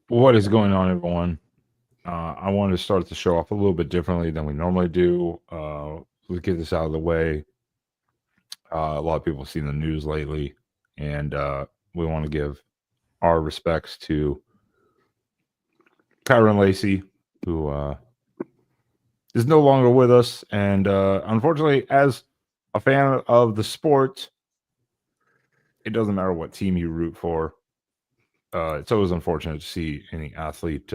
What is going on, everyone? I wanted to start the show off a little bit differently than we normally do. Let's get this out of the way. A lot of people have seen the news lately, and we want to give our respects to Kyron Lacy, who is no longer with us. And unfortunately, as a fan of the sport, it doesn't matter what team you root for. It's always unfortunate to see any athlete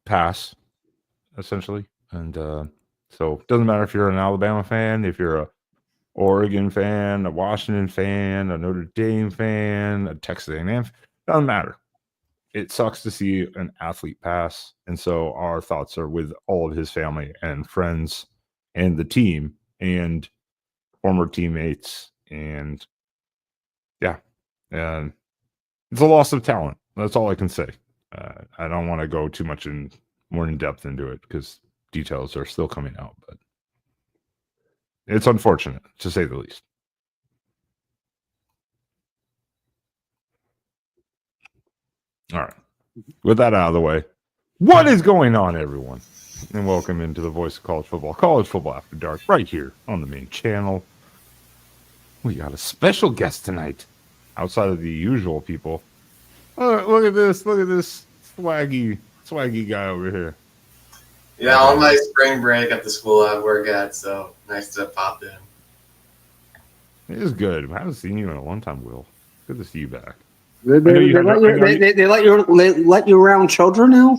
pass, essentially. And so it doesn't matter if you're an Alabama fan, if you're a Oregon fan, a Washington fan, a Notre Dame fan, a Texas A&M, doesn't matter. It sucks to see an athlete pass, and so our thoughts are with all of his family and friends and the team and former teammates, and yeah, and it's a loss of talent. That's all I can say. I don't want to go too much more in depth into it because details are still coming out, but it's unfortunate to say the least. All right. With that out of the way, what is going on, everyone? And welcome into the Voice of College Football After Dark, right here on the main channel. We got a special guest tonight, outside of the usual people. Look at this swaggy guy over here. Yeah, on my spring break at the school I work at, so nice to pop in. It is good. I haven't seen you in a long time, Will. Good to see you back. They let you around children now?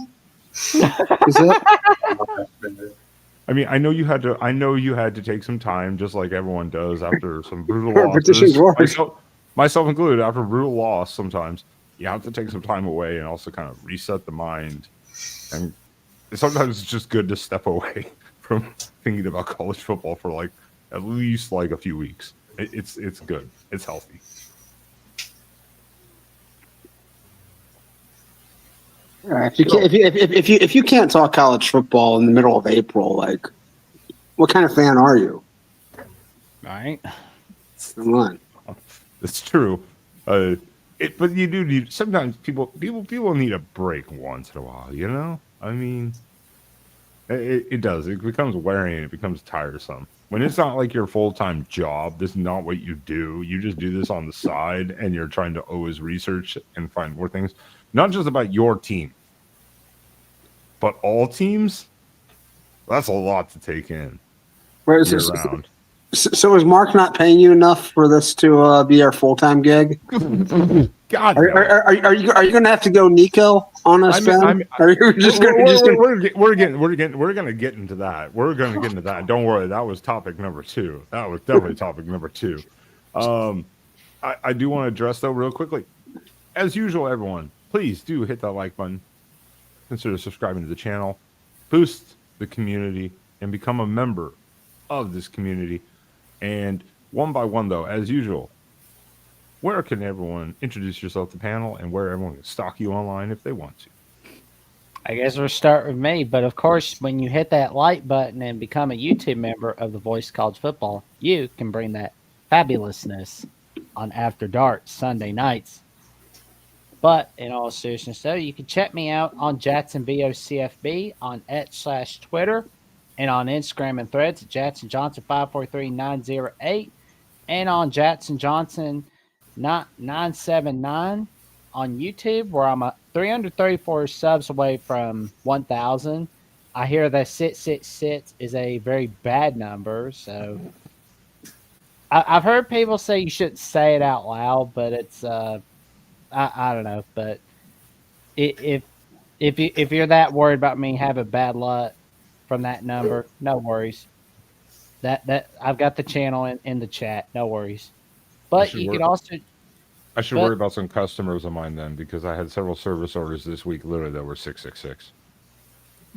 I mean, I know you had to take some time, just like everyone does after some brutal losses. Myself included, after brutal loss, sometimes you have to take some time away and also kind of reset the mind. And sometimes it's just good to step away from thinking about college football for like at least like a few weeks. It's good. It's healthy. If you can't talk college football in the middle of April, like, what kind of fan are you? Right. Come on. It's true. But you do need sometimes people need a break once in a while. You know, I mean, it does. It becomes wearing. It becomes tiresome when it's not like your full-time job. This is not what you do. You just do this on the side, and you're trying to always research and find more things. Not just about your team, but all teams. That's a lot to take in. Year-round. So is Mark not paying you enough for this to be our full-time gig? God, are you going to have to go Nico on us? We're gonna get into that. We're gonna get into that. Don't worry. That was topic number 2. That was definitely topic number 2. I do want to address though real quickly. As usual, everyone, please do hit that like button. Consider subscribing to the channel, boost the community, and become a member of this community. And one by one, though, as usual, where can everyone introduce yourself to the panel and where everyone can stalk you online if they want to? I guess we'll start with me. But, of course, when you hit that like button and become a YouTube member of the Voice of College Football, you can bring that fabulousness on After Dark Sunday nights. But in all seriousness, though, you can check me out on JacksonVOCFB on X/Twitter and on Instagram and Threads at JacksonJohnson543908 and on JacksonJohnson979 on YouTube, where I'm 334 subs away from 1,000. I hear that 666 is a very bad number, so I've heard people say you shouldn't say it out loud, but it's I don't know, but if you're that worried about me having bad luck from that number, no worries. That I've got the channel in the chat, no worries. But you could also. I should worry about some customers of mine then, because I had several service orders this week, literally that were 666.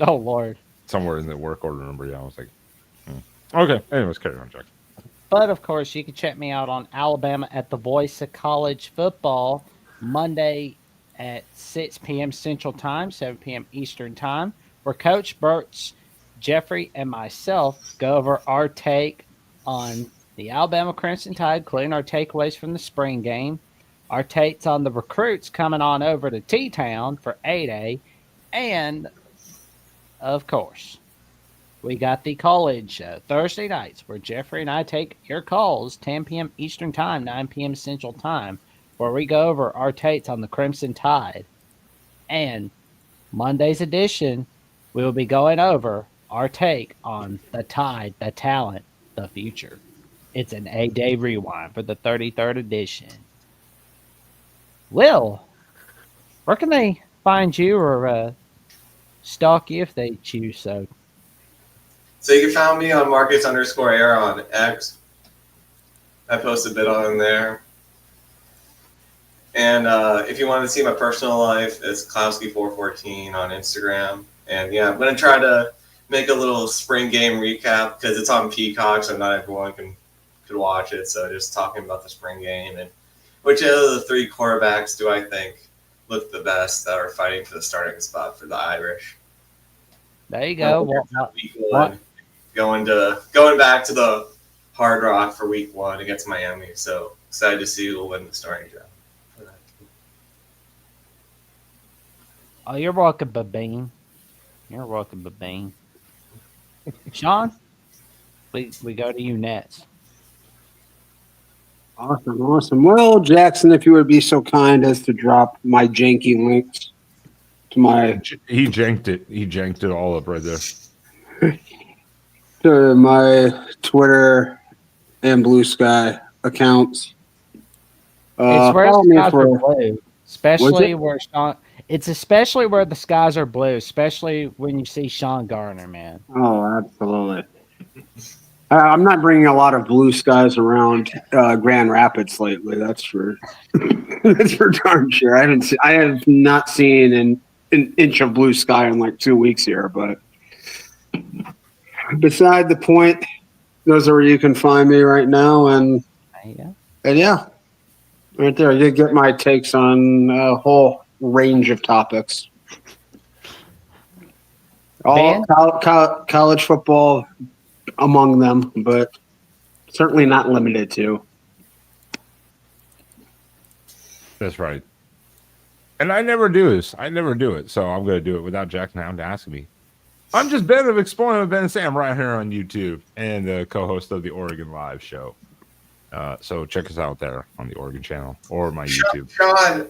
Oh Lord! Somewhere in the work order number, yeah. I was like, okay. Anyways, carry on, Jack. But of course, you can check me out on Alabama at the Voice of College Football Monday at 6 p.m. Central Time, 7 p.m. Eastern Time, where Coach Burt's, Jeffrey, and myself go over our take on the Alabama Crimson Tide, including our takeaways from the spring game, our takes on the recruits coming on over to T-Town for 8A, and, of course, we got the call-in show Thursday nights where Jeffrey and I take your calls 10 p.m. Eastern Time, 9 p.m. Central Time, where we go over our takes on the Crimson Tide. And Monday's edition, we will be going over our take on the Tide, the talent, the future. It's an 8-day rewind for the 33rd edition. Will, where can they find you or stalk you if they choose so? So you can find me on Marcus_Air on X. I post a bit on there. And if you want to see my personal life, it's Klowski414 on Instagram. And yeah, I'm going to try to make a little spring game recap because it's on Peacock, so not everyone could watch it. So just talking about the spring game and which of the three quarterbacks do I think look the best that are fighting for the starting spot for the Irish. There you go. Week one, going back to the Hard Rock for week 1 against Miami. So excited to see who will win the starting job. Oh, you're welcome, Babine. You're welcome, Babine. Sean, we go to you next. Awesome. Well, Jackson, if you would be so kind as to drop my janky links to my He janked it. He janked it all up right there. to my Twitter and Blue Sky accounts. It's where Follow the me skies for are blue, especially where Sean. It's especially where the skies are blue, especially when you see Sean Garner, man. Oh, absolutely. I'm not bringing a lot of blue skies around Grand Rapids lately. That's for that's for darn sure. I have not seen an inch of blue sky in like 2 weeks here. But beside the point, those are where you can find me right now. And yeah, right there, you get my takes on a whole range of topics. All college football among them, but certainly not limited to. That's right. And I never do this. I never do it. So I'm going to do it without Jack now to ask me. I'm just Ben of Exploring with Ben and Sam right here on YouTube and the co-host of the Oregon Live show. So check us out there on the Oregon channel or my YouTube. Sean,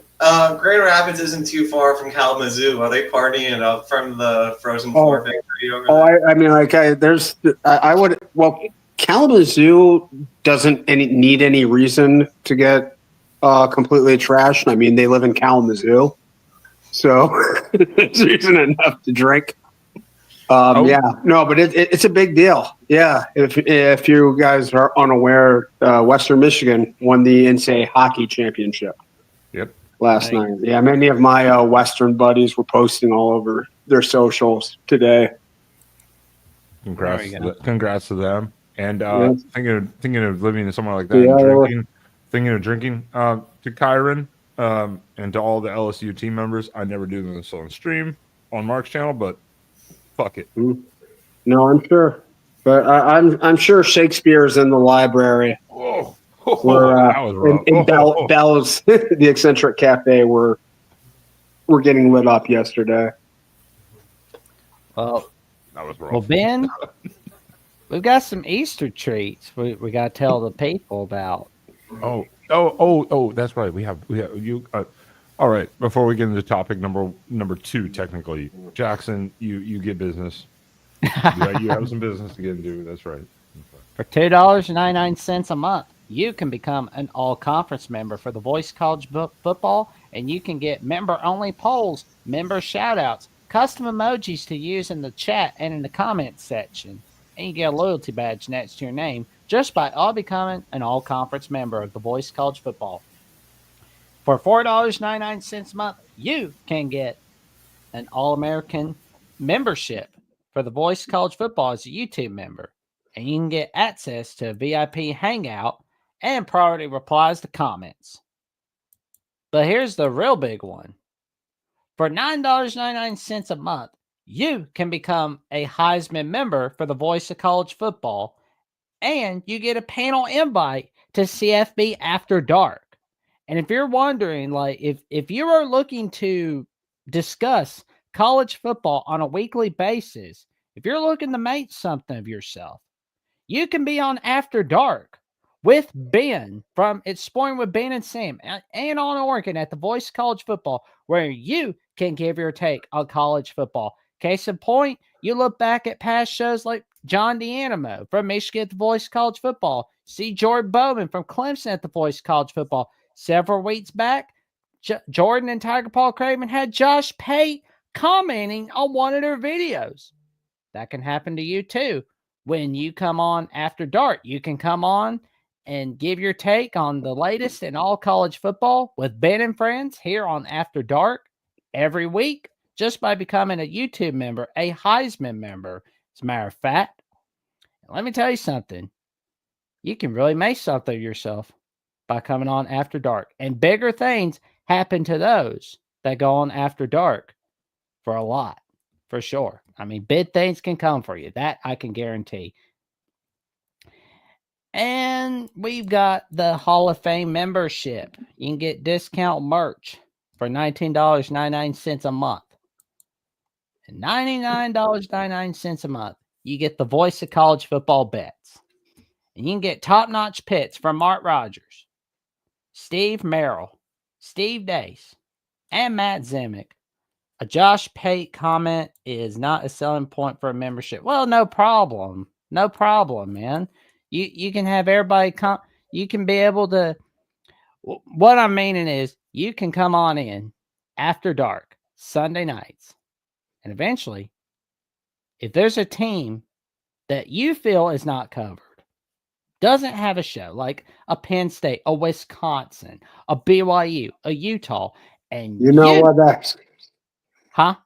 Grand Rapids isn't too far from Kalamazoo. Are they partying up from the Frozen Four victory over there? I mean, like, Kalamazoo doesn't need any reason to get completely trashed. I mean, they live in Kalamazoo, so it's reason enough to drink. Yeah, no, but it's a big deal. Yeah, if you guys are unaware, Western Michigan won the NCAA hockey championship. Yep. Last night. Yeah, many of my Western buddies were posting all over their socials today. Congrats to them. And thinking of living in somewhere like that and thinking of drinking. To Kyron and to all the LSU team members, I never do this on stream on Mark's channel, but fuck it. No, I'm sure. But I'm sure Shakespeare's in the library. Whoa. In Bell's, the eccentric cafe, were getting lit up yesterday. That was rough. Well, Ben, we've got some Easter treats we got to tell the people about. Oh, that's right. We have you. All right. Before we get into topic number 2, technically, Jackson, you get business. You have some business to get into. That's right. For $2.99 a month, you can become an all-conference member for the Voice College Football, and you can get member-only polls, member shout-outs, custom emojis to use in the chat and in the comments section, and you get a loyalty badge next to your name just by becoming an all-conference member of the Voice College Football. For $4.99 a month, you can get an All-American membership for the Voice College Football as a YouTube member, and you can get access to a VIP hangout and priority replies to comments. But here's the real big one. For $9.99 a month, you can become a Heisman member for the Voice of College Football, and you get a panel invite to CFB After Dark. And if you're wondering, like, if you are looking to discuss college football on a weekly basis, if you're looking to make something of yourself, you can be on After Dark with Ben from It's Sporting with Ben and Sam and on Oregon at the Voice of College Football, where you can give your take on college football. Case in point, you look back at past shows like John D'Animo from Michigan at the Voice of College Football, see Jordan Bowman from Clemson at the Voice of College Football. Several weeks back, Jordan and Tiger Paul Craven had Josh Pate commenting on one of their videos. That can happen to you too. When you come on After Dark, you can come on and give your take on the latest in all college football with Ben and friends here on After Dark every week just by becoming a YouTube member, a Heisman member. As a matter of fact, let me tell you something. You can really make something of yourself by coming on After Dark. And bigger things happen to those that go on After Dark for a lot, for sure. I mean, big things can come for you. That I can guarantee. And we've got the Hall of Fame membership. You can get discount merch for $19.99 a month. And $99.99 a month, you get the Voice of College Football bets. And you can get top-notch picks from Mark Rogers, Steve Merrill, Steve Dace, and Matt Zimick. A Josh Pate comment is not a selling point for a membership. Well, no problem. No problem, man. You can have everybody come. You can be able to. What I'm meaning is you can come on in After Dark Sunday nights. And eventually, if there's a team that you feel is not covered, doesn't have a show, like a Penn State, a Wisconsin, a BYU, a Utah, and You know what that's huh?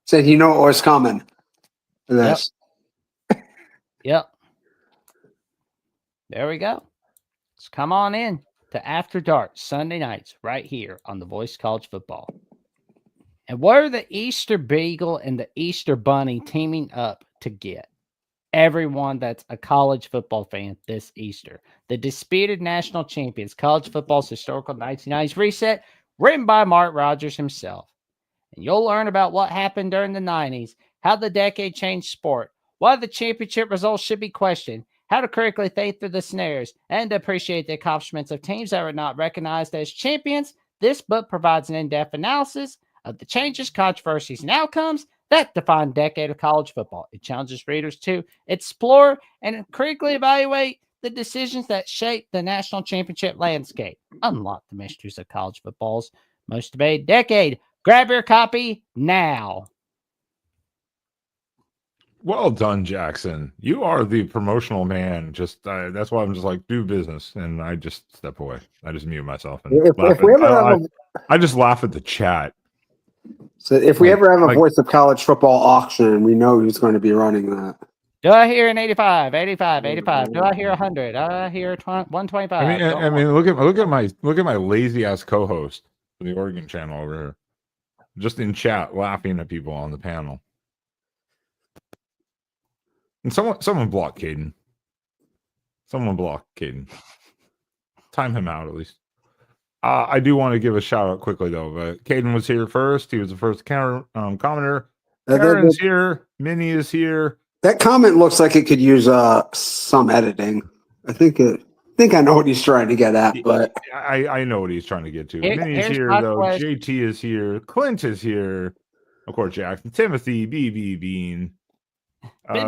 said, you know what was coming for this. Yep. There we go. Let's come on in to After Dark Sunday nights right here on the Voice of College Football. And what are the Easter Beagle and the Easter Bunny teaming up to get everyone that's a college football fan this Easter? The Disputed National Champions, College Football's Historical 1990s Reset, written by Mark Rogers himself. And you'll learn about what happened during the 90s, how the decade changed sport, why the championship results should be questioned, how to correctly think through the snares, and appreciate the accomplishments of teams that were not recognized as champions. This book provides an in-depth analysis of the changes, controversies, and outcomes that define a decade of college football. It challenges readers to explore and critically evaluate the decisions that shape the national championship landscape. Unlock the mysteries of college football's most debated decade. Grab your copy now. Well done, Jackson. You are the promotional man. Just that's why I'm just like, do business, and I just step away. I just mute myself and I just laugh at the chat. So if we ever have a Voice of College Football auction, we know who's going to be running that. Do I hear an 85, 85, 85? Do I hear 100? Do I hear 125? I mean, look at my lazy ass co-host for the Oregon channel over here, just in chat laughing at people on the panel. And someone block Caden. Someone block Caden. Time him out at least. I do want to give a shout out quickly though. But Caden was here first. He was the first commenter. Karen's here. Minnie is here. That comment looks like it could use some editing. I think I know what he's trying to get at, but I know what he's trying to get to. Minnie's here though. Question. JT is here. Clint is here. Of course, Jackson, Timothy, BB Bean.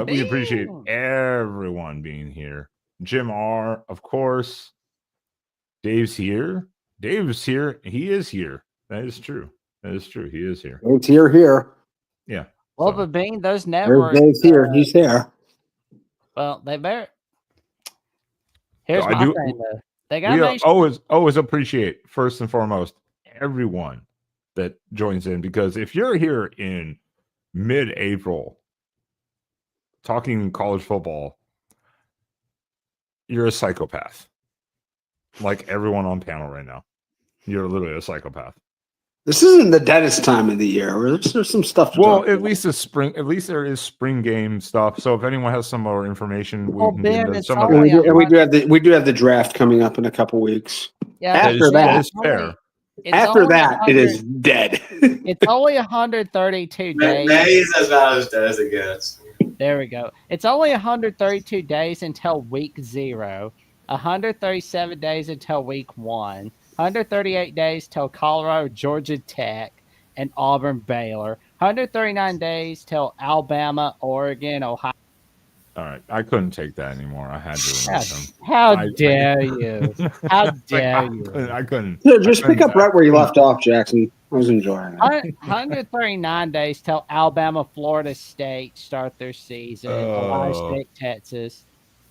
We appreciate everyone being here. Jim R, of course. Dave's here. Dave's here. He is here. That is true. He is here. Dave's here. Yeah. Well, but being those networks. Dave's here. He's here. Well, they better. Here's my thing, though. They got always appreciate, first and foremost, everyone that joins in, because if you're here in mid-April talking college football, you're a psychopath. Like everyone on panel right now. You're literally a psychopath. This isn't the deadest time of the year. There's some stuff to talk about. At least there is spring game stuff. So if anyone has some more information, we can we do have the draft coming up in a couple weeks. Yeah, After that- is fair. After only that, it 100 is dead. It's only 132 days. May's as bad as it gets. There we go. It's only 132 days until week 0, 137 days until week 1, 138 days till Colorado, Georgia Tech, and Auburn, Baylor, 139 days till Alabama, Oregon, Ohio. All right, I couldn't take that anymore. I had to remove him. How dare you? How dare you? I couldn't. Yeah, just I pick couldn't- up right where you left off, Jackson. I was enjoying it. 139 days till Alabama, Florida State start their season, Ohio State, Texas.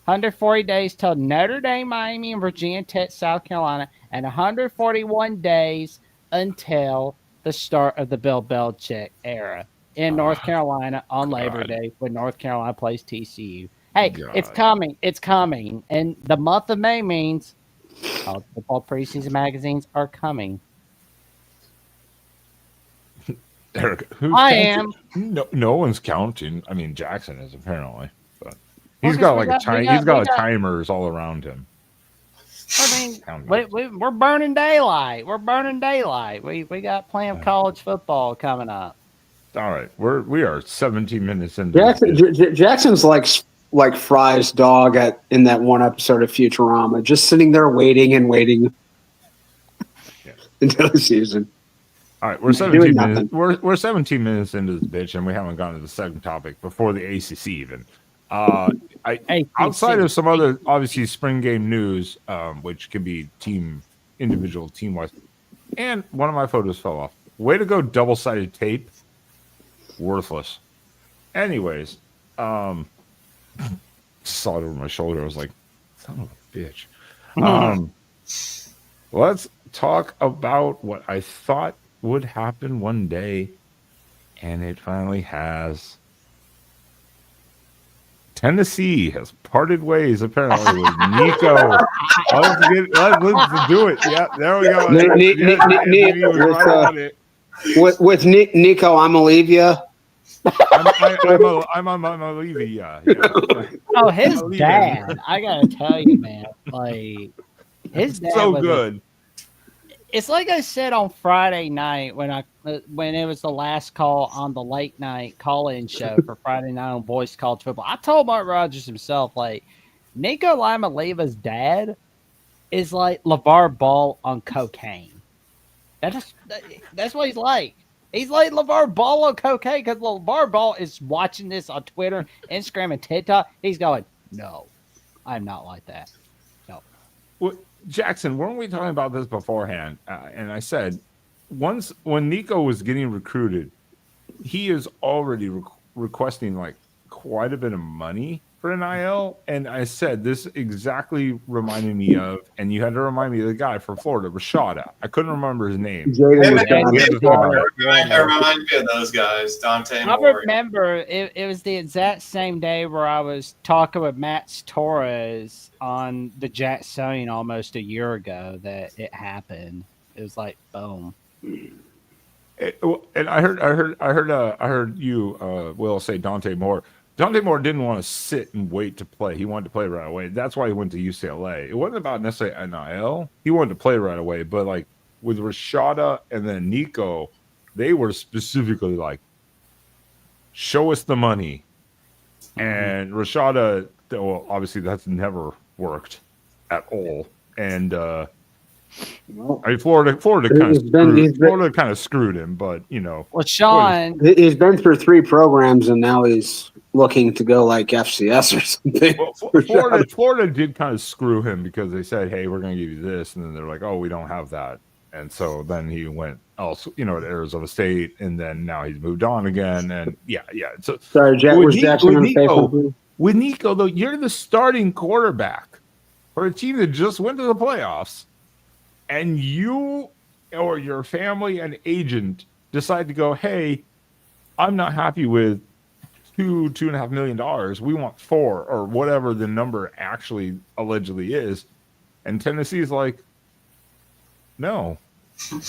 140 days till Notre Dame, Miami, and Virginia Tech, South Carolina, and 141 days until the start of the Bill Belichick era in North Carolina on Labor Day when North Carolina plays TCU. Hey, it's coming. It's coming. And the month of May means college football preseason magazines are coming. Eric, who's I counting? am. No one's counting. I mean, Jackson is apparently, but Well, he's got we like got- a time. we got- He's got we got- timers all around him. I mean, Counting. we're burning daylight. We're burning daylight. We got plenty of college football coming up. All right, we are 17 minutes into Jackson's like Fry's dog in that one episode of Futurama, just sitting there waiting and waiting until the season. All right, we're Doing 17 minutes. nothing. We're 17 minutes into this bitch, and we haven't gotten to the second topic before the ACC even. Outside of some other obviously spring game news, which could be individual team wise, and one of my photos fell off. Way to go, double-sided tape. Worthless. Anyways, saw it over my shoulder. I was like, son of a bitch. Let's talk about what I thought would happen one day, and it finally has. Tennessee has parted ways apparently with Nico. Let's do it. Yeah, there we go. With Nico Iamaleava. I'm on Levy. Yeah. Oh, his dad! I gotta tell you, man, like his dad so was good. It's like I said on Friday night when it was the last call on the late night call-in show for Friday night on Boys College Football. I told Mark Rogers himself, like, Nico Iamaleava's dad is like LeVar Ball on cocaine. That's what he's like. He's like LeVar Ball on cocaine because LeVar Ball is watching this on Twitter, Instagram, and TikTok. He's going, no, I'm not like that. No. Well, Jackson, weren't we talking about this beforehand? And I said, when Nico was getting recruited, he is already requesting like quite a bit of money for NIL. And I said, this exactly reminded me of, and you had to remind me of the guy from Florida, Rashada. I couldn't remember his name. I remind me of those guys, Dante I Moore. remember it was the exact same day where I was talking with Matt Torres on the Jacksonian almost a year ago that it happened. It was like boom. And I heard you, Will, say Dante Moore. Dante Moore didn't want to sit and wait to play. He wanted to play right away. That's why he went to UCLA. It wasn't about necessarily NIL. He wanted to play right away. But like with Rashada and then Nico, they were specifically like, show us the money. And Rashada, well, obviously that's never worked at all. And I mean, Florida kind of screwed him, but you know. Well, Sean, he's been through 3 programs and now he's looking to go like FCS or something. Well, Florida did kind of screw him because they said, "Hey, we're going to give you this," and then they're like, "Oh, we don't have that," and so then he went also, to Arizona State, and then now he's moved on again, and yeah. So sorry, Jackson on Facebook? With Nico, though, you're the starting quarterback for a team that just went to the playoffs. And you or your family and agent decide to go, hey, I'm not happy with $2.5 million. We want 4 or whatever the number actually allegedly is. And Tennessee's like, no. The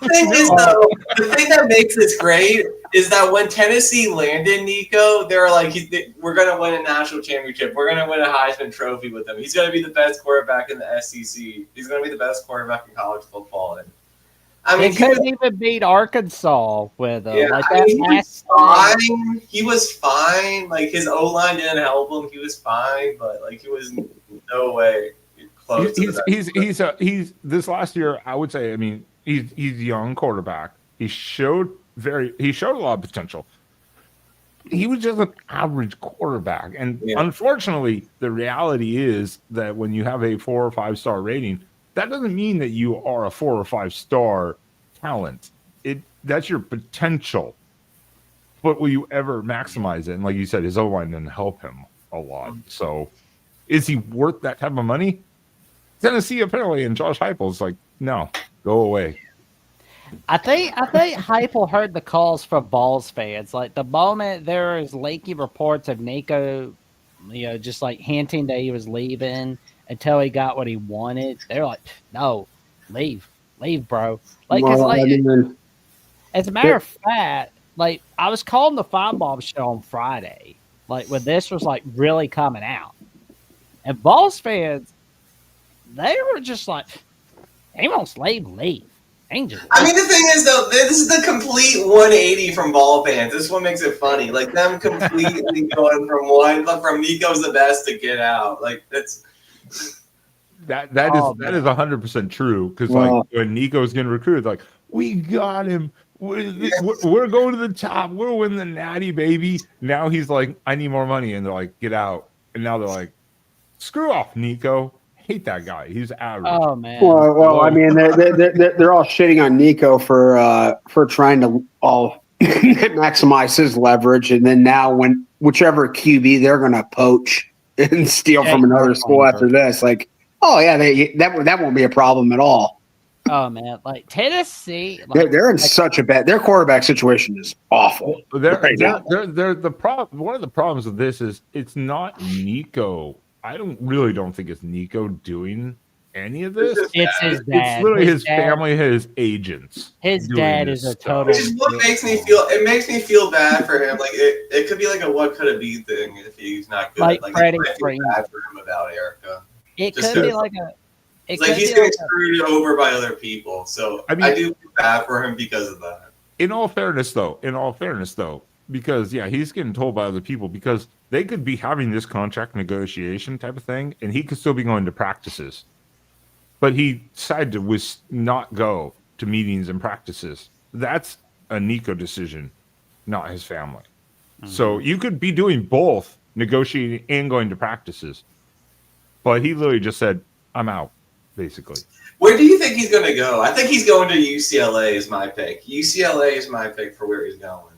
thing is, though, the thing that makes this great is that when Tennessee landed Nico, they were like, we're going to win a national championship. We're going to win a Heisman Trophy with him. He's going to be the best quarterback in the SEC. He's going to be the best quarterback in college football. And I mean, he couldn't even beat Arkansas with him. Yeah, Like I that mean, last fine. He was fine. Like his O-line didn't help him. He was fine, but like he was no way close to the best. He's this last year. I would say. I mean, he's a young quarterback. He showed a lot of potential. He was just an average quarterback, and unfortunately, the reality is that when you have a 4 or 5 star rating, that doesn't mean that you are a 4 or 5 star talent. That's your potential. But will you ever maximize it? And like you said, his O-line didn't help him a lot. So is he worth that type of money? Tennessee apparently, and Josh Heupel's like, no, go away. I think Heupel heard the calls from Balls fans. Like the moment there was leaky reports of Nico, just like hinting that he was leaving until he got what he wanted, they're like, no, leave, bro. Like, as a matter of fact, like I was calling the Fine Bomb show on Friday, like when this was like really coming out, and Balls fans, they were just like, he wants leave. Angel. I mean, the thing is, though, this is the complete 180 from ball fans. This is what makes it funny. Like, them completely going from Nico's the best to get out. Like, that's... That is 100% true. Because, like, when Nico's getting recruited, like, we got him. We're going to the top. We're winning the Natty, baby. Now he's like, I need more money. And they're like, get out. And now they're like, screw off, Nico. Hate that guy. He's average. Oh man. Well, I mean, they're all shitting on Nico for trying to all maximize his leverage, and then now when whichever QB they're going to poach and steal from another school after this, like, oh yeah, that won't be a problem at all. Oh man, like Tennessee, like, they're in such a bad. Their quarterback situation is awful. They're the problem. One of the problems with this is it's not Nico. I don't think it's Nico doing any of this. It's his dad. It's literally his family, his agents. His dad is a total. Which is what makes me feel. It makes me feel bad for him. Like it could be like a what could it be thing if he's not good. Like Freddie bad for him about Erica. It could be like a. It's like he's getting screwed over by other people. So I do feel bad for him because of that. In all fairness, though, because he's getting told by other people because they could be having this contract negotiation type of thing, and he could still be going to practices. But he decided to not go to meetings and practices. That's a Nico decision, not his family. Mm-hmm. So you could be doing both, negotiating and going to practices. But he literally just said, I'm out, basically. Where do you think he's going to go? I think he's going to UCLA is my pick. UCLA is my pick for where he's going.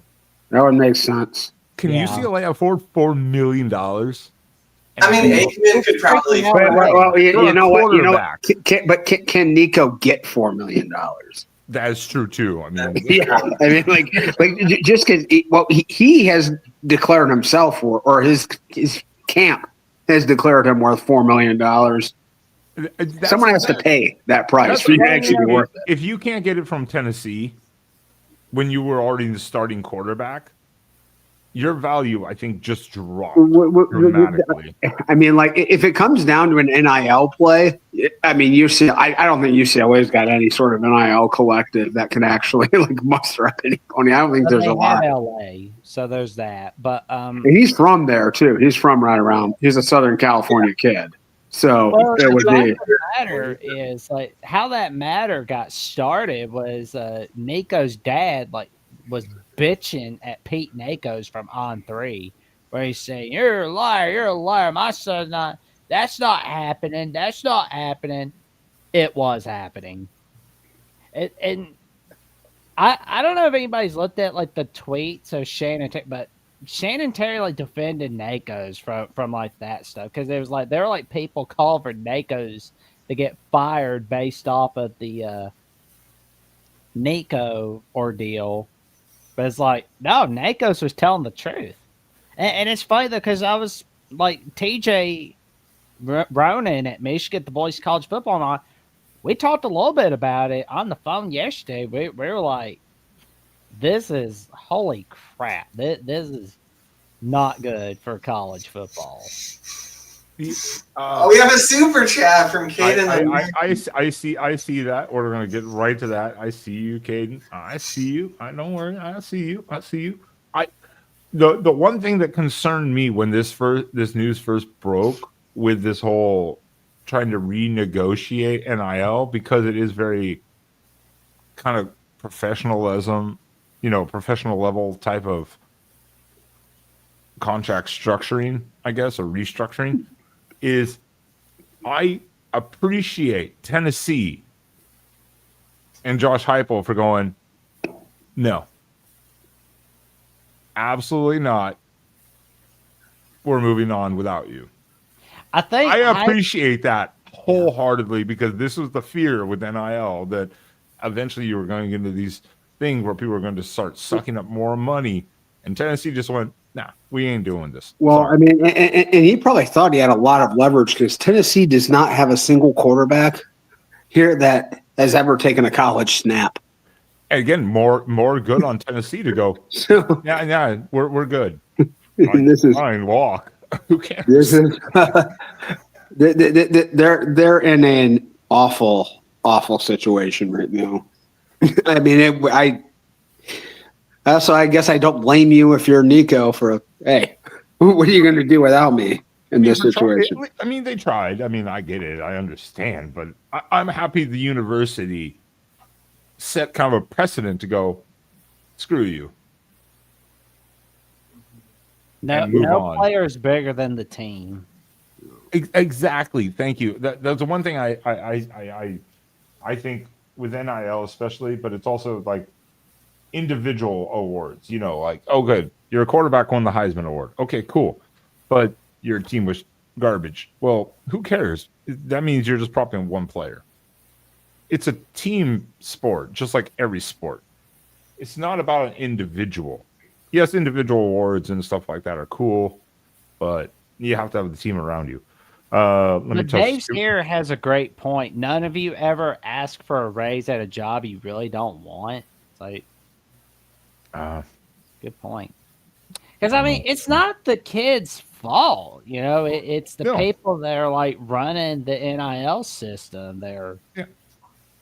That would make sense. Can UCLA afford $4 million? I mean, Aikman could probably. Well, you know what? But can Nico get $4 million? That is true too. I mean, I mean, like just because he has declared himself or his camp has declared him worth $4 million. Someone has to pay that price for you to actually be worth it. If you can't get it from Tennessee when you were already the starting quarterback, your value, I think, just dropped dramatically. I mean, like, if it comes down to an NIL play, I mean, I don't think UCLA's got any sort of NIL collective that can actually, like, muster up any money. I don't think there's a lot. LA, so there's that. But he's from there, too. He's from right around. He's a Southern California kid. So it would be. The matter is, like, how that matter got started was Nico's dad, like, was bitching at Pete Nakos from On 3, where he's saying, you're a liar, my son's not, that's not happening. It was happening. And I don't know if anybody's looked at, like, the tweets of Shannon Terry, like, defended Nakos from like that stuff, because there were like people calling for Nakos to get fired based off of the Nico ordeal. But it's like, no, Nakos was telling the truth. And it's funny, though, because I was like, TJ Ronan at Michigan, the boys' college football, and we talked a little bit about it on the phone yesterday. We were like, this is holy crap. This is not good for college football. We have a super chat from Caden. I see that. We're gonna get right to that. I see you, Caden. I see you. Don't worry. I see you. The one thing that concerned me when this news first broke with this whole trying to renegotiate NIL, because it is very kind of professionalism, professional level type of contract structuring, I guess, or restructuring, is I appreciate Tennessee and Josh Heupel for going, no, absolutely not. We're moving on without you. I appreciate that wholeheartedly, because this was the fear with NIL, that eventually you were going to get into these things where people were going to start sucking up more money, and Tennessee just went, nah, we ain't doing this. Well, Sorry. I mean, and he probably thought he had a lot of leverage, because Tennessee does not have a single quarterback here that has ever taken a college snap. And again, more good on Tennessee to go, So yeah, we're good. this is Fine, walk. Who cares? this is they're in an awful situation right now. I mean, I guess I don't blame you if you're Nico for, hey, what are you going to do without me in this situation? I mean, they tried. I mean, I get it. I understand. But I'm happy the university set kind of a precedent to go, screw you. No player is bigger than the team. Exactly. Thank you. That's the one thing I think with NIL especially, but it's also like individual awards. Like, oh, good, you're a quarterback, won the Heisman Award. Okay, cool. But your team was garbage. Well, who cares? That means you're just propping one player. It's a team sport, just like every sport. It's not about an individual. Yes, individual awards and stuff like that are cool, but you have to have the team around you. But Dave here has a great point. None of you ever ask for a raise at a job you really don't want. It's like, good point. Because I mean, it's not the kid's fault, it's the people that are like running the NIL system. They're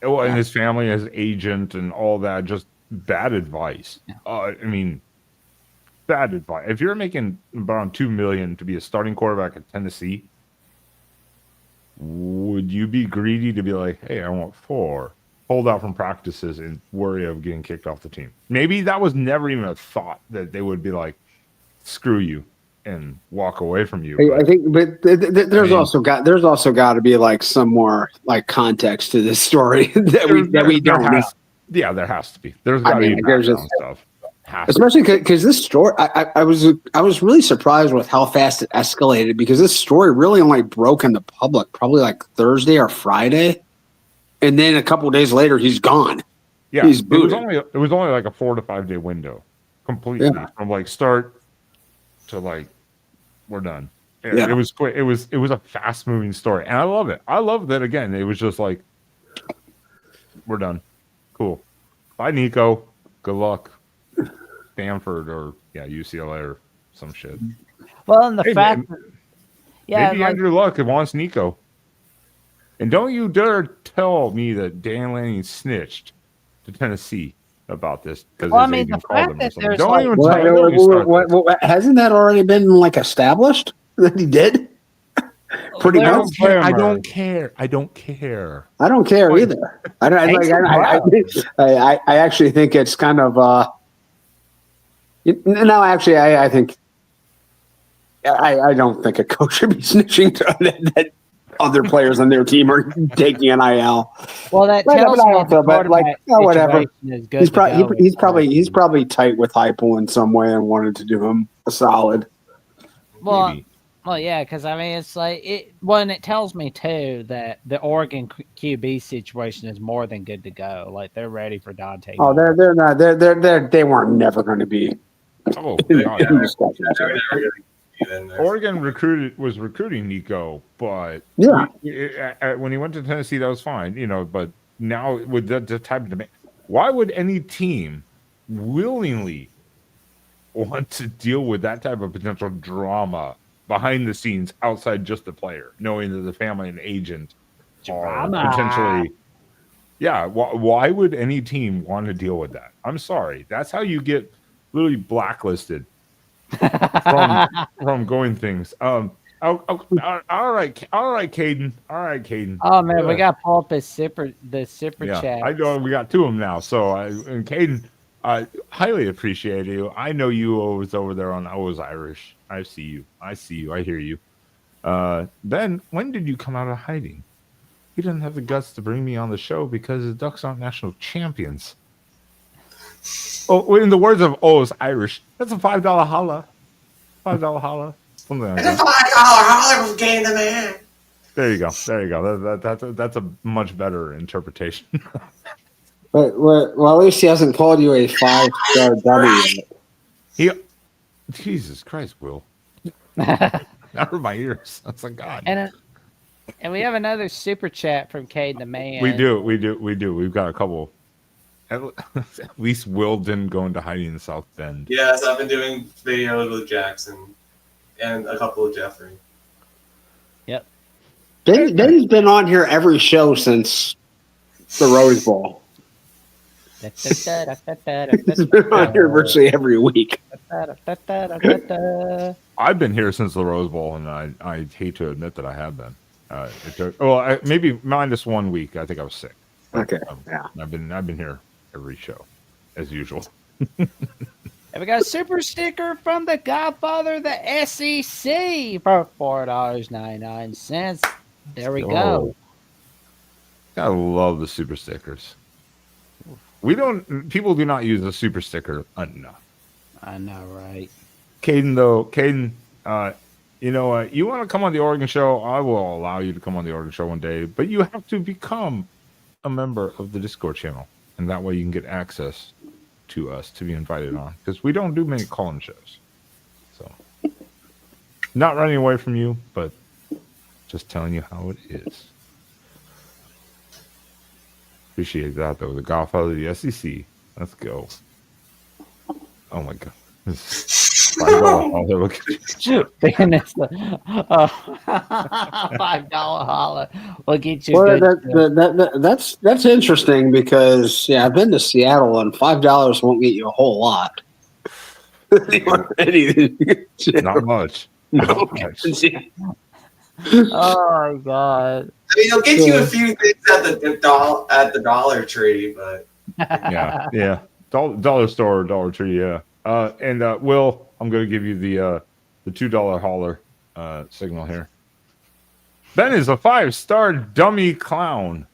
Well, and his family, his agent, and all that, just bad advice. Yeah. I mean, bad advice. If you're making around $2 million to be a starting quarterback at Tennessee, would you be greedy to be like, hey, I want 4, hold out from practices and worry of getting kicked off the team? Maybe that was never even a thought, that they would be like, screw you and walk away from you. I think, but there's also got to be like some more like context to this story that we don't know. Yeah, there has to be. There's got to be background stuff. Especially because this story, I was really surprised with how fast it escalated, because this story really only broke in the public probably like Thursday or Friday, and then a couple of days later he's gone. Yeah, he's booted. It was only like a 4 to 5 day window, completely from like start to like we're done. Yeah. It was quick. It was a fast moving story, and I love it. I love that. Again, it was just like we're done. Cool. Bye, Nico. Good luck. Stanford or UCLA or some shit. Well, and the fact that, maybe Andrew Luck wants Nico. And don't you dare tell me that Dan Lanning snitched to Tennessee about this. Well, I mean, the fact that there's don't even hasn't that already been like established that he did? Pretty much. I don't care. I don't care either. I actually think it's kind of. No, actually, I think I don't think a coach should be snitching to that other players on their team are taking NIL. Well, that tells me whatever. He's probably tight with Heupel in some way and wanted to do him a solid. Well, yeah, because I mean, it's like and it tells me too that the Oregon QB situation is more than good to go. Like they're ready for Dante. Oh, they're not. They weren't never going to be. Oh, Oregon was recruiting Nico, but when he went to Tennessee, that was fine, But now with the type of demand, why would any team willingly want to deal with that type of potential drama behind the scenes outside just the player, knowing that the family and agent are Drama. potentially. Yeah, why would any team want to deal with that? I'm sorry. That's how you get literally blacklisted from going things. All right, Caden. All right, Caden. Oh man, we Yeah. got to pull up the super Yeah, chat. I know we got two of them now. So, and Caden, I highly appreciate you. I know you was over there on I Was Irish. I see you. I hear you. Ben, when did you come out of hiding? He didn't have the guts to bring me on the show because the Ducks aren't national champions. Oh, in the words of Was Irish, that's a $5 holla. $5 holla. Something like It's a $5 that. holler from Game the Man. There you go. That's a much better interpretation. Well, at least he hasn't called you a 5-star dummy yet. Jesus Christ, Will. That hurt my ears. That's like God. And we have another super chat from Cade the Man. We do. We've got a couple. At least Will didn't go into hiding in South Bend. Yes, I've been doing videos with Jackson and a couple with Jeffrey. Yep. Ben's been on here every show since the Rose Bowl. He's been on here virtually every week. I've been here since the Rose Bowl, and I hate to admit that I have been. It took, maybe minus 1 week. I think I was sick. Okay. Yeah. I've been here every show, as usual. And we got a super sticker from the Godfather of the SEC for $4.99. There we go. I love the super stickers. People do not use the super sticker enough. I know, right? Caden, you know what? You want to come on the Oregon show? I will allow you to come on the Oregon show one day, but you have to become a member of the Discord channel, and that way you can get access to us to be invited on, because we don't do many call-in shows. So, not running away from you, but just telling you how it is. Appreciate that, though. The Godfather of the SEC. Let's go. Oh my God. $5 holla. We'll get you. Well, that's interesting because I've been to Seattle and $5 won't get you a whole lot. Not much. Not much. Oh God. I mean, it'll get you a few things at the Dollar Tree, but yeah. Dollar store, Dollar Tree, yeah. And Will, I'm going to give you the $2 holler signal here. Ben is a 5-star dummy clown.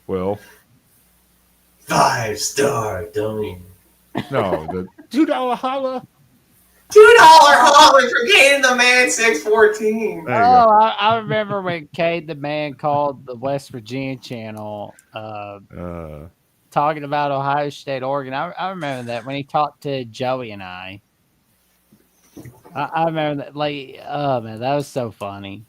Will. 5-star dummy. No, the $2 holler. $2 holler for Kane the Man 614. There you go. I remember when Cade the Man called the West Virginia channel talking about Ohio State, Oregon. I remember that when he talked to Joey and I remember that. Like, oh man, that was so funny.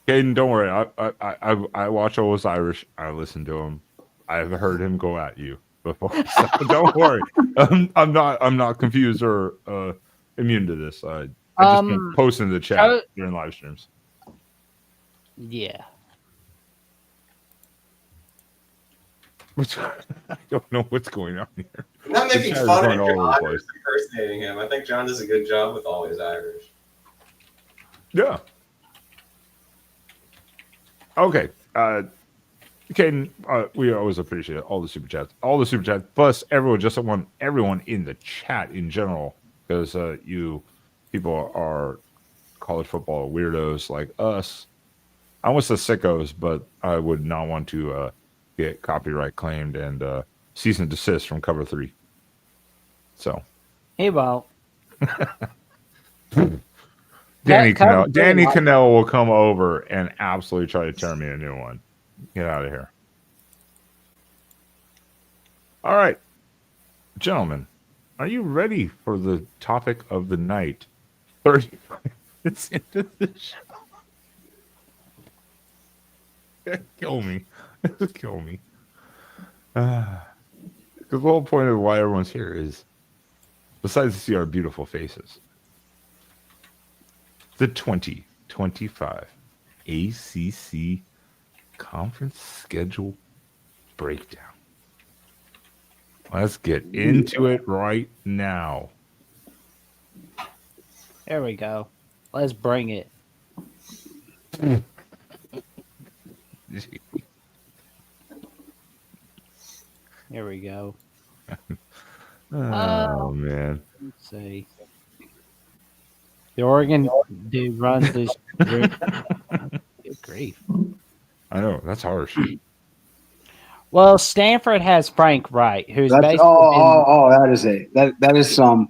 Caden, don't worry. I watch Always Irish. I listen to him. I've heard him go at you before. So don't worry. I'm not confused or immune to this. I just don't post in the chat during live streams. Yeah. I don't know what's going on here. I'm not making The chat is fun going of all over the John place. impersonating him. I think John does a good job with Always Irish. Yeah. Okay. Caden, we always appreciate all the super chats. Plus everyone in the chat in general, because you people are college football weirdos like us. I almost say sickos, but I would not want to get copyright claimed and cease and desist from Cover 3. So He won't. Danny Cannell will come over and absolutely try to turn me a new one. Get out of here. All right. Gentlemen, are you ready for the topic of the night? 35 minutes into the show. Kill me. Kill me. Because the whole point of why everyone's here is, besides to see our beautiful faces, the 2025 ACC conference schedule breakdown. Let's get into it right now. There we go. Let's bring it. Here we go. Oh, man. Let's see. The Oregon dude runs this group. Good grief. I know, that's harsh. Well, Stanford has Frank Wright, who's That's basically that is some.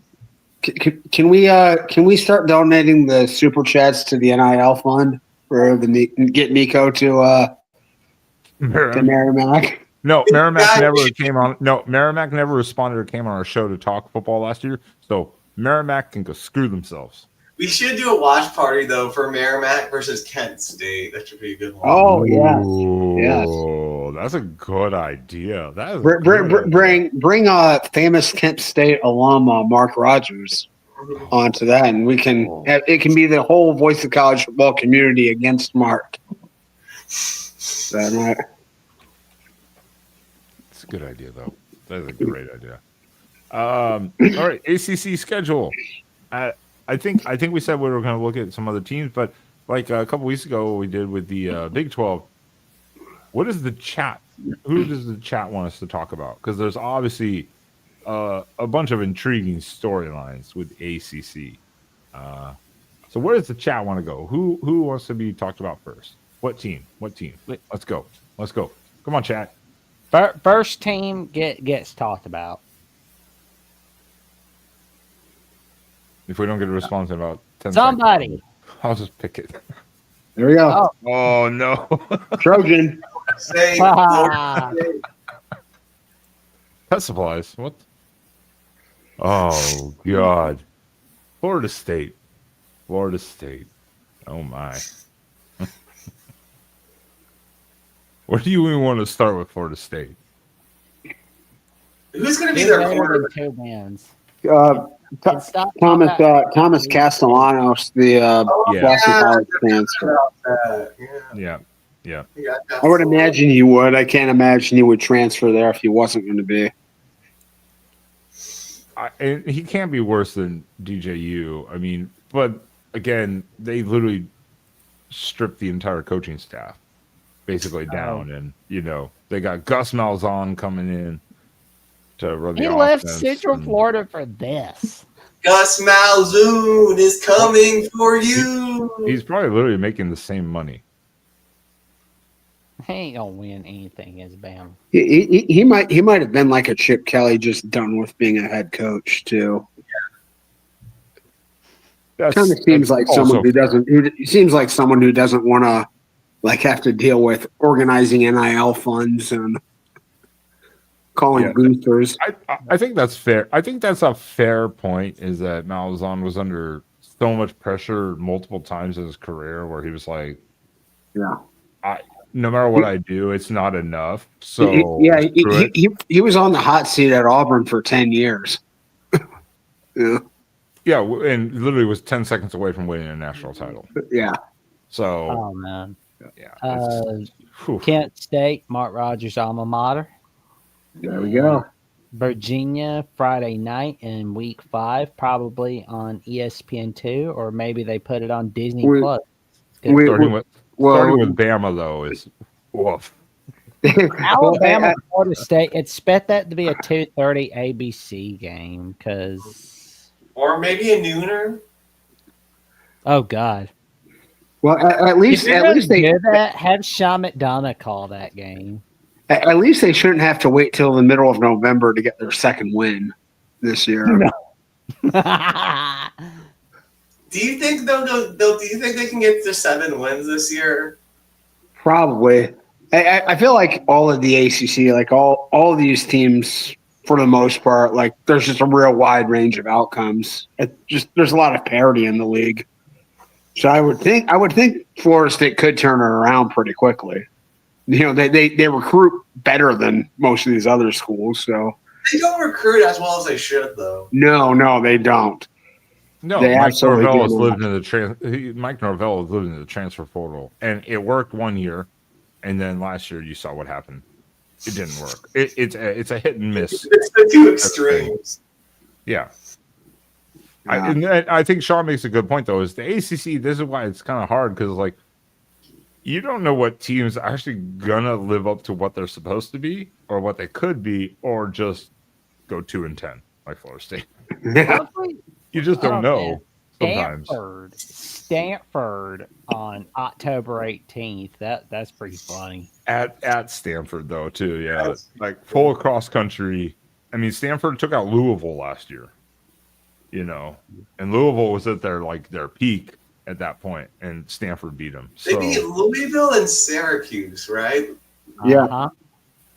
Can we start donating the super chats to the NIL fund for get Nico to Merrimack? No, Merrimack never came on. No, Merrimack never responded or came on our show to talk football last year. So Merrimack can go screw themselves. We should do a watch party though for Merrimack versus Kent State. That should be a good one. Oh yes, yes, that's a good idea. That is bring famous Kent State alum Mark Rogers onto that, and we can it can be the whole voice of college football community against Mark. Is that right? It's a good idea though. That is a great idea. All right, ACC schedule. I think we said we were going to look at some other teams, but like a couple weeks ago, we did with the Big 12. What is the chat? Who does the chat want us to talk about? Because there's obviously a bunch of intriguing storylines with ACC. So where does the chat want to go? Who wants to be talked about first? What team? Let's go. Come on, chat. First team gets talked about. If we don't get a response in about 10 Somebody. seconds, I'll just pick it. There we go. Oh no. Trojan. Say, Pet supplies. What? Oh God. Florida State. Oh my. Where do you even want to start with Florida State? who's going to be their Better than quarterback? 2 wins. Thomas Castellanos, the Boston College transfer. Yeah. I would imagine he would. I can't imagine he would transfer there if he wasn't going to be. And he can't be worse than DJU. I mean, but again, they literally stripped the entire coaching staff basically down, and they got Gus Malzahn coming in to run the He offense. left Central Florida for this. Gus Malzahn is coming for you. He's probably literally making the same money. He ain't gonna win anything as Bama. He might have been like a Chip Kelly, just done with being a head coach too. Kind of seems like someone who doesn't. He seems like someone who doesn't want to have to deal with organizing NIL funds and calling boosters. I think that's fair. I think that's a fair point. Is that Malzahn was under so much pressure multiple times in his career, where he was like, no matter what I do, it's not enough. So he was on the hot seat at Auburn for 10 years. Yeah, and literally was 10 seconds away from winning a national title. Yeah. So. Oh man. Yeah. Kent State, Mark Rogers' alma mater. There we go. Virginia Friday night in week 5, probably on ESPN2, or maybe they put it on Disney Plus. Starting with Bama, though, is woof. Alabama, Florida State. Expect that to be a 2:30 ABC game, or maybe a nooner. Oh God. Well, at least they do that. Have Sean McDonough call that game. At least they shouldn't have to wait till the middle of November to get their second win this year. No. Do you think do you think they can get to 7 wins this year? Probably. I feel like all of the ACC, like all of these teams, for the most part, like there's just a real wide range of outcomes. There's a lot of parity in the league. So I would think Florida State could turn it around pretty quickly. They recruit better than most of these other schools. So They don't recruit as well as they should, though. no, they don't. No, They Mike absolutely Norvell do has not. lived in the Mike Norvell has lived in the transfer portal, and it worked one year, and then last year you saw what happened. It didn't work. It's a hit and miss. It's the two extremes. Yeah. Yeah. I think Sean makes a good point, though, is the ACC, this is why it's kind of hard, because, like, you don't know what teams are actually going to live up to what they're supposed to be, or what they could be, or just go 2-10, like Florida State. Honestly, You just don't know man. sometimes. Stanford on October 18th. That's pretty funny. At Stanford, though, too, yeah. Like, full cross country. I mean, Stanford took out Louisville last year, and Louisville was at their peak at that point, and Stanford beat them. They beat Louisville and Syracuse, right? Yeah. Uh-huh.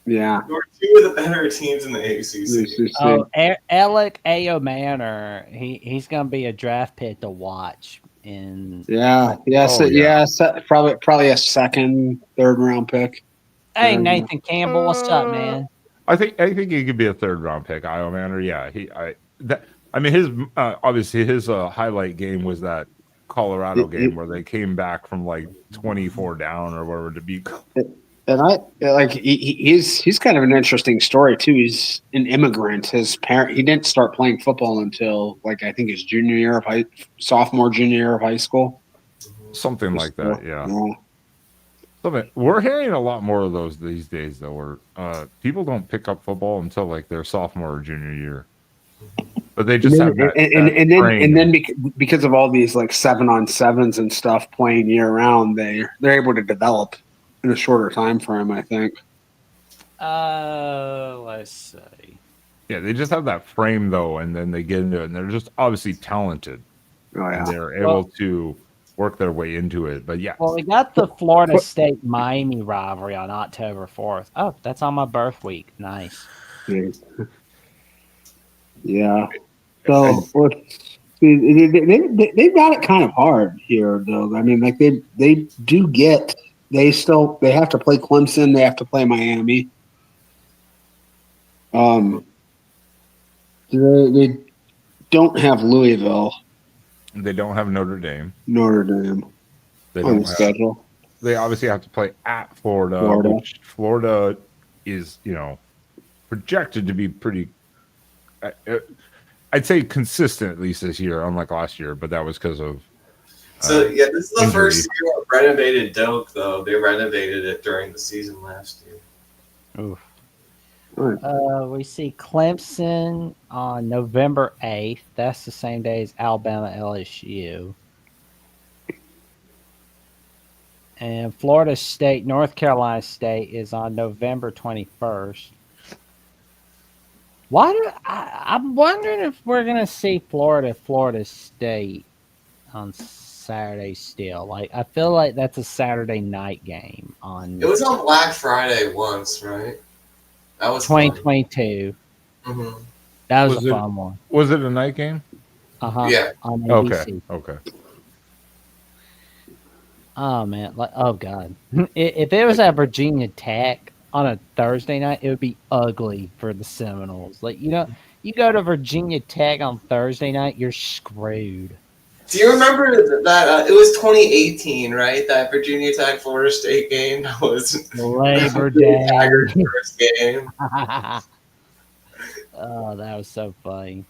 Yeah. They were two of the better teams in the ACC. Oh, Alec Manor, he's gonna be a draft pick to watch. Probably a second, third round pick. Hey, Nathan Campbell, what's up, man? I think he could be a third round pick. Io Manor, yeah. His obviously his highlight game was that Colorado game where they came back from like 24 down or whatever to beat. And he's kind of an interesting story too. He's an immigrant. His parent, he didn't start playing football until I think his sophomore, junior year of high school. Something like that, yeah. We're hearing a lot more of those these days, though, where people don't pick up football until like their sophomore or junior year. But they just have that. And then because of all these like 7-on-7s and stuff playing year round, they're able to develop in a shorter time frame, I think. Let's see. Yeah, they just have that frame though, and then they get into it, and they're just obviously talented. Oh yeah, and they're able to work their way into it. But yeah. Well, we got the Florida State Miami rivalry on October 4th. Oh, that's on my birth week. Nice. Yeah. So they've got it kind of hard here, though. I mean, like they have to play Clemson. They have to play Miami. They don't have Louisville. They don't have Notre Dame. They don't have schedule. They obviously have to play at Florida. Which Florida is, projected to be pretty. I'd say consistent at least this year, unlike last year, but that was because of. This is the first year of renovated Doak, though. They renovated it during the season last year. Oof. We see Clemson on November 8th. That's the same day as Alabama LSU. And Florida State, North Carolina State is on November 21st. I'm wondering if we're going to see Florida State on Saturday still. Like, I feel like that's a Saturday night game. It was on Black Friday once, right? That was 2022. Mm-hmm. That was a fun one. Was it a night game? Uh-huh. Yeah. On ABC. Okay. Oh, man. Oh, God. If it was at Virginia Tech on a Thursday night, it would be ugly for the Seminoles. Like, you go to Virginia Tech on Thursday night, you're screwed. Do you remember that it was 2018, right? That Virginia Tech Florida State game was Labor Day first game. Oh, that was so funny.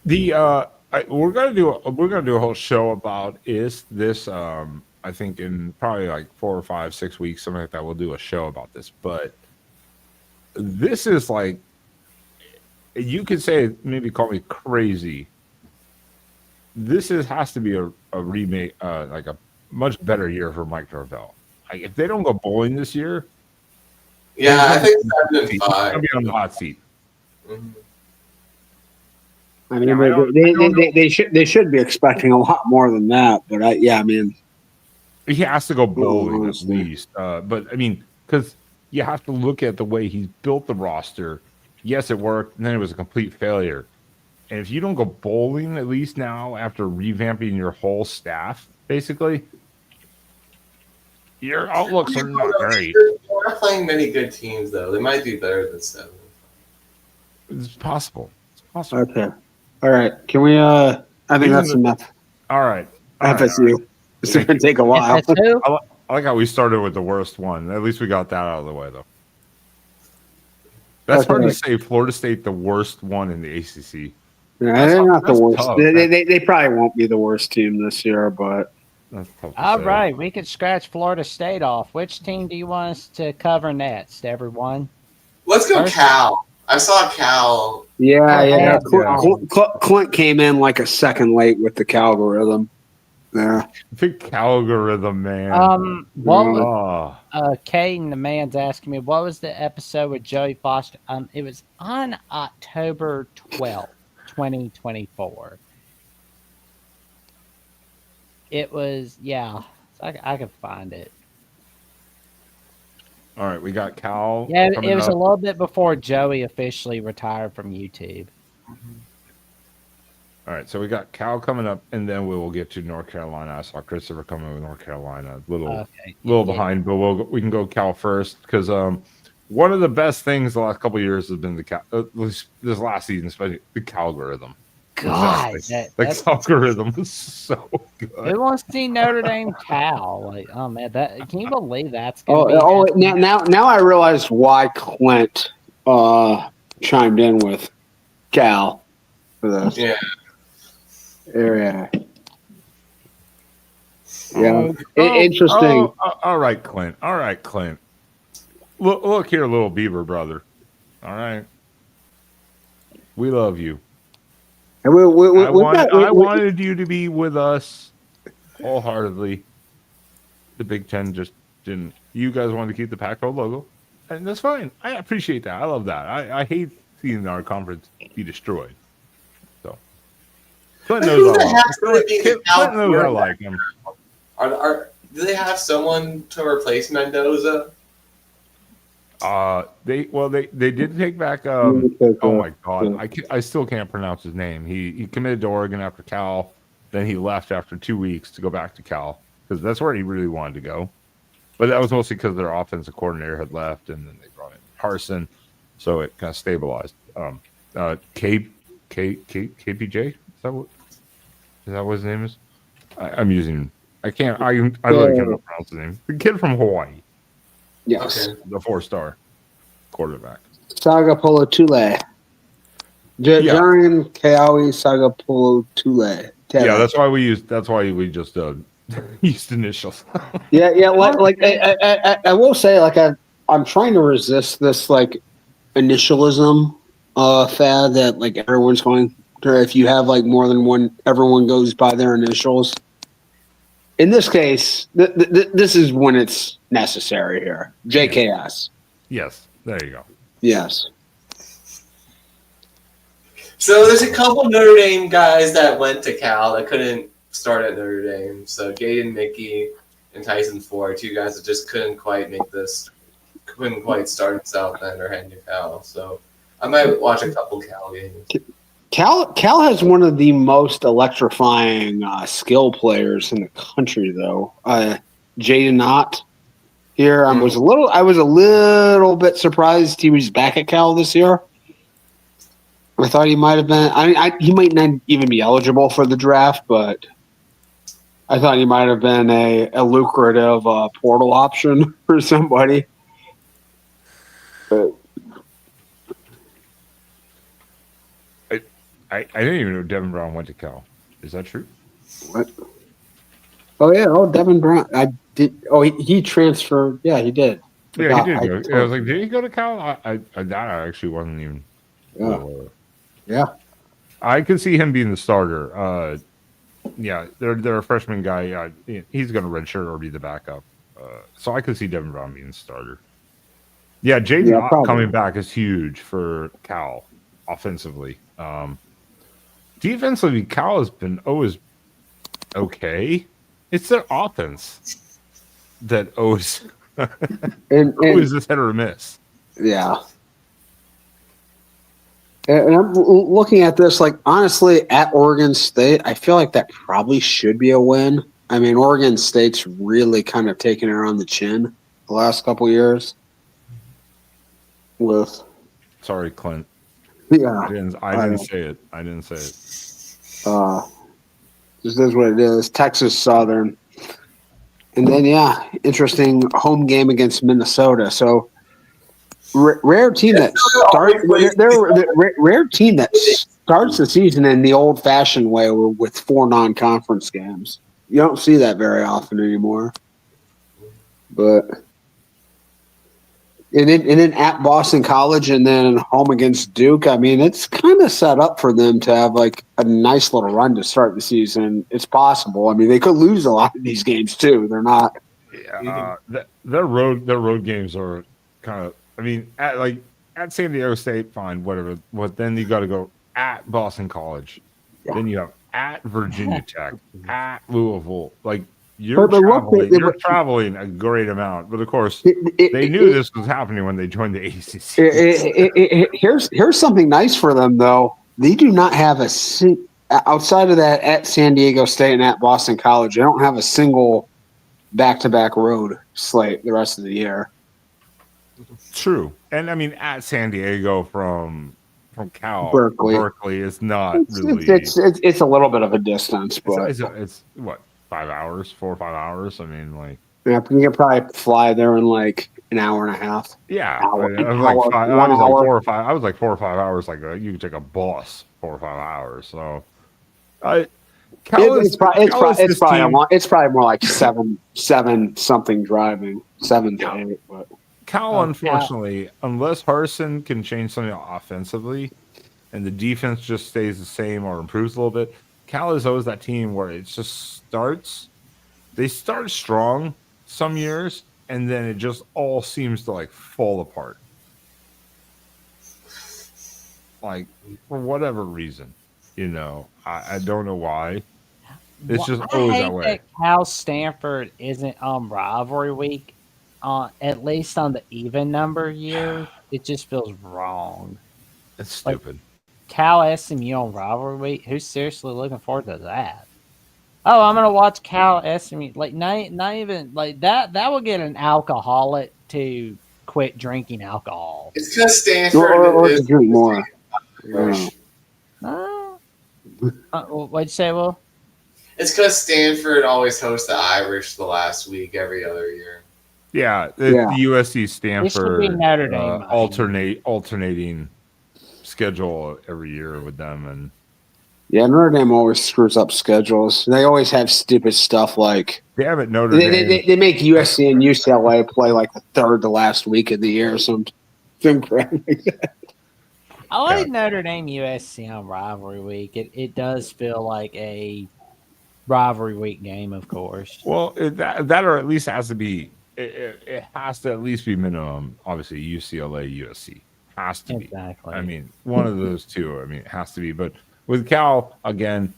We're gonna do a whole show about this. I think in probably like 4 or 5, 6 weeks, something like that. We'll do a show about this, but this is like, you could say, maybe call me crazy. This has to be a remake, like a much better year for Mike Norvell. Like, if they don't go bowling this year, I think 7-5. He's gonna be on the hot seat. Mm-hmm. I mean, they should be expecting a lot more than that. But he has to go bowling at least. But I mean, because you have to look at the way he's built the roster. Yes, it worked, and then it was a complete failure. And if you don't go bowling at least now after revamping your whole staff, basically, your outlooks are not great. aren't playing many good teams though. They might be better than 7. It's possible. It's possible. Okay. All right. Can we? I think that's enough. All right. All right. FSU. It's going to take a while. FSU? I like how we started with the worst one. At least we got that out of the way, though. That's hard to say. Florida State, the worst one in the ACC. Yeah, they're not the worst. Tough. They probably won't be the worst team this year, but that's tough to All say. right, we could scratch Florida State off. Which team do you want us to cover next, everyone? Let's go First- Cal. I saw Cal. yeah. Yeah. Clint came in like a second late with the algorithm. Yeah. Big algorithm, man. What was, Oh, Caden, the man's asking me, what was the episode with Joey Foster? It was on October 12th, 2024. It was, yeah, I could find it. all right. We got Cal. Yeah, coming it was up. a little bit before Joey officially retired from YouTube. All right, so we got Cal coming up, and then we will get to North Carolina. I saw Christopher coming with North Carolina, little Okay. behind, but we can go Cal first because one of the best things the last couple of years has been the Cal. At least this last season, especially the Calgorithm. God, The that's, Calgorithm is so good. who wants to see Notre Dame Cal? Like, oh man, that can you believe that's gonna be? Now I realized why Clint chimed in with Cal for this. Yeah. Yeah. Interesting. All right, Clint. All right, Clint. Look here, little Beaver brother. All right, we love you. And I wanted you to be with us wholeheartedly. The Big Ten just didn't. You guys wanted to keep the Pac-12 logo, and that's fine. I appreciate that. I love that. I hate seeing our conference be destroyed. So Clint knows I like him. Do they have someone to replace Mendoza? They did take back. Oh my God, I still can't pronounce his name. He committed to Oregon after Cal, then he left after 2 weeks to go back to Cal because that's where he really wanted to go. But that was mostly because their offensive coordinator had left, and then they brought in Carson, so it kind of stabilized. KPJ is that what his name is? I'm using. I really can't pronounce his name. The kid from Hawaii. Yes. Okay. The 4-star quarterback. Saga Polo Tule. Jarian Kaowi Saga Polo Tule. Yeah, that's why we just used initials. Yeah. Like I will say, like I'm trying to resist this like initialism fad that like everyone's going through. If you have like more than one, everyone goes by their initials. In this case, this is when it's necessary here. JKS. Yes, there you go. Yes. So there's a couple Notre Dame guys that went to Cal that couldn't start at Notre Dame. So Gaden Mickey and Tyson Ford, 2 guys that just couldn't quite start in South Bend or head to Cal. So I might watch a couple Cal games. Cal has one of the most electrifying skill players in the country, though. Jaden Knott here. I was a little bit surprised he was back at Cal this year. I thought he might have been. He might not even be eligible for the draft, but I thought he might have been a lucrative portal option for somebody. But I didn't even know Devin Brown went to Cal. Is that true? what? Oh yeah. Oh, Devin Brown. I did. Oh, he transferred. Yeah, he did. Yeah, he did go. I was like, did he go to Cal? I actually wasn't even. Yeah. Yeah. I could see him being the starter. They're a freshman guy. He's going to redshirt or be the backup. So I could see Devin Brown being the starter. Yeah, Jaden coming back is huge for Cal offensively. Defensively, Cal has been always okay. It's their offense that always always is hit or miss. Yeah. And I'm looking at this, like, honestly, at Oregon State, I feel like that probably should be a win. I mean, Oregon State's really kind of taken it on the chin the last couple years. with. Sorry, Clint. Yeah. I didn't say it. I didn't say it. This is what it is. Texas Southern. And then, interesting home game against Minnesota. So, rare team that starts the season in the old-fashioned way with 4 non-conference games. You don't see that very often anymore. But and then at Boston College and then home against Duke. I mean, it's kind of set up for them to have like a nice little run to start the season. It's possible. I mean, they could lose a lot of these games too. They're not. Yeah, their road games are kind of. I mean, at San Diego State, fine, whatever. But then you got to go at Boston College. Yeah. Then you have at Virginia Tech, at Louisville. Like you're traveling a great amount. But of course, they knew this was happening when they joined the ACC. Here's something nice for them though. They do not have outside of that at San Diego State and at Boston College. They don't have a single back-to-back road slate the rest of the year. True, and I mean at San Diego from Berkeley is not really. It's a little bit of a distance, but it's what 5 hours, 4 or 5 hours. I mean, like you can probably fly there in like an hour and a half. Yeah, I was like 4 or 5 hours. Like you could take a bus 4 or 5 hours. So, it's probably more like seven something driving, 7 to 8. But Cal, unfortunately, unless Harsin can change something offensively, and the defense just stays the same or improves a little bit, Cal is always that team where it just starts. They start strong some years, and then it just all seems to like fall apart, like for whatever reason. I don't know why. It's just always that way. That Cal Stanford isn't on rivalry week, at least on the even number year. It just feels wrong. It's stupid. Like, Cal SMU on rivalry week. Who's seriously looking forward to that? Oh, I'm gonna watch Cal SMU. Like not even like that. That will get an alcoholic to quit drinking alcohol. It's because Stanford or to drink more. What'd you say, Will? It's because Stanford always hosts the Irish the last week every other year. Yeah, the USC Stanford Notre Dame, alternating schedule every year with them, and Notre Dame always screws up schedules. They always have stupid stuff like damn it, Notre Dame. They make USC and UCLA play like the third to last week of the year or something crap like that. I like Notre Dame USC on rivalry week. It does feel like a rivalry week game, of course. Well, that or at least has to be. It has to at least be minimum. Obviously, UCLA, USC has to be. Exactly. I mean, one of those two. I mean, it has to be. But with Cal again,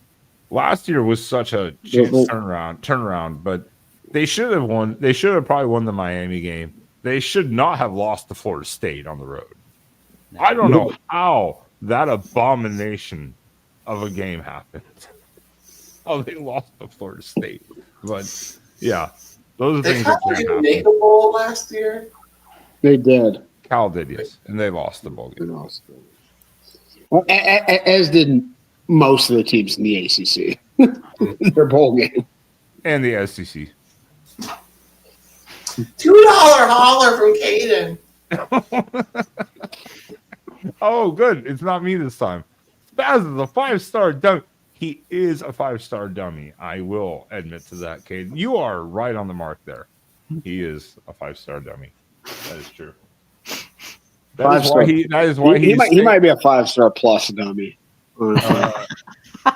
last year was such a turnaround. But they should have won. They should have probably won the Miami game. They should not have lost to Florida State on the road. No. I don't know how that abomination of a game happened. Oh, they lost to Florida State. But yeah, those are things that can't happen. Did they make a bowl last year? They did. Cal did, yes, and they lost the bowl game. Well, as did most of the teams in the ACC. Their bowl game and the SEC. $2 holler from Caden. Oh, good. It's not me this time. Spaz is a 5-star dummy. He is a 5-star dummy. I will admit to that, Caden. You are right on the mark there. He is a 5-star dummy. That is true. That is why he might be a 5-star plus dummy.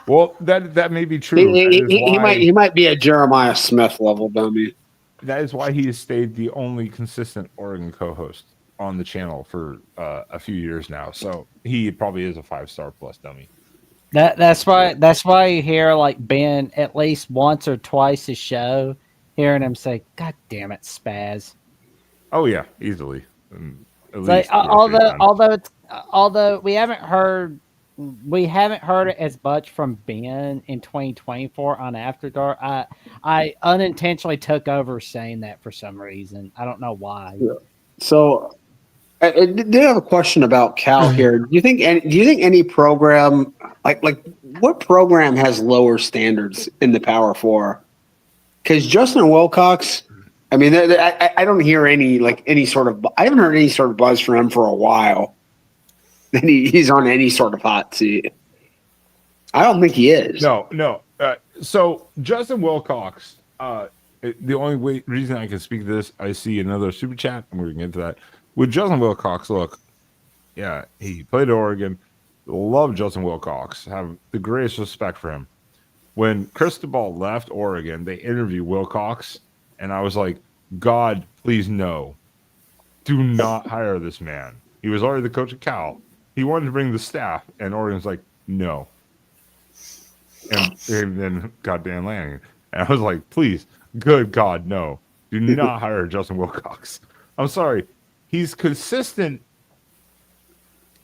Well, that may be true. He might be a Jeremiah Smith level dummy. That is why he has stayed the only consistent Oregon co-host on the channel for a few years now. So he probably is a 5-star plus dummy. That's why you hear like Ben at least once or twice a show, hearing him say, "God damn it, Spaz." Oh yeah, easily. Like, although we haven't heard it as much from Ben in 2024 on After Dark. I unintentionally took over saying that for some reason. I don't know why. Yeah. So I did have a question about Cal here. Do you think any program like what program has lower standards in the Power Four? Because Justin Wilcox, I mean, I don't hear any sort of. I haven't heard any sort of buzz from him for a while. That he's on any sort of hot seat. I don't think he is. No. So Justin Wilcox. The only reason I can speak to this, I see another super chat, and we're going to get into that. With Justin Wilcox, look, yeah, he played at Oregon. Love Justin Wilcox. Have the greatest respect for him. When Cristobal left Oregon, they interviewed Wilcox, and I was like, God, please no. Do not hire this man. He was already the coach of Cal. He wanted to bring the staff, and Oregon's like, no. And then goddamn Lanning. And I was like, please, good God, no. Do not hire Justin Wilcox. I'm sorry. He's consistent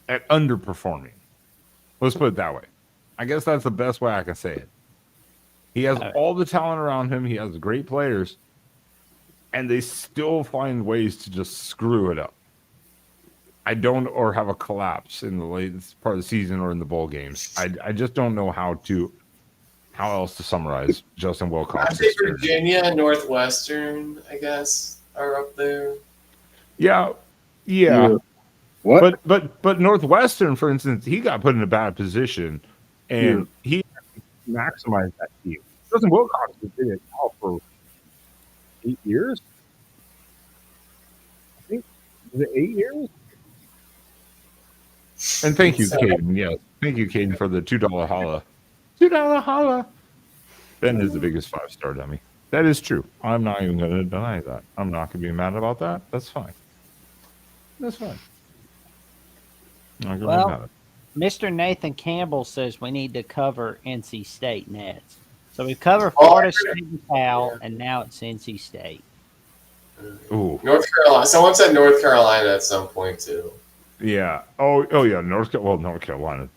at underperforming. Let's put it that way. I guess that's the best way I can say it. He has all the talent around him. He has great players. And they still find ways to just screw it up. Or have a collapse in the late part of the season or in the bowl games. I just don't know how else to summarize Justin Wilcox. I say Virginia and Northwestern, I guess, are up there. Yeah. What? But Northwestern, for instance, he got put in a bad position, and he maximized that team. Justin Wilcox has been at Cal for 8 years. I think was it 8 years? And thank you, Caden. Yes, thank you, Caden, for the $2 holla. $2 holla. Ben is the biggest 5-star dummy. That is true. I'm not even going to deny that. I'm not going to be mad about that. That's fine. That's fine. Not gonna be mad at it. Mr. Nathan Campbell says we need to cover NC State next. So we've covered Florida State and Cal, and now it's NC State. Ooh. North Carolina. Someone said North Carolina at some point too. Yeah. Oh yeah. North Carolina.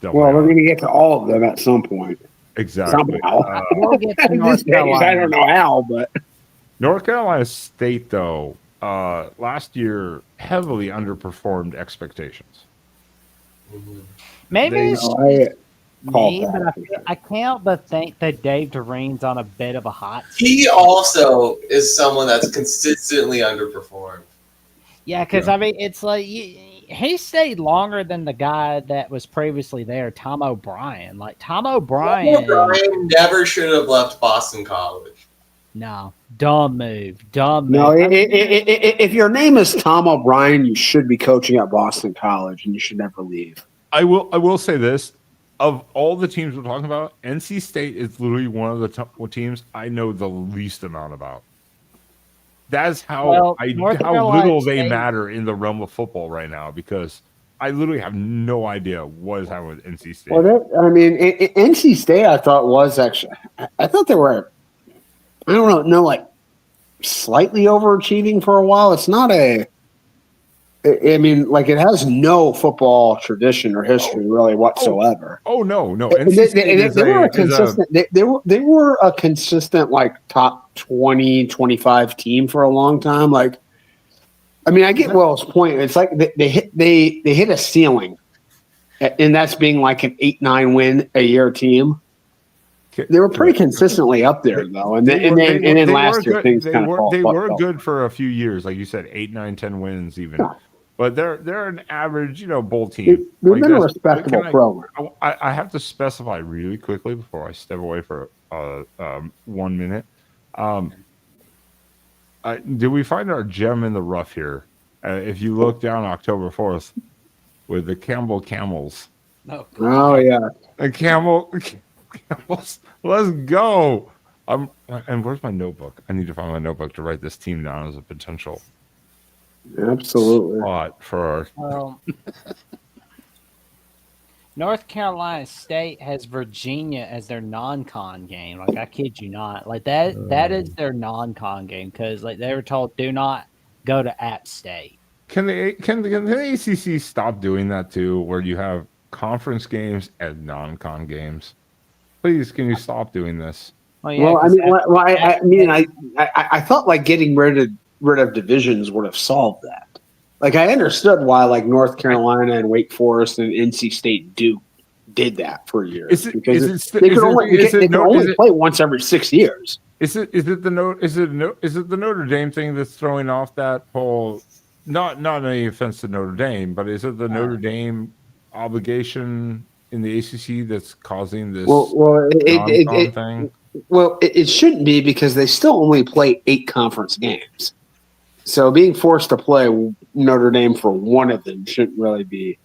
Well, we're going to get to all of them at some point. Exactly. Somehow. We'll get to North Carolina. I don't know how, but North Carolina State, though, last year heavily underperformed expectations. Maybe it's I me, but I can't but think that Dave Doreen's on a bit of a hot seat. He also is someone that's consistently underperformed. Yeah, because I mean, it's like he stayed longer than the guy that was previously there, Tom O'Brien. Like Tom O'Brien never should have left Boston College. No, dumb move. No, if your name is Tom O'Brien, you should be coaching at Boston College, and you should never leave. I will say this: of all the teams we're talking about, NC State is literally one of the teams I know the least amount about. That's how little they matter in the realm of football right now, because I literally have no idea what is happening with NC State. Well, NC State, I thought was actually, I thought they were, I don't know, like slightly overachieving for a while. It's not it has no football tradition or history really whatsoever. No. They were a consistent like top 20, 25 team for a long time. Like, I mean, I get Will's point. It's like they hit a ceiling, and that's being like an 8-9 win a year team. They were pretty consistently up there though, and then last year things kind of they were good for a few years, like you said, 8, 9, 10 wins even. Yeah. But they're an average, bowl team. They've been a respectable program. I have to specify really quickly before I step away for 1 minute. Did we find our gem in the rough here? If you look down October 4th with the Campbell Camels. Oh yeah, the Camels. Let's go. And where's my notebook? I need to find my notebook to write this team down as a potential. Absolutely. Spot for our. North Carolina State has Virginia as their non-con game. Like, I kid you not. Like that is their non-con game, because like they were told, do not go to App State. Can the ACC stop doing that too, where you have conference games and non-con games? Please, can you stop doing this? I thought like getting rid of divisions would have solved that. like I understood why like North Carolina and Wake Forest and NC State did that for years because they could only play once every 6 years. Is it the Notre Dame thing that's throwing off that whole? Not any offense to Notre Dame, but is it the Notre Dame obligation in the ACC that's causing this non-con thing? Well, it shouldn't be because they still only play 8 conference games. So being forced to play Notre Dame for one of them shouldn't really be.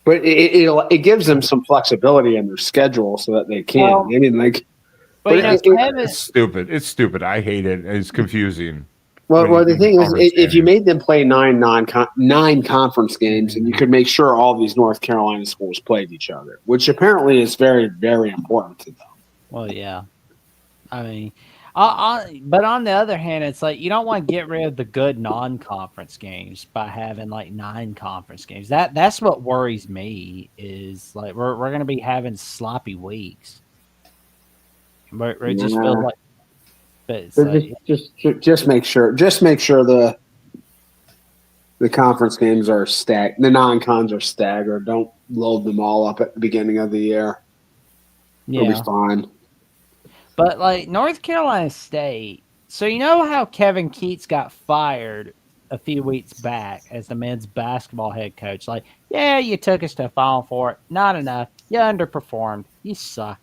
But it gives them some flexibility in their schedule so that they can. Well, I mean, like, it's stupid. It's stupid. I hate it. It's confusing. Well, the thing is, if you made them play 9 conference games, and you could make sure all these North Carolina schools played each other, which apparently is very, very important to them. Well, yeah. I mean, but on the other hand, it's like you don't want to get rid of the good non-conference games by having like 9 conference games. That's what worries me is like we're going to be having sloppy weeks. But it just feels like. But just make sure the conference games are stacked. The non-cons are staggered. Don't load them all up at the beginning of the year. Yeah. It'll be fine. But like North Carolina State, so you know how Kevin Keats got fired a few weeks back as the men's basketball head coach? Like, yeah, you took us to Final Four. Not enough. You underperformed. You suck.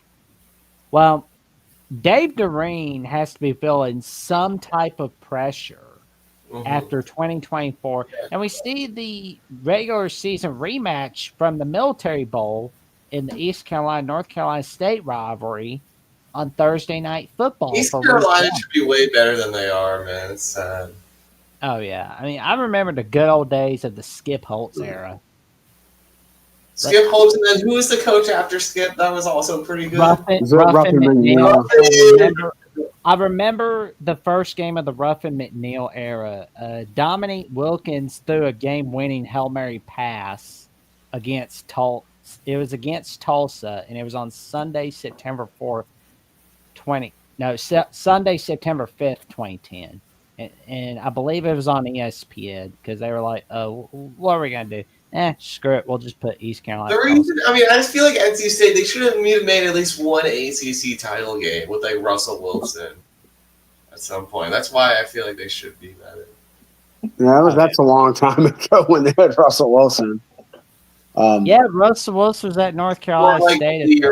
Well, Dave Doreen has to be feeling some type of pressure after 2024. And we see the regular season rematch from the Military Bowl in the East Carolina-North Carolina State rivalry on Thursday Night Football. East Carolina should be way better than they are, man. It's sad. Oh, yeah. I mean, I remember the good old days of the Skip Holtz era. Skip Holtz, and then who was the coach after Skip? That was also pretty good. Ruffin McNeil. I remember the first game of the Ruffin McNeil era. Dominique Wilkins threw a game-winning Hail Mary pass against Tulsa. It was against Tulsa, and it was on Sunday, September 4th, Sunday, September 5th, 2010. And I believe it was on ESPN because they were like, "Oh, what are we gonna do? Screw it. We'll just put East Carolina." The reason, I just feel like NC State, they should have made at least one ACC title game with like Russell Wilson at some point. That's why I feel like they should be better. Yeah, that's a long time ago when they had Russell Wilson. Russell Wilson was at North Carolina State.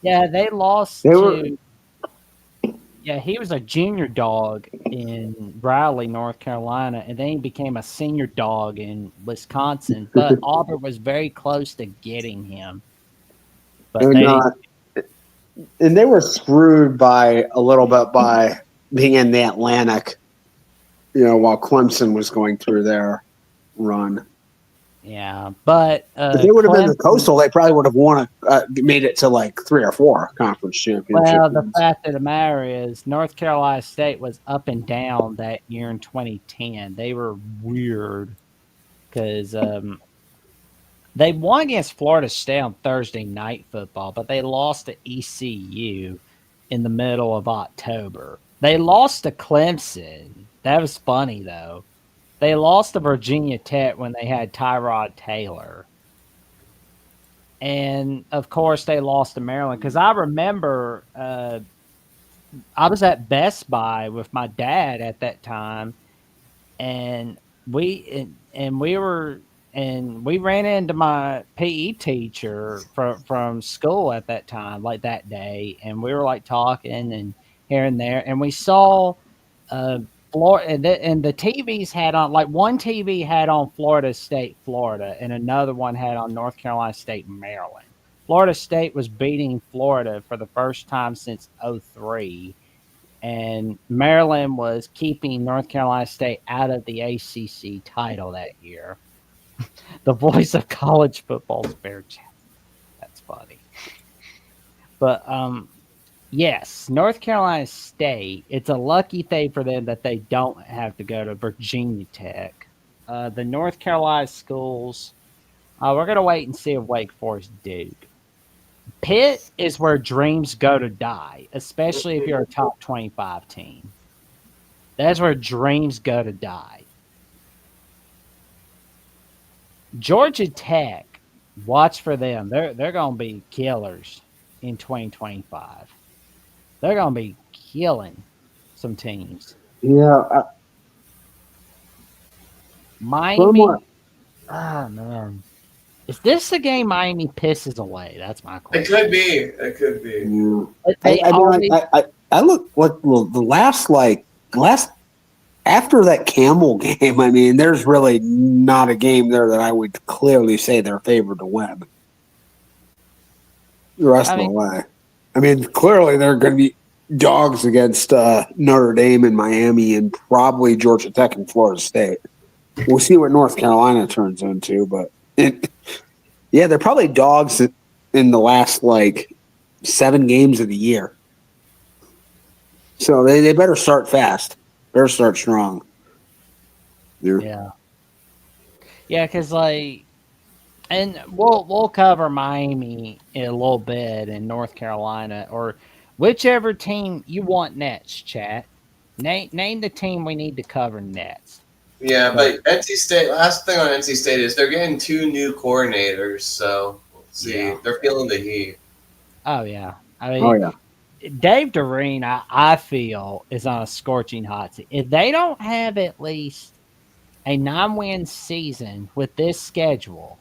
Yeah, they lost Yeah, he was a junior dog in Raleigh, North Carolina, and then he became a senior dog in Wisconsin. But Auburn was very close to getting him. But and they were screwed by a little bit by being in the Atlantic, while Clemson was going through their run. Yeah, but if they would have been the Coastal, they probably would have made it to like 3 or 4 conference championships. Well, the fact of the matter is, North Carolina State was up and down that year in 2010. They were weird because they won against Florida State on Thursday Night Football, but they lost to ECU in the middle of October. They lost to Clemson. That was funny, though. They lost to Virginia Tech when they had Tyrod Taylor. And, of course, they lost to Maryland. Because I remember I was at Best Buy with my dad at that time. And we ran into my PE teacher from school at that time, like that day. And we were, like, talking and here and there. And we saw Florida, and the TVs had on, like, one TV had on Florida State, Florida, and another one had on North Carolina State, Maryland. Florida State was beating Florida for the first time since 2003, and Maryland was keeping North Carolina State out of the ACC title that year. The voice of college football's Bear Chat. That's funny. But, yes, North Carolina State, it's a lucky thing for them that they don't have to go to Virginia Tech. The North Carolina schools, we're going to wait and see if Wake Forest Duke. Pitt is where dreams go to die, especially if you're a top 25 team. That's where dreams go to die. Georgia Tech, watch for them. They're going to be killers in 2025. They're going to be killing some teams. Yeah. Miami. Ah, man. Is this the game Miami pisses away? That's my It question. could be. It could be. Yeah. But they always, I look what the last after that Camel game. I mean, there's really not a game there that I would clearly say they're favored to win. The rest of the way, I mean, clearly they're going to be dogs against Notre Dame and Miami and probably Georgia Tech and Florida State. We'll see what North Carolina turns into, but yeah, they're probably dogs in the last 7 games of the year. So they better start fast. Better start strong. yeah, because and we'll cover Miami in a little bit and North Carolina or whichever team you want next. Chat. Name the team we need to cover next. Yeah, but NC State. Last thing on NC State is they're getting 2 new coordinators, so we'll see. Yeah. They're feeling the heat. Oh yeah, I mean, Dave Doreen, I feel is on a scorching hot seat. If they don't have at least a 9-win season with this schedule,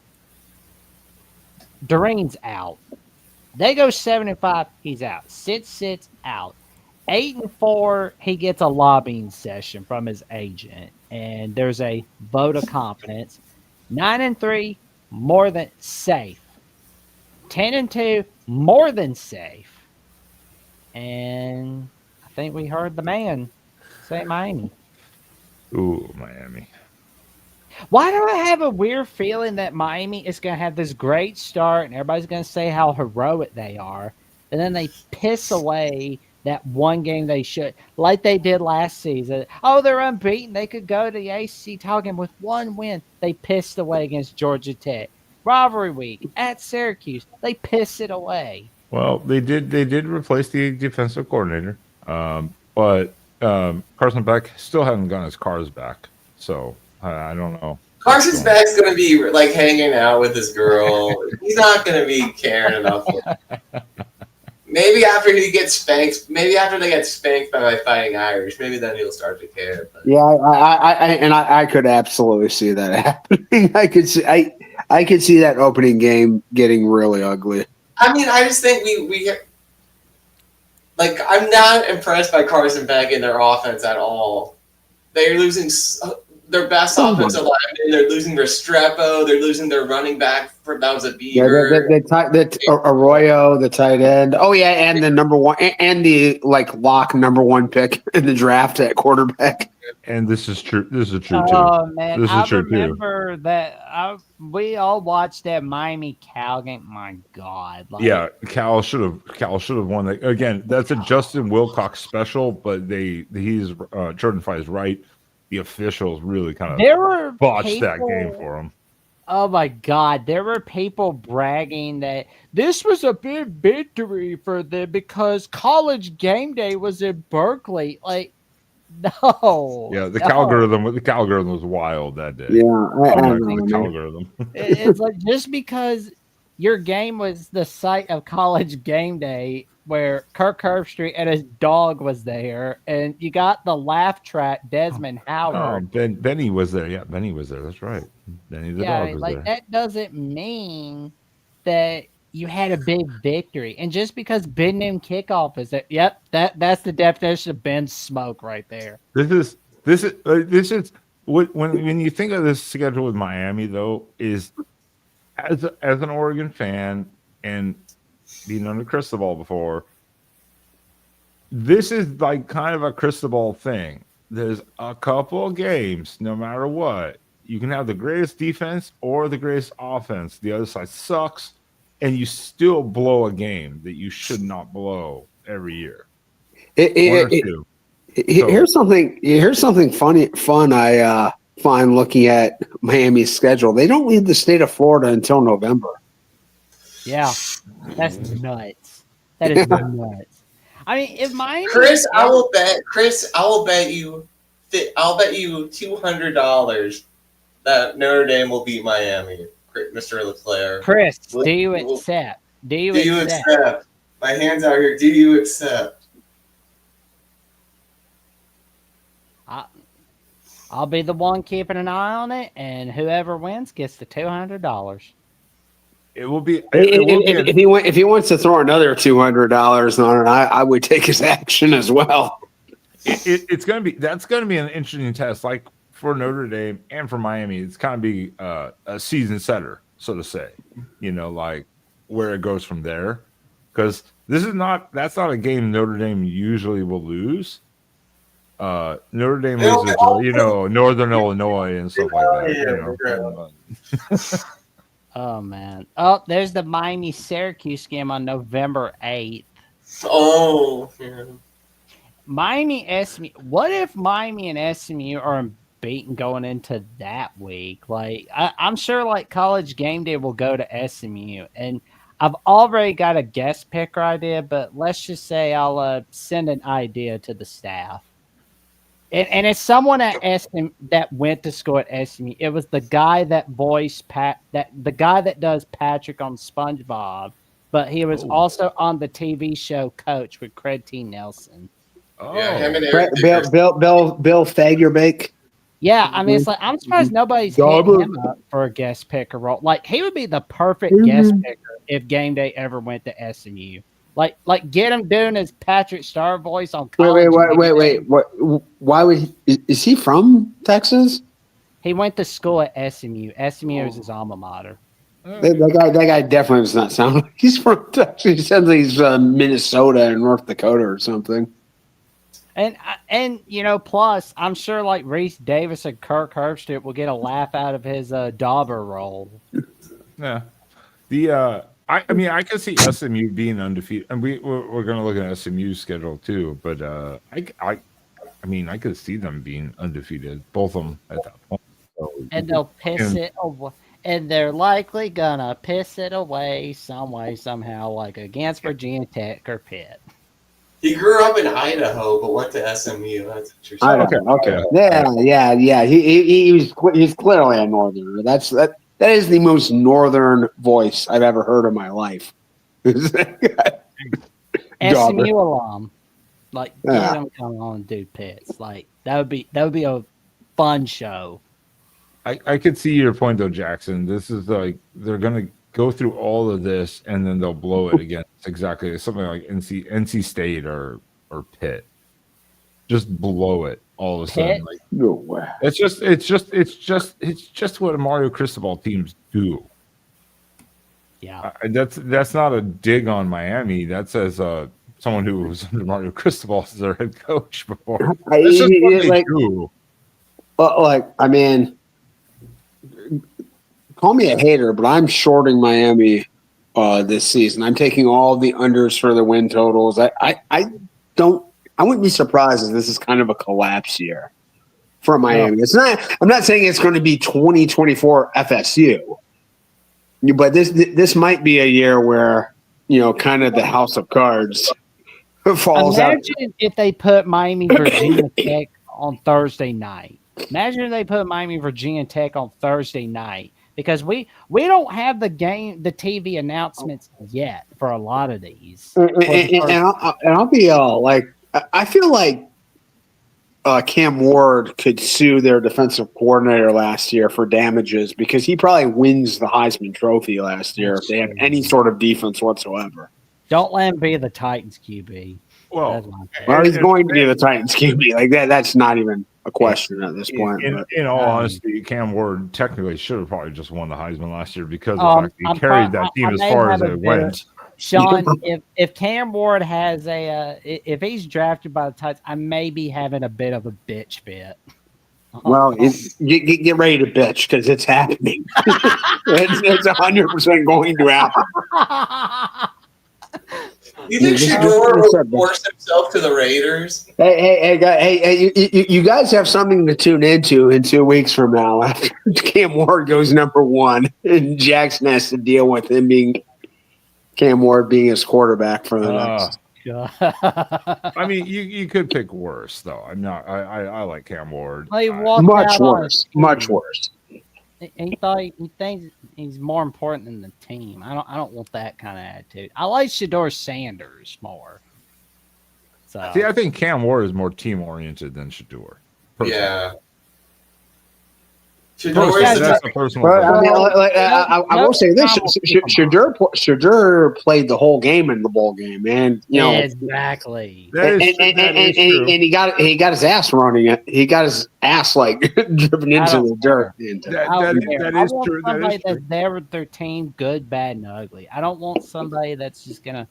Doreen's out. They go 7-5, he's out. Sits out. 8-4, he gets a lobbying session from his agent, and there's a vote of confidence. 9-3, more than safe. 10-2, more than safe. And I think we heard the man say Miami. Ooh, Miami. Why do I have a weird feeling that Miami is going to have this great start and everybody's going to say how heroic they are, and then they piss away that one game they should, like they did last season. Oh, they're unbeaten. They could go to the ACC talking with 1 win. They pissed away against Georgia Tech. Rivalry week at Syracuse. They piss it away. Well, they did replace the defensive coordinator, but Carson Beck still hasn't gotten his cars back. So I don't know. Carson's Beck's going to be hanging out with his girl. He's not going to be caring enough. Maybe after he gets spanked. Maybe after they get spanked by Fighting Irish. Maybe then he'll start to care. But. Yeah, I could absolutely see that happening. I could see that opening game getting really ugly. I mean, I just think we I'm not impressed by Carson Beck and their offense at all. They're losing their best offensive lineman. They're losing Restrepo. They're losing their running back. That was a Beaver. Yeah, Arroyo, the tight end. Oh yeah, and the number 1 and the lock number 1 pick in the draft at quarterback. And this is true. This is true too. Oh man, this is true remember that we all watched that Miami Cal game. My God, yeah, Cal should have won that. Again, that's a Justin Wilcox special, but he's Jordan Fye is right. The officials really kind of botched that game for him. Oh my God, there were people bragging that this was a big victory for them because College Game Day was in Berkeley. No. Yeah, the algorithm was wild that day. Yeah, I know, the algorithm. It's just because your game was the site of College Game Day, where Kirk Herbstreit and his dog was there, and you got the laugh track Desmond Howard. Oh, Benny was there. Yeah, Benny was there. That's right. Benny the dog was there. That doesn't mean that you had a big victory. And just because Ben Nim kickoff is there, yep, that's the definition of Ben smoke right there. This is when you think of this schedule with Miami though, is as an Oregon fan and being under crystal ball before, this is kind of a crystal ball thing. There's a couple of games, no matter what, you can have the greatest defense or the greatest offense. The other side sucks, and you still blow a game that you should not blow every year. Here's something fun I find looking at Miami's schedule. They don't leave the state of Florida until November. Yeah, that's nuts. That is nuts. I mean, if Miami, Chris, I will bet you $200 that Notre Dame will beat Miami. Mr. LeClaire. Chris, do you accept? Do you accept? My hand's out here. Do you accept? I'll be the one keeping an eye on it, and whoever wins gets the $200. It will be. If he wants to throw another $200 on it, I would take his action as well. It's going to be. That's going to be an interesting test. Like for Notre Dame and for Miami, it's kind of be a season setter, so to say. You know, like where it goes from there, because that's not a game Notre Dame usually will lose. Notre Dame loses, Northern Illinois and stuff like that. Oh man! Oh, there's the Miami Syracuse game on November 8th. Oh, yeah. Miami SMU. What if Miami and SMU are unbeaten going into that week? Like I'm sure, like College Game Day will go to SMU, and I've already got a guest picker idea. But let's just say I'll send an idea to the staff. And it's someone at SMU that went to school at SMU. It was the guy that voiced the guy that does Patrick on SpongeBob, but he was also on the TV show Coach with Craig T. Nelson. Oh, yeah, him and Bill Fagerbake. Yeah, I mean, it's like I'm surprised nobody's hitting him up for a guest picker role. Like he would be the perfect guest picker if Game Day ever went to SMU. Like get him doing his Patrick Star voice on college. Wait. What? Why would is he from Texas? He went to school at SMU. SMU is his alma mater. That guy definitely does not sound like he's from Texas. He sounds like he's Minnesota and North Dakota or something. And plus I'm sure like Reese Davis and Kirk Herbstreit will get a laugh out of his Dauber role. Yeah. I mean, I can see SMU being undefeated, and we're going to look at SMU's schedule too. But I mean, I could see them being undefeated, both of them at that point. So, and they'll piss it away, and they're likely gonna piss it away some way, somehow, like against Virginia Tech or Pitt. He grew up in Idaho, but went to SMU. That's interesting. Okay. Yeah. He's clearly a northerner. That is the most northern voice I've ever heard in my life. SMU alum, like get him come on and do pits. Like that would be a fun show. I could see your point though, Jackson. This is like they're gonna go through all of this and then they'll blow it again. It's exactly something like NC State or Pitt. Just blow it all of a sudden. Like, no way. It's just what Mario Cristobal teams do. Yeah, that's not a dig on Miami. That's as someone who was under Mario Cristobal as their head coach before. That's just what they do. I mean, call me a hater, but I'm shorting Miami this season. I'm taking all the unders for the win totals. I wouldn't be surprised if this is kind of a collapse year for Miami. It's not. I'm not saying it's going to be 2024 FSU, but this might be a year where kind of the house of cards falls out. Imagine if they put Miami Virginia Tech on Thursday night. Imagine if they put Miami Virginia Tech on Thursday night, because we don't have the TV announcements yet for a lot of these. And I'll be like. I feel like Cam Ward could sue their defensive coordinator last year for damages because he probably wins the Heisman Trophy last year if they have any sort of defense whatsoever. Don't let him be the Titans QB. Well, he's going to be the Titans QB. Like that. That's not even a question at this point. In all honesty, Cam Ward technically should have probably just won the Heisman last year because of the fact he carried that team as far as it went. Sean, if Cam Ward has if he's drafted by the Titans, I may be having a bit of a bitch fit. Well, get ready to bitch because it's happening. it's 100% going to happen. You think Shador will force himself to the Raiders? Hey, you guys have something to tune into in 2 weeks from now after Cam Ward goes number one and Jackson has to deal with him being Cam Ward being his quarterback for the next. I mean, you could pick worse though. I'm not. I like Cam Ward. Much worse. he thinks he's more important than the team. I don't want that kind of attitude. I like Shador Sanders more. So See, I think Cam Ward is more team oriented than Shador. Personally. Yeah. Personally, Shador is that's a personal But thing. I mean, I will say this: Shadur played the whole game in the bowl game, and exactly. That is true. and he got his ass running it. He got his ass like driven into the dirt. That I is want true. somebody that's there with their team, good, bad, and ugly. I don't want somebody that's just gonna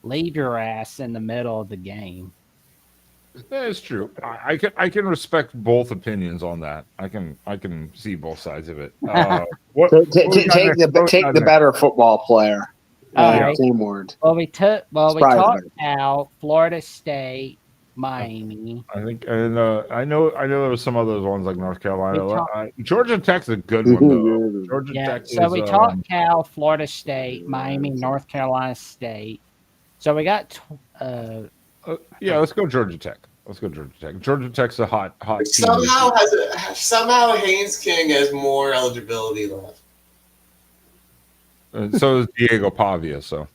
leave your ass in the middle of the game. That is true. I can respect both opinions on that. I can see both sides of it. Take the better football player. All right. Team Ward. We talked about Florida State, Miami. I think, and I know there was some other ones like North Carolina. Georgia Tech's a good one though. Georgia Tech. So we talked Cal, Florida State, Miami, North Carolina State. So we got. Let's go Georgia Tech. Georgia Tech's a hot team. Somehow Haynes King has more eligibility left. And so is Diego Pavia. So.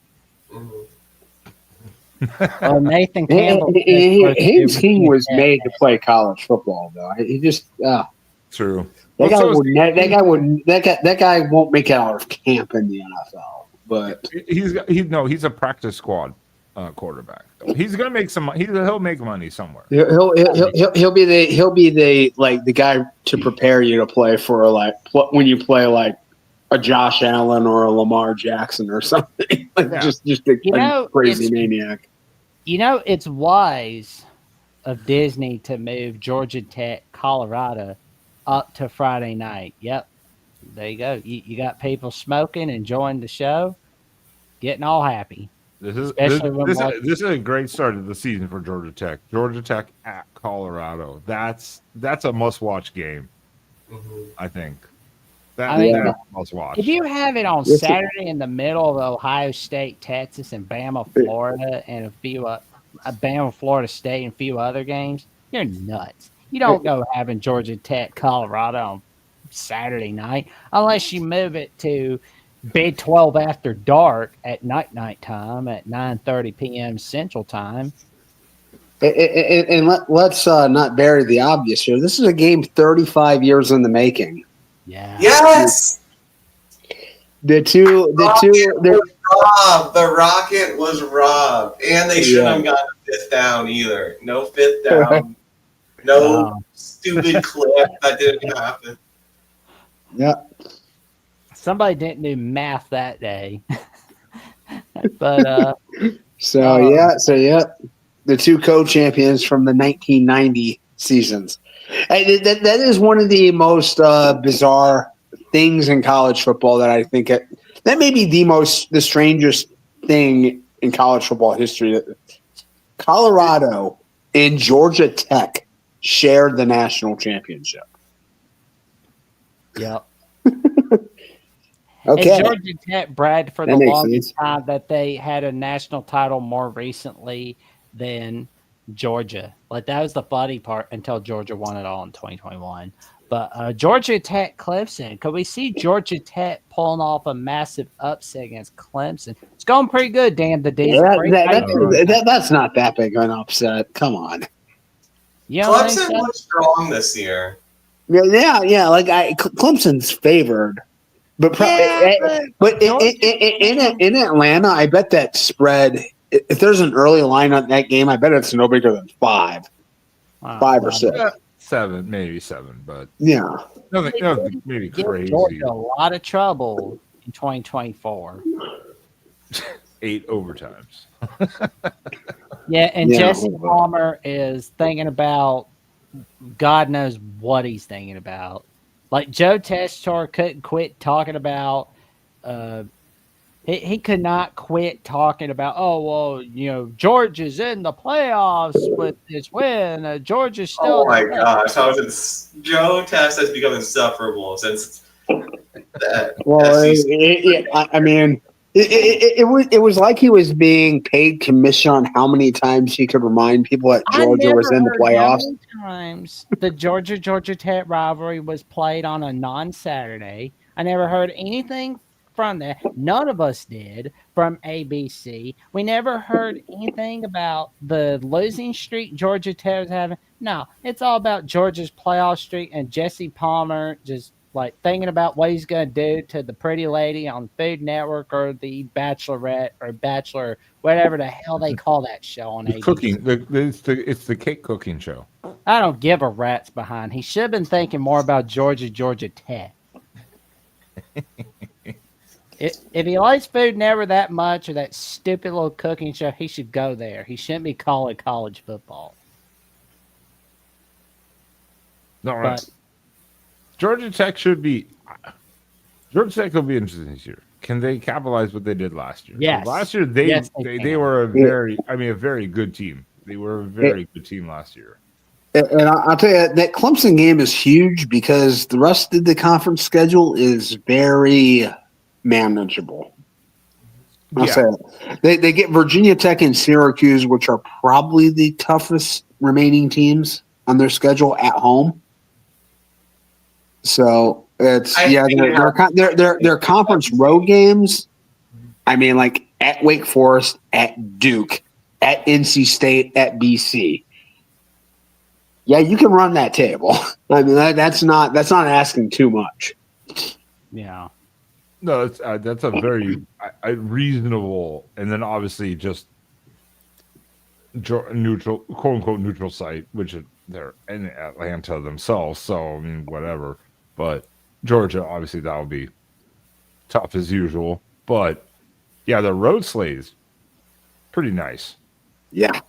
Nathan Campbell. Haynes King was made to play college football, though. He just true. That guy won't make it out of camp in the NFL. But he's a practice squad quarterback. He's gonna make some. He'll make money somewhere. He'll be the guy to prepare you to play for when you play like a Josh Allen or a Lamar Jackson or something. Just a crazy maniac. It's wise of Disney to move Georgia Tech, Colorado up to Friday night. Yep. There you go. You got people smoking, enjoying the show, getting all happy. This is a great start of the season for Georgia Tech. Georgia Tech at Colorado. That's a must-watch game. Mm-hmm. I think. That's must watch. If you have it on Saturday in the middle of Ohio State, Texas, and Bama, Florida, and a few Bama, Florida State, and a few other games, you're nuts. You don't go having Georgia Tech, Colorado on Saturday night unless you move it to Big 12 after dark at night time at 9:30 p.m. Central Time. And let's not bury the obvious here. This is a game 35 years in the making. Yeah. Yes. The Rocket was robbed, and they shouldn't have gotten a fifth down either. No fifth down. No stupid clip that didn't happen. Yeah. Somebody didn't do math that day. But the two co-champions from the 1990 seasons. That is one of the most bizarre things in college football that I think that may be the strangest thing in college football history. Colorado and Georgia Tech shared the national championship. Yep. Okay. And Georgia Tech bragged for the longest time that they had a national title more recently than Georgia. Like, that was the funny part until Georgia won it all in 2021. But Georgia Tech, Clemson. Could we see Georgia Tech pulling off a massive upset against Clemson? It's going pretty good, Dan. That's not that big an upset. Come on. Clemson was strong this year. Yeah. Like Clemson's favored. But in Atlanta, I bet that spread. If there's an early line on that game, I bet it's no bigger than 5 or 6. 7, maybe 7, but nothing maybe crazy. Georgia a lot of trouble in 2024. 8 overtimes. Jesse Palmer is thinking about God knows what he's thinking about. Like Joe Tessitore couldn't quit talking about. He could not quit talking about. Georgia's in the playoffs with this win. Georgia's still. Oh my gosh! Joe Tess has become insufferable since that. Well, I mean, It was like he was being paid commission on how many times he could remind people that Georgia was in the playoffs. How many times the Georgia Tech rivalry was played on a non-Saturday. I never heard anything from that. None of us did from ABC. We never heard anything about the losing streak Georgia Tech was having. No, it's all about Georgia's playoff streak and Jesse Palmer just like thinking about what he's going to do to the pretty lady on Food Network or the Bachelorette or Bachelor, whatever the hell they call that show on ABC. Cooking. It's the cake cooking show. I don't give a rat's behind. He should have been thinking more about Georgia Tech. If he likes Food Network that much or that stupid little cooking show, he should go there. He shouldn't be calling college football. No, right. Georgia Tech will be interesting this year. Can they capitalize what they did last year? Yes. Last year they were a very good team. They were a very good team last year. And I'll tell you, that Clemson game is huge because the rest of the conference schedule is very manageable. I'll say it. They get Virginia Tech and Syracuse, which are probably the toughest remaining teams on their schedule at home. So it's their conference road games. I mean, like at Wake Forest, at Duke, at NC State, at BC. Yeah, you can run that table. I mean, that's not asking too much. Yeah. No, that's a very reasonable, and then obviously just neutral, quote unquote neutral site, which they're in Atlanta themselves. So I mean, whatever. But Georgia, obviously, that will be tough as usual. But yeah, the road slate is pretty nice. Yeah.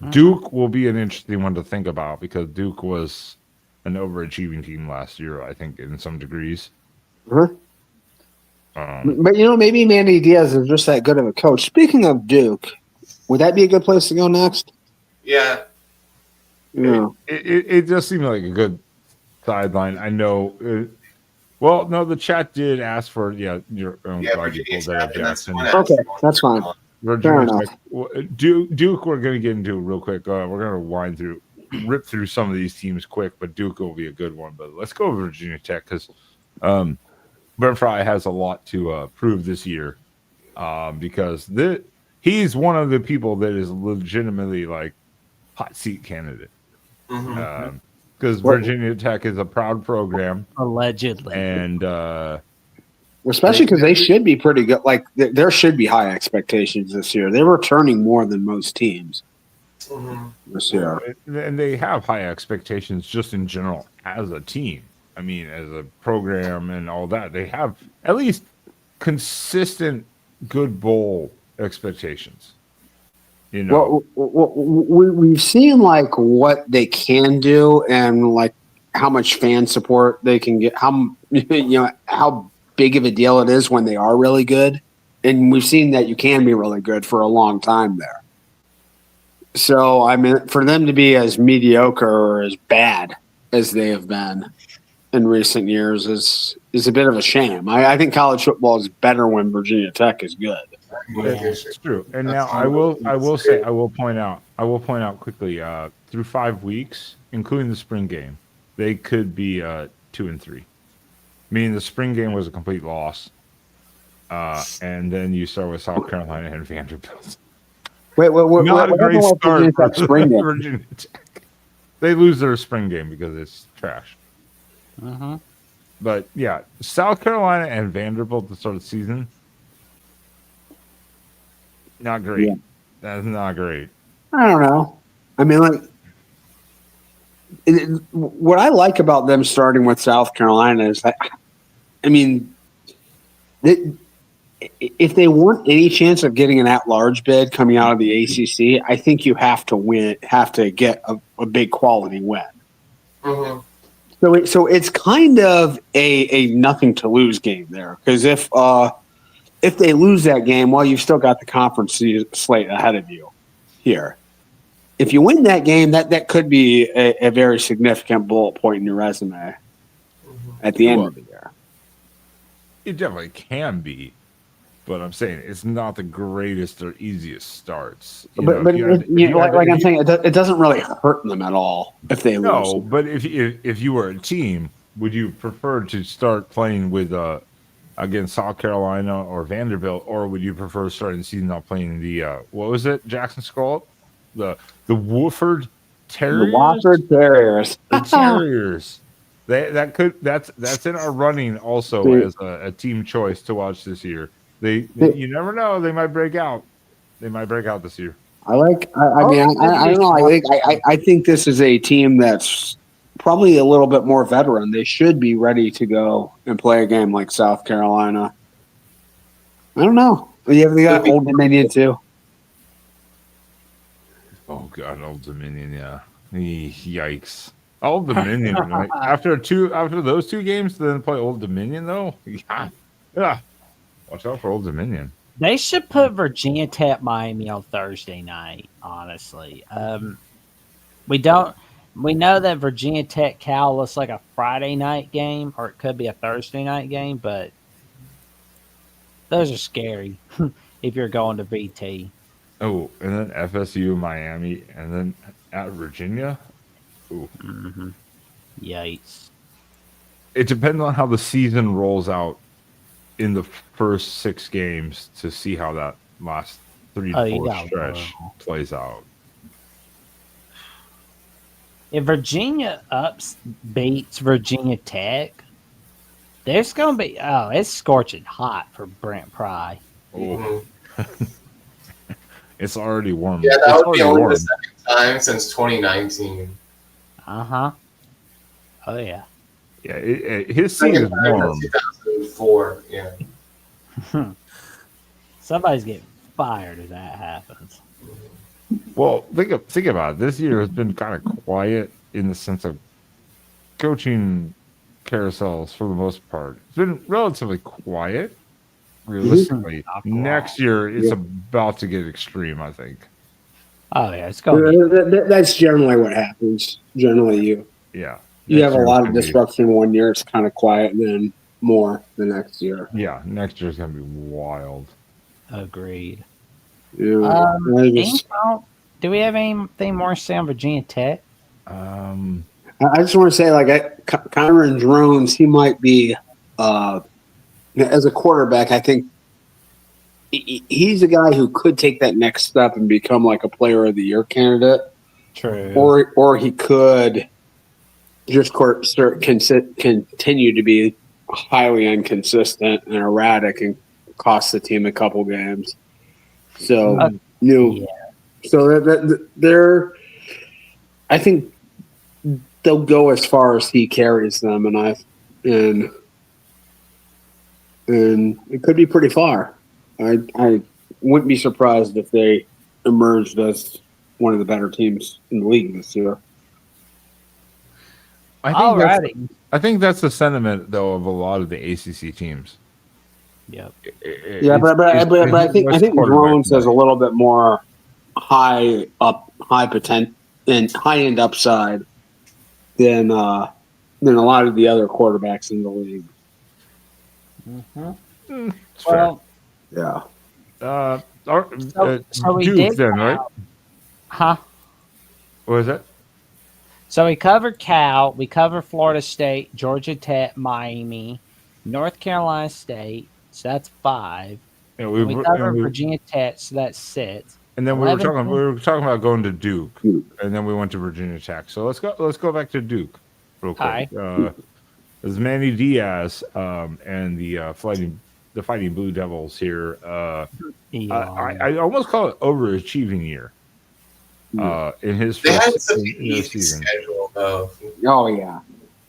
Duke will be an interesting one to think about because Duke was an overachieving team last year, I think, in some degrees. But maybe Manny Diaz is just that good of a coach. Speaking of Duke, would that be a good place to go next? Yeah. Yeah. It just seemed like a good sideline. I know. The chat did ask for your Virginia Tech, Jackson. Okay, that's fine. Virginia Tech. Duke, we're going to get into real quick. We're going to rip through some of these teams quick, but Duke will be a good one. But let's go Virginia Tech because Brent Fry has a lot to prove this year because he's one of the people that is legitimately like hot seat candidate. Because Virginia Tech is a proud program, allegedly, and especially because they should be pretty good. Like there should be high expectations this year. They're returning more than most teams this year, and they have high expectations just in general as a team. I mean, as a program and all that, they have at least consistent good bowl expectations. You know, we've seen like what they can do and like how much fan support they can get. How big of a deal it is when they are really good, and we've seen that you can be really good for a long time there. So I mean, for them to be as mediocre or as bad as they have been in recent years is a bit of a shame. I think college football is better when Virginia Tech is good. It's true. And now I will point out quickly, through 5 weeks, including the spring game, they could be 2-3. Meaning the spring game was a complete loss. And then you start with South Carolina and Vanderbilt. Not a great start for spring game. Virginia Tech. They lose their spring game because it's trash. But yeah, South Carolina and Vanderbilt to start the season. Not great. Yeah. That's not great. I don't know. I mean, like, what I like about them starting with South Carolina is that, I mean, if they want any chance of getting an at-large bid coming out of the ACC, I think you have to get a big quality win. So it's kind of a nothing to lose game there because if they lose that game, well, you've still got the conference slate ahead of you here. If you win that game, that could be a very significant bullet point in your resume at the end of the year. it definitely can be. But I'm saying it's not the greatest or easiest starts. But like I'm saying, it doesn't really hurt them at all if they lose. No, but if you were a team, would you prefer to start playing with against South Carolina or Vanderbilt, or would you prefer starting the season off playing the what was it, Jackson Scroll, the Wofford Terriers? The Wofford Terriers. The Terriers. That's in our running also as a team choice to watch this year. You never know, they might break out. They might break out this year. I don't know. I think this is a team that's probably a little bit more veteran. They should be ready to go and play a game like South Carolina. I don't know. They got Old Dominion too. Oh God, Old Dominion, yeah. Yikes. Old Dominion. Right? After those two games, then play Old Dominion though. Yeah. Watch out for Old Dominion. They should put Virginia Tech Miami on Thursday night, honestly. We know that Virginia Tech Cal looks like a Friday night game, or it could be a Thursday night game, but those are scary if you're going to VT. Oh, and then FSU, Miami, and then at Virginia. Ooh. Mm-hmm. Yikes. It depends on how the season rolls out in the first 6 games to see how that last 3 to 4 stretch plays out. If Virginia beats Virginia Tech, there's going to be it's scorching hot for Brent Pry. Oh. It's already warm. Yeah, that would be only the second time since 2019. Uh-huh. Oh, yeah. Yeah, his seat is warm. 2004, yeah. Somebody's getting fired if that happens. Well, think about it. This year has been kind of quiet in the sense of coaching carousels for the most part. It's been relatively quiet. Realistically, next year it's about to get extreme, I think. Oh yeah, it's going. That's generally what happens. Generally, you have a lot of disruption one year. It's kind of quiet, and then more the next year. Yeah, next year's gonna be wild. Agreed. Yeah. Do we have anything more to say on Virginia Tech? I just want to say, like, Kyron Drones, he might be, as a quarterback, I think he's a guy who could take that next step and become like a player of the year candidate. True. Or he could just continue to be highly inconsistent and erratic and cost the team a couple games. So, so they're, I think they'll go as far as he carries them, and it could be pretty far. I wouldn't be surprised if they emerged as one of the better teams in the league this year. I think that's the sentiment, though, of a lot of the ACC teams. Yep. But I think Drones has a little bit more high potential and high end upside than a lot of the other quarterbacks in the league. Mm-hmm. Well, yeah. So we Duke did then, right? Huh? What was that? So we covered Cal, we covered Florida State, Georgia Tech, Miami, North Carolina State. So that's 5. Yeah, we covered Virginia Tech, so that's 6. And then we were talking about going to Duke, and then we went to Virginia Tech. So let's go back to Duke real quick. There's Manny Diaz and the Fighting Blue Devils here. I almost call it overachieving year. In his first season. Schedule, though. Oh yeah.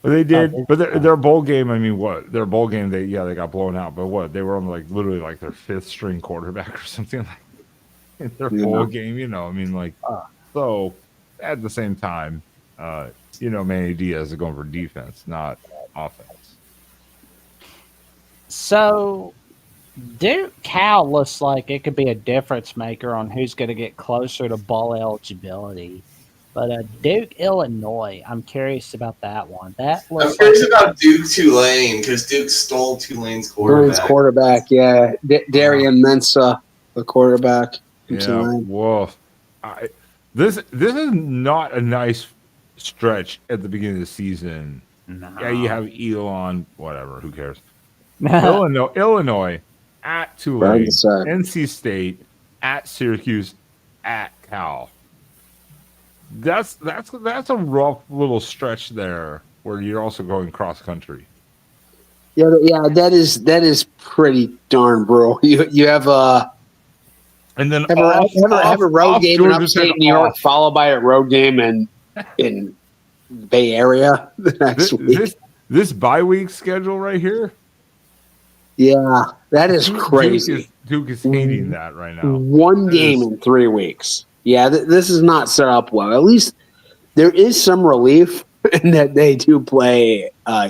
But they did, but their bowl game. I mean, what their bowl game? They got blown out. But what they were on literally their 5th string quarterback or something like in their bowl game. I mean, so at the same time, Manny Diaz is going for defense, not offense. So, Cal looks like it could be a difference maker on who's going to get closer to bowl eligibility. But Duke, Illinois, I'm curious about that one. That I'm looks curious like about Duke Tulane because Duke stole Tulane's Tulane's quarterback. quarterback, yeah. Darian Mensah, the quarterback. from Yeah, Tulane. woof. This is not a nice stretch at the beginning of the season. no. Yeah, you have Elon, whatever. Who cares? Illinois at Hard Tulane, to say. NC State at Syracuse at Cal. That's a rough little stretch there where you're also going cross country. Yeah, that is pretty darn brutal. You have And then have a road game in upstate New York, followed by a road game in the Bay Area the next week. This bye week schedule right here. Yeah, that is crazy. Duke is hating that right now. One game in 3 weeks. Yeah, this is not set up well. At least there is some relief in that they do play. I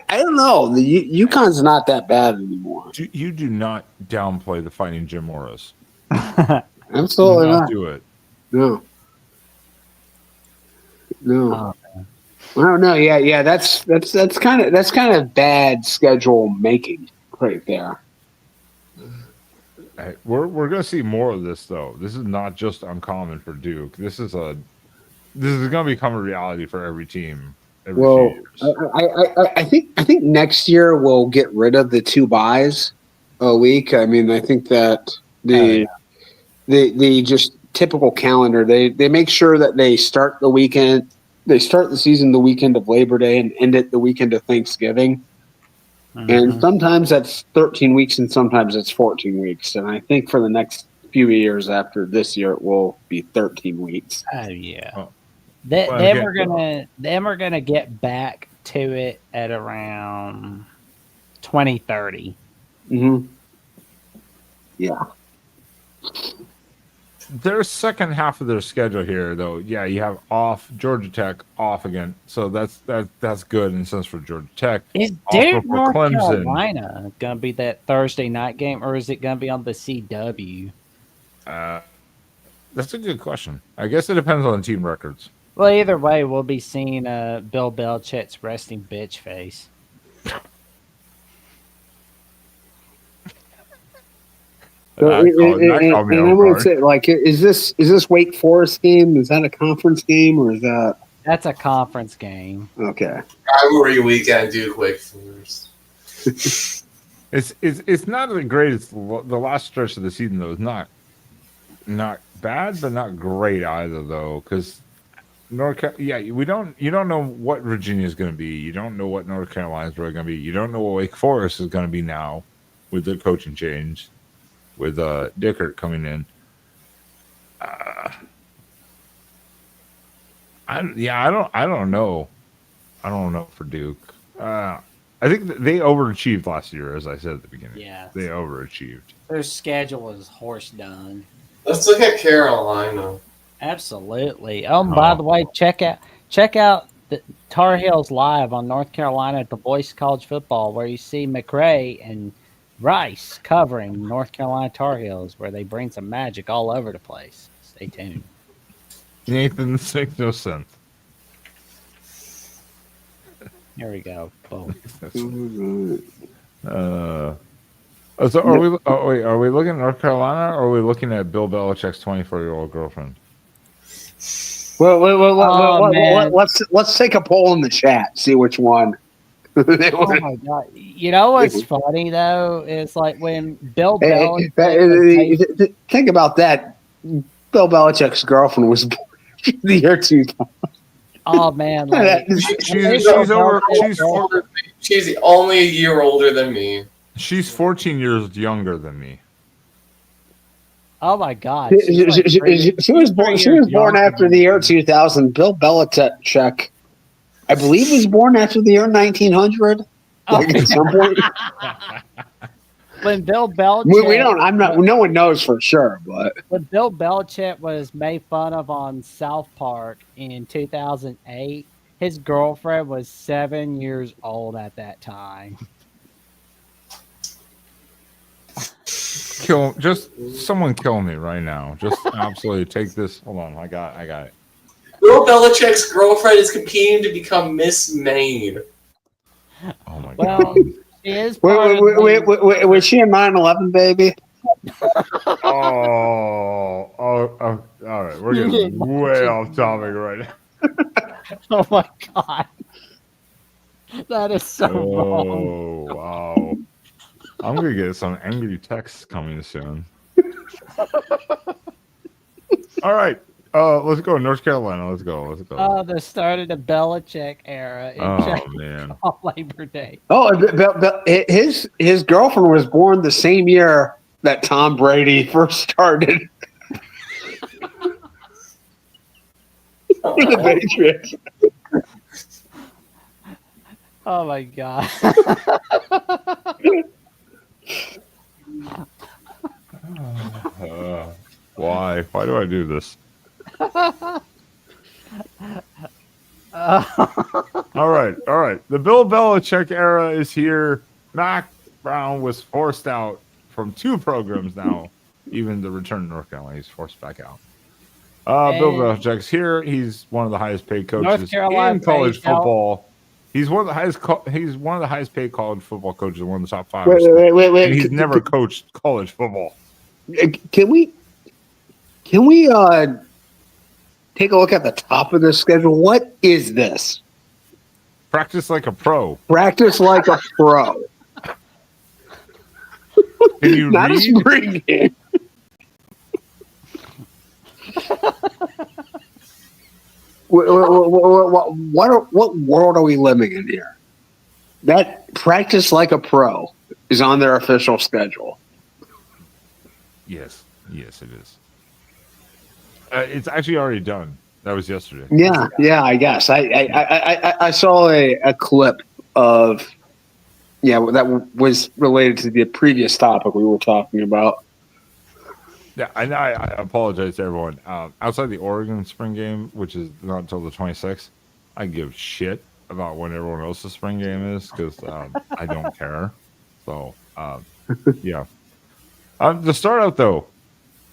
don't know. The UConn's not that bad anymore. You do not downplay the Fighting Jim Morris. Absolutely Do not. do it. No. Oh, I don't know. Yeah. That's kind of bad schedule making right there. Hey, we're going to see more of this though. This is not just uncommon for Duke. This is going to become a reality for every team. Every few years. I think next year we'll get rid of the 2 buys a week. I mean, I think that the just typical calendar. They make sure that they start the weekend. They start the season the weekend of Labor Day and end it the weekend of Thanksgiving. mhm. And sometimes that's 13 weeks and sometimes it's 14 weeks. And I think for the next few years after this year, it will be 13 weeks. Oh yeah. Oh. Them are gonna get back to it at around 2030. Mm-hmm. Yeah. Their second half of their schedule here, though, yeah, you have off Georgia Tech off again, so that's good in a sense for Georgia Tech. Is Also Duke for North Clemson. Carolina gonna be that Thursday night game, or is it gonna be on the CW? That's a good question. I guess it depends on the team records. Well, either way, we'll be seeing Bill Belichick's resting bitch face. So, That caught me and off I would guard. say, like, is this Wake Forest game? Is that a conference game or is that That's a conference game. okay? Rivalry weekend, Duke Wake Forest. It's not the greatest. The last stretch of the season though is not bad, but not great either though. Because you don't know what Virginia is going to be. You don't know what North Carolina is really going to be. You don't know what Wake Forest is going to be now with the coaching change, with Dickert coming in. I don't know. I don't know for Duke. I think they overachieved last year, as I said at the beginning. Yeah. They overachieved. Their schedule is horse done. Let's look at Carolina. Absolutely. Oh, and by the way, check out the Tar Heels live on North Carolina at the Voice College Football, where you see McRae and Rice covering North Carolina Tar Heels, where they bring some magic all over the place. Stay tuned. Nathan, this makes no sense. Here we go. Boom. So are we looking at North Carolina, or are we looking at Bill Belichick's 24-year-old girlfriend? Well, let's take a poll in the chat. See which one. Oh my god! You know what's funny though is like when Bill Belichick. Think about that. Bill Belichick's girlfriend was born in the year 2000. Oh man! Like, She's only a year older than me. She's 14 years younger than me. oh my god! She was born after the year 2000. Bill Belichick, I believe, was born after the year 1900. Like at some point. When Bill Belichick, we don't. I'm not. No one knows for sure, but when Bill Belichick was made fun of on South Park in 2008, his girlfriend was 7 years old at that time. Someone kill me right now. Just absolutely take this. Hold on, I got it. Bill Belichick's girlfriend is competing to become Miss Maine. Oh my Well, god. she is part of the- Was she a 9/11 baby? Oh, all right. We're getting way off topic right now. Oh my god. That is so wrong. Oh, wow. I'm going to get some angry texts coming soon. All right. Let's go. North Carolina. Let's go. Oh, the start of the Belichick era in Oh, man. on Labor Day. Oh, his girlfriend was born the same year that Tom Brady first started for the Patriots. Oh my god. Why? Why do I do this? All right. The Bill Belichick era is here. Mac Brown was forced out from 2 programs now. Even the return to North Carolina, he's forced back out. Bill Belichick's here. He's one of the highest paid coaches in college football. He's one of the highest. He's one of the highest paid college football coaches. One of the top 5. Wait. And he's never coached college football. Can we take a look at the top of the schedule? What is this? Practice like a pro. Practice like a pro. Can you Not a read? spring game. What world are we living in here? That practice like a pro is on their official schedule. Yes, it is. It's actually already done. That was yesterday. Yeah. I guess I saw a clip of that was related to the previous topic we were talking about. Yeah, I apologize to everyone. Outside the Oregon spring game, which is not until the 26th, I give shit about when everyone else's spring game is because I don't care. So, yeah. To start out, though,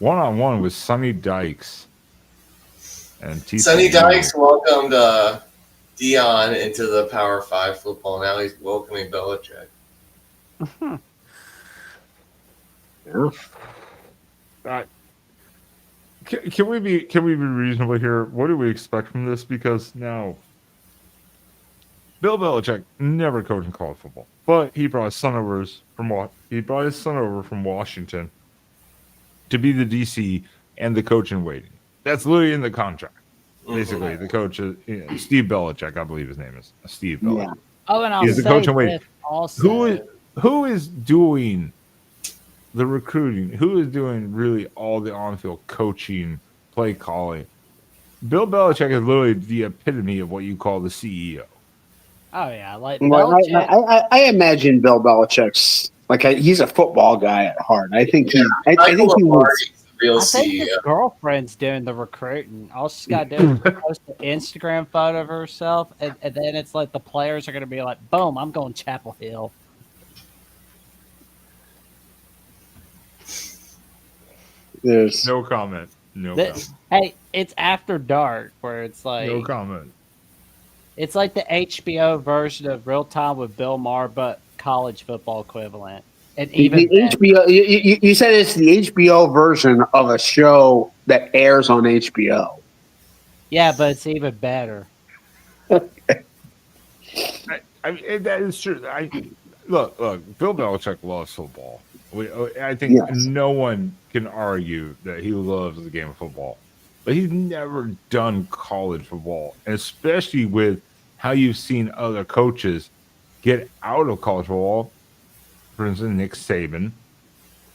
1-on-1 with Sonny Dykes. And Sonny Dykes welcomed Dion into the Power 5 football. Now he's welcoming Belichick. Can we be reasonable here? What do we expect from this? Because now, Bill Belichick never coached in college football, but he brought his son over from Washington to be the DC and the coach in waiting. That's literally in the contract. Basically, the coach is Steve Belichick, I believe his name is Steve Belichick. Yeah. Oh, and I'll He's the say coach in waiting. this also. Who is doing the recruiting? Who is doing really all the on-field coaching, play calling? Bill Belichick is literally the epitome of what you call the CEO. Oh yeah, like Well, Belichick. I imagine Bill Belichick's he's a football guy at heart. I think he was. Real I think CEO. his girlfriend's doing the recruiting. All she's got to do is post an Instagram photo of herself, and then it's like the players are going to be like, boom, I'm going Chapel Hill. There's No comment. Comment. Hey, it's After Dark, where it's like No comment. it's like the HBO version of Real Time with Bill Maher, but college football equivalent. And even the HBO. You said it's the HBO version of a show that airs on HBO. yeah, but it's even better. I mean, that is true. Look. Bill Belichick loves football. I think no one can argue that he loves the game of football, but he's never done college football, and especially with how you've seen other coaches get out of college football. For instance, Nick Saban,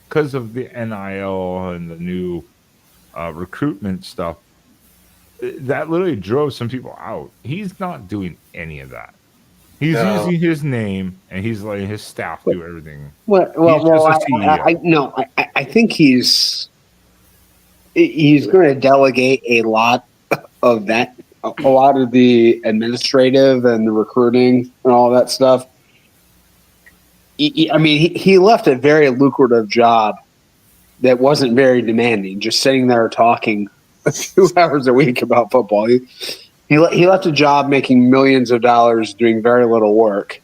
because of the NIL and the new recruitment stuff, that literally drove some people out. He's not doing any of that. He's using his name, and he's letting his staff do everything. I think he's going to delegate a lot of that, a lot of the administrative and the recruiting and all that stuff. He left a very lucrative job that wasn't very demanding, just sitting there talking 2 hours a week about football. He left a job making millions of dollars doing very little work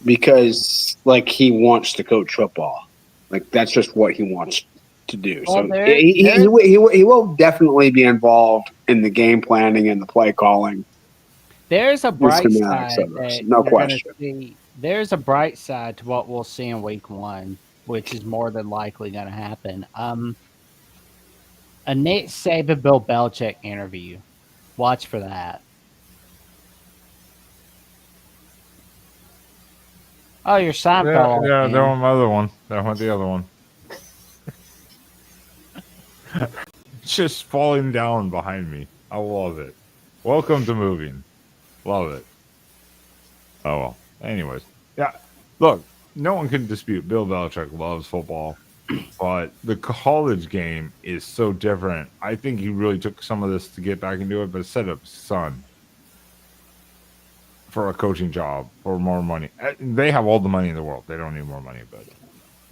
because, like, he wants to coach football. Like, that's just what he wants to do. Well, So he will definitely be involved in the game planning and the play calling. There's a bright side of this, that no you're gonna question. see. There's a bright side to what we'll see in week 1, which is more than likely going to happen. A Nick Saban, Bill Belichick interview. Watch for that. Oh, your Seinfeld. Yeah, that went my other one. That went the other one. Just falling down behind me. I love it. Welcome to moving. Love it. Oh, well. Anyways. Yeah. Look, no one can dispute Bill Belichick loves football, but the college game is so different. I think he really took some of this to get back into it, but set up son for a coaching job for more money. They have all the money in the world. They don't need more money, but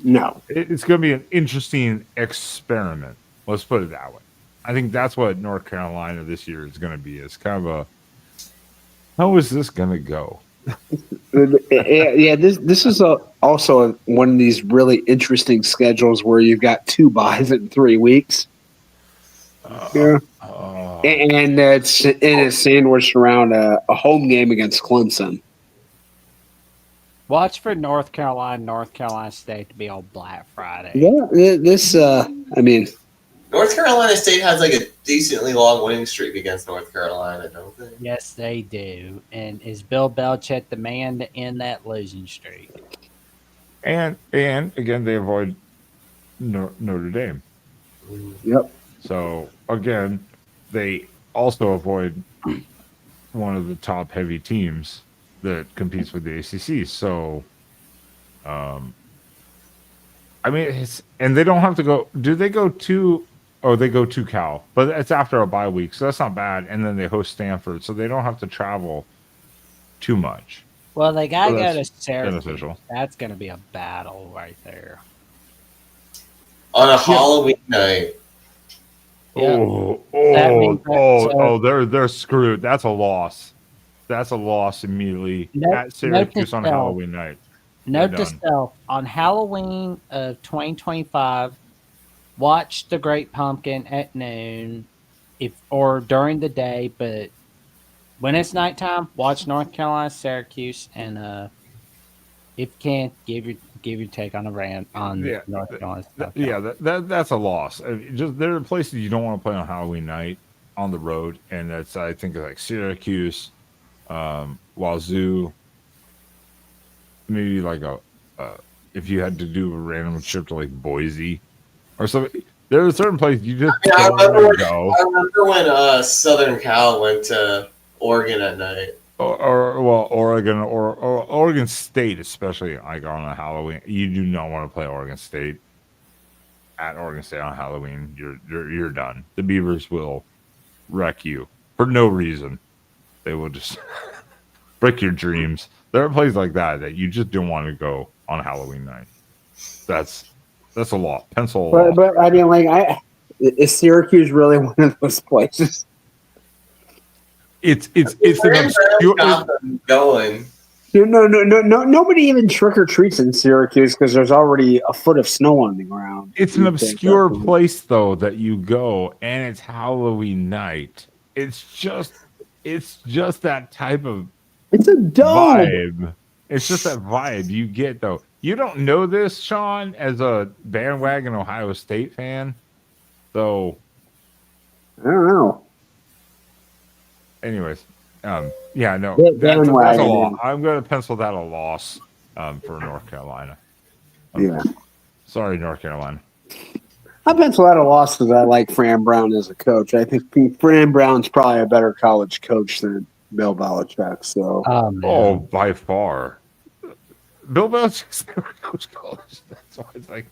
No. it's going to be an interesting experiment. Let's put it that way. I think that's what North Carolina this year is going to be. It's kind of a, how is this going to go? Yeah, this is also one of these really interesting schedules where you've got 2 buys in 3 weeks. And it's sandwiched around a home game against Clemson. Watch for North Carolina State to be on Black Friday. Yeah, North Carolina State has like a decently long winning streak against North Carolina, don't they? Yes, they do. And is Bill Belichick the man to end that losing streak? And again, they avoid Notre Dame. Yep. So again, they also avoid one of the top heavy teams that competes with the ACC. So, and they don't have to go. Do they go to? Oh, they go to Cal, but it's after a bye week, so that's not bad. And then they host Stanford, so they don't have to travel too much. Well, they got to So go to that's Syracuse. beneficial. That's going to be a battle right there. On a Halloween night. Yeah. That means They're screwed. That's a loss. That's a loss immediately at Syracuse on Halloween night. Note to self, on Halloween of 2025, watch The Great Pumpkin at noon, or during the day. But when it's nighttime, watch North Carolina, Syracuse, and if you can, give your take on North Carolina. That's a loss. There are places you don't want to play on Halloween night on the road, and that's I think like Syracuse, Wazoo. Maybe like if you had to do a random trip to like Boise or something. There are certain places you just don't want to go. I remember when Southern Cal went to Oregon at night. Oregon or Oregon State, especially like on a Halloween. You do not want to play Oregon State at Oregon State on Halloween. You're done. The Beavers will wreck you for no reason. They will just break your dreams. There are places like that you just don't want to go on Halloween night. That's a lot. Pencil. But I mean, like, is Syracuse really one of those places? It's an obscure going. No. Nobody even trick or treats in Syracuse because there's already a foot of snow on the ground. It's an obscure place though that you go, and it's Halloween night. It's just that type of. It's a dome. Vibe. It's just that vibe you get though. You don't know this, Sean, as a bandwagon Ohio State fan. So I don't know. Anyways, that's a bandwagon. loss. I'm going to pencil that a loss for North Carolina. Yeah. Sorry, North Carolina. I pencil that a loss because I like Fran Brown as a coach. I think Fran Brown's probably a better college coach than Bill Belichick. So, by far. Bill Belichick's never coached college. That's why it's like.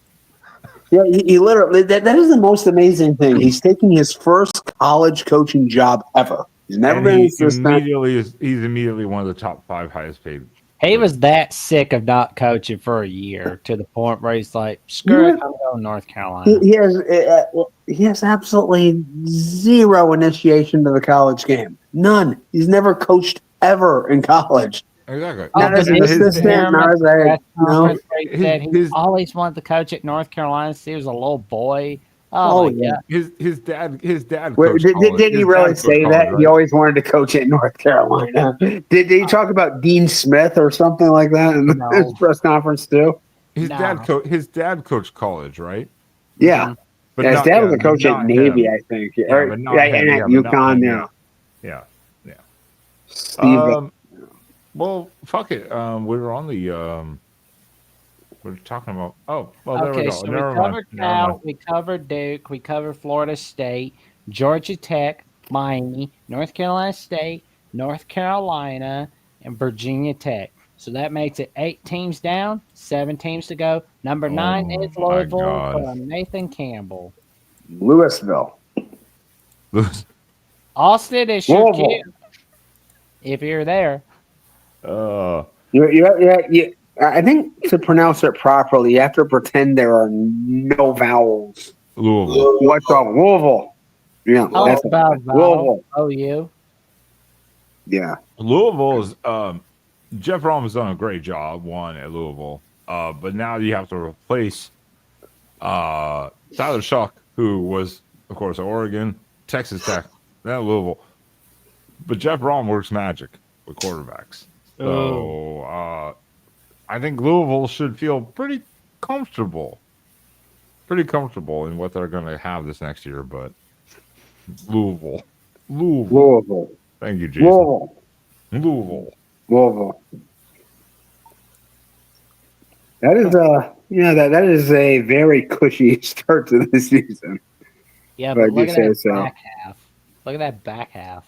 Yeah, he literally, that is the most amazing thing. He's taking his first college coaching job ever. He's never been an assistant. He's immediately one of the top 5 highest paid He was that sick of not coaching for a year to the point where he's like, "Screw it, I'm going to North Carolina." He has absolutely zero initiation to the college game. None. He's never coached ever in college. Exactly. Not as an His assistant, experiment not as a press you know. conference where he said he His- always wanted to coach at North Carolina since he was a little boy. Oh, my God. His dad Wait, coached did college. he His really dad say coached that? college, He right? always wanted to coach at North Carolina. Did he talk about Dean Smith or something like that in No. his press conference too? His No. dad coached college, right? Yeah. Mhm. But Yeah, his not, dad yeah, was a coach at not Navy, him. I think. Yeah, Or, but not yeah, him. and Yeah, at but not UConn, him. yeah. Yeah. Steve. Well, fuck it. We were on the we're talking about. Oh, well, there we Okay, go. so we Never mind. covered Never mind. Cal, we covered Duke, we covered Florida State, Georgia Tech, Miami, North Carolina State, North Carolina, and Virginia Tech. So that makes it 8 teams down, 7 teams to go. Number 9 is Oh, my Louisville God. from Nathan Campbell. Louisville. Austin is your Louisville. cue if you're there. I think to pronounce it properly, you have to pretend there are no vowels. Louisville. What's up? Louisville. Yeah. Oh, that's about it. Louisville. OU. Yeah. Louisville is Jeff Brom has done a great job at Louisville. But now you have to replace Tyler Shuck, who was, of course, Oregon, Texas Tech, then Louisville. But Jeff Brom works magic with quarterbacks. So I think Louisville should feel pretty comfortable in what they're going to have this next year. But Louisville. Thank you, Jason. Louisville. That is that is a very cushy start to the season. Yeah, If but I look do at say that so. back half. Look at that back half.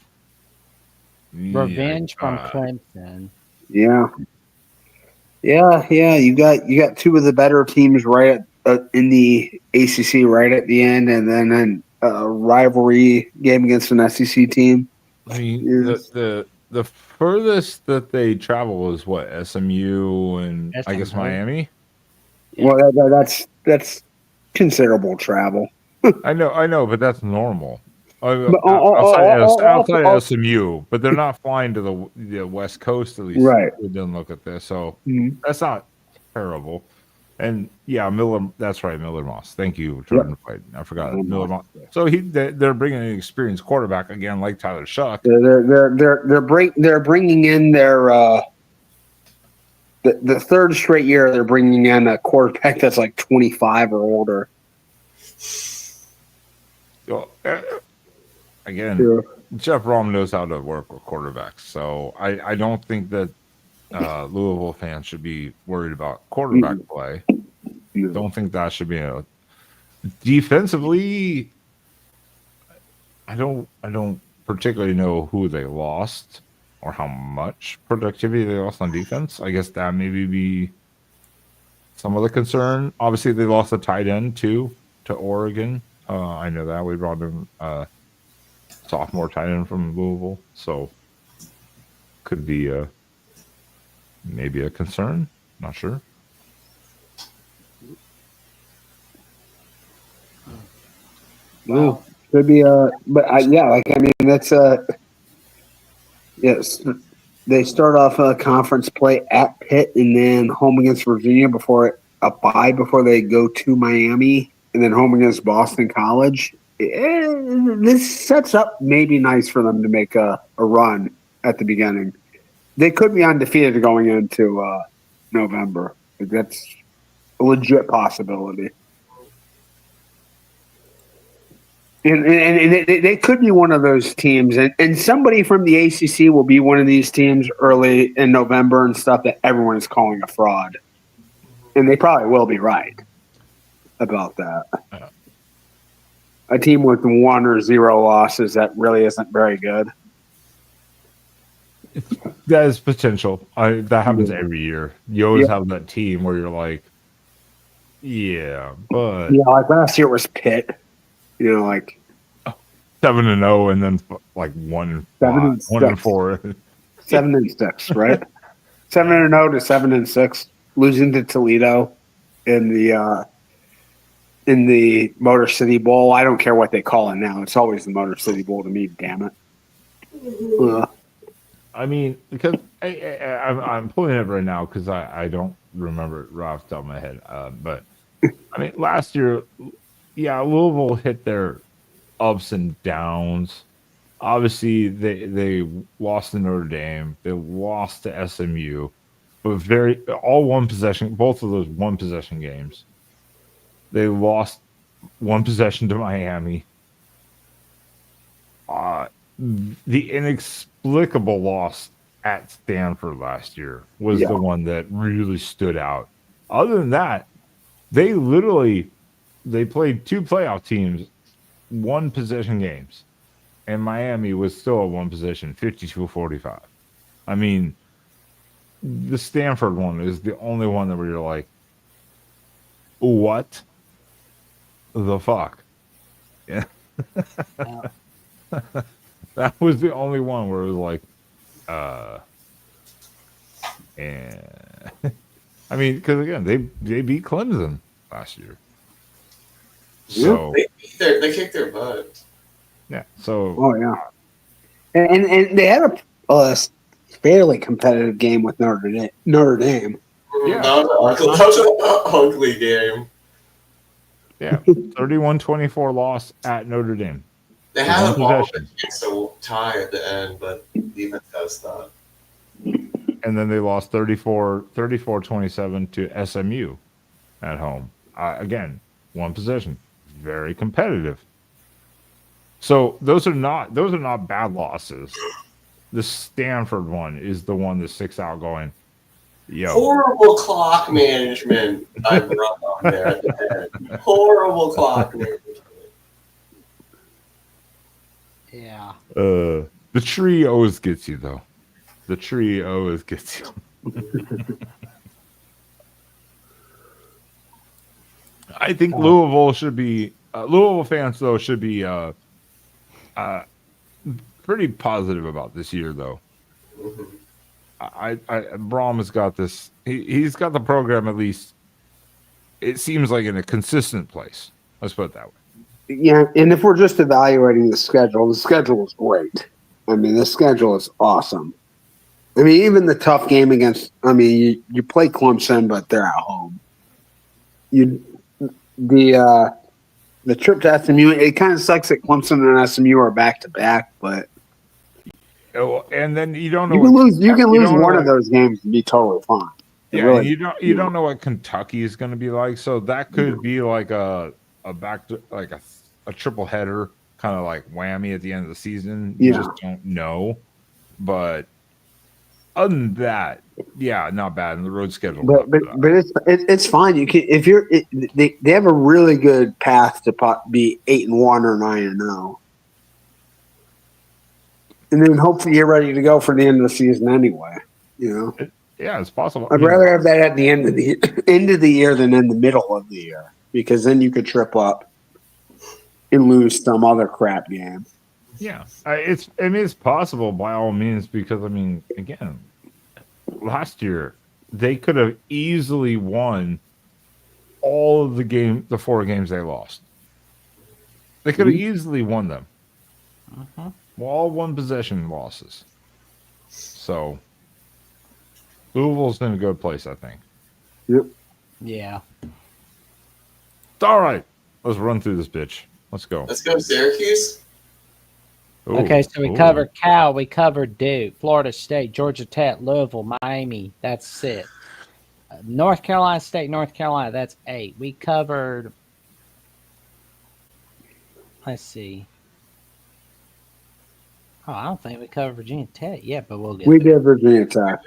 Revenge from Clemson. Yeah. You got two of the better teams right in the ACC right at the end, and then a rivalry game against an SEC team. I mean, Yes. the furthest that they travel is what, SMU and I guess SMU. Miami. Well, that's considerable travel. I know, but that's normal. But Outside of SMU, but they're not flying to the West Coast, at least. Right. We didn't look at this, so Mhm. that's not terrible. And yeah, Miller. That's right, Miller Moss. Thank you, Jordan. I forgot Miller Miller Moss. Moss. So they're bringing an experienced quarterback again, like Tyler Shuck. They're bringing in their the third straight year they're bringing in a quarterback that's like 25 or older. So, again, Yeah. Jeff Brom knows how to work with quarterbacks, so I don't think that Louisville fans should be worried about quarterback play. Yeah. Don't think that should be defensively. I don't particularly know who they lost or how much productivity they lost on defense. I guess that maybe be some of the concern. Obviously, they lost a tight end too to Oregon. I know that we brought in sophomore tight end from Louisville, so could be maybe a concern. Not sure. Well, could be that's yes. They start off a conference play at Pitt and then home against Virginia before a bye before they go to Miami and then home against Boston College. This sets up maybe nice for them to make a run at the beginning. They could be undefeated going into November. That's a legit possibility. And they could be one of those teams. And somebody from the ACC will be one of these teams early in November and stuff that everyone is calling a fraud. And they probably will be right about that. Yeah. A team with 1 or 0 losses that really isn't very good. That is potential. That happens every year. You always have that team where you're like, yeah, but Yeah, like last year was Pitt. You know, like 7-0, and then like 1-4. 7-6, right? 7-0 to 7-6, losing to Toledo in the Motor City Bowl. I don't care what they call it now. It's always the Motor City Bowl to me. Damn it. I mean, because I'm pulling it right now because I don't remember it right off the top of my head. But I mean, last year, yeah, Louisville hit their ups and downs. Obviously, they lost to Notre Dame. They lost to SMU, but all one possession. Both of those one possession games. They lost one possession to Miami. The inexplicable loss at Stanford last year was the one that really stood out. Other than that, they played two playoff teams, one possession games, and Miami was still a one possession, 52-45. I mean, the Stanford one is the only one that where you're like, what the fuck? Yeah. That was the only one where it was like, and I mean, because again, they beat Clemson last year, so they kicked their butt. Yeah. So. Oh yeah. And they had a fairly competitive game with Notre Dame. Yeah. That was an ugly game. Yeah. 31-24 loss at Notre Dame. They had a ball to tie at the end, but defense got stopped. And then they lost 34-27 to SMU at home. Again, one possession, very competitive. So those are not bad losses. The Stanford one is the one that sticks out. Going, yo, horrible clock management. I brought on there at the end. Horrible clock management. Yeah. The tree always gets you, though. The tree always gets you. I think Louisville fans though should be pretty positive about this year, though. Braum has got this. He's got the program at least. It seems like in a consistent place. Let's put it that way. Yeah, and if we're just evaluating the schedule is great. I mean, the schedule is awesome. I mean, even the tough game against. I mean, you play Clemson, but they're at home. The trip to SMU, it kind of sucks that Clemson and SMU are back to back, but and then you don't know you can lose one of those games and be totally fine. Yeah, really, you don't know what Kentucky is going to be like, so that could be like a back to like a triple header, kind of like whammy at the end of the season. You just don't know, but other than that, yeah, not bad in the road schedule. But it's fine. You can they have a really good path to be 8-1 or 9-0, and then hopefully you're ready to go for the end of the season anyway. You know, yeah, it's possible. I'd rather have that at the end of the year than in the middle of the year, because then you could trip up and lose some other crap game. Yeah, it's possible by all means, because I mean, again, last year they could have easily won all of the 4 games they lost. They could have easily won them. Well, all one possession losses. So Louisville's in a good place, I think. Yep. Yeah. All right, let's run through this bitch. Let's go. Let's go Syracuse. Ooh, Okay, so we covered Cal, we covered Duke, Florida State, Georgia Tech, Louisville, Miami. That's it. North Carolina State, North Carolina. That's 8. We covered. Let's see. Oh, I don't think we covered Virginia Tech yet, but we'll get. We did Virginia Tech.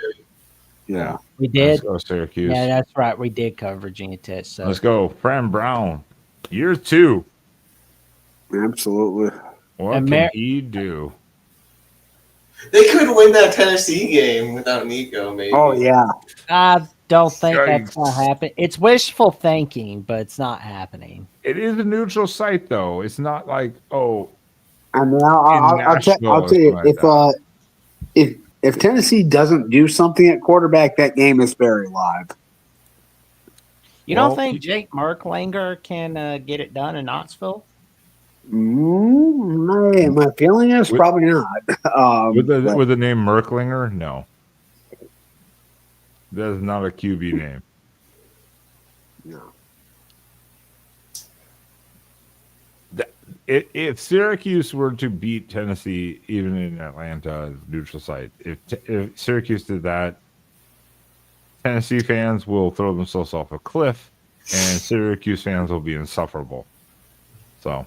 Yeah, we did. Let's go Syracuse. Yeah, that's right. We did cover Virginia Tech. So let's go Fran Brown, year 2. Absolutely. What can he do? They could win that Tennessee game without Nico, maybe. Oh yeah. I don't think that's going to happen. It's wishful thinking, but it's not happening. It is a neutral site, though. It's not like, oh. I mean, I'll tell you, if Tennessee doesn't do something at quarterback, that game is very live. You don't think Jake Merklinger can get it done in Knoxville? My feeling is probably not. With the name Merklinger, no. That is not a QB name. No. If Syracuse were to beat Tennessee, even in Atlanta, neutral site, if Syracuse did that, Tennessee fans will throw themselves off a cliff, and Syracuse fans will be insufferable. So,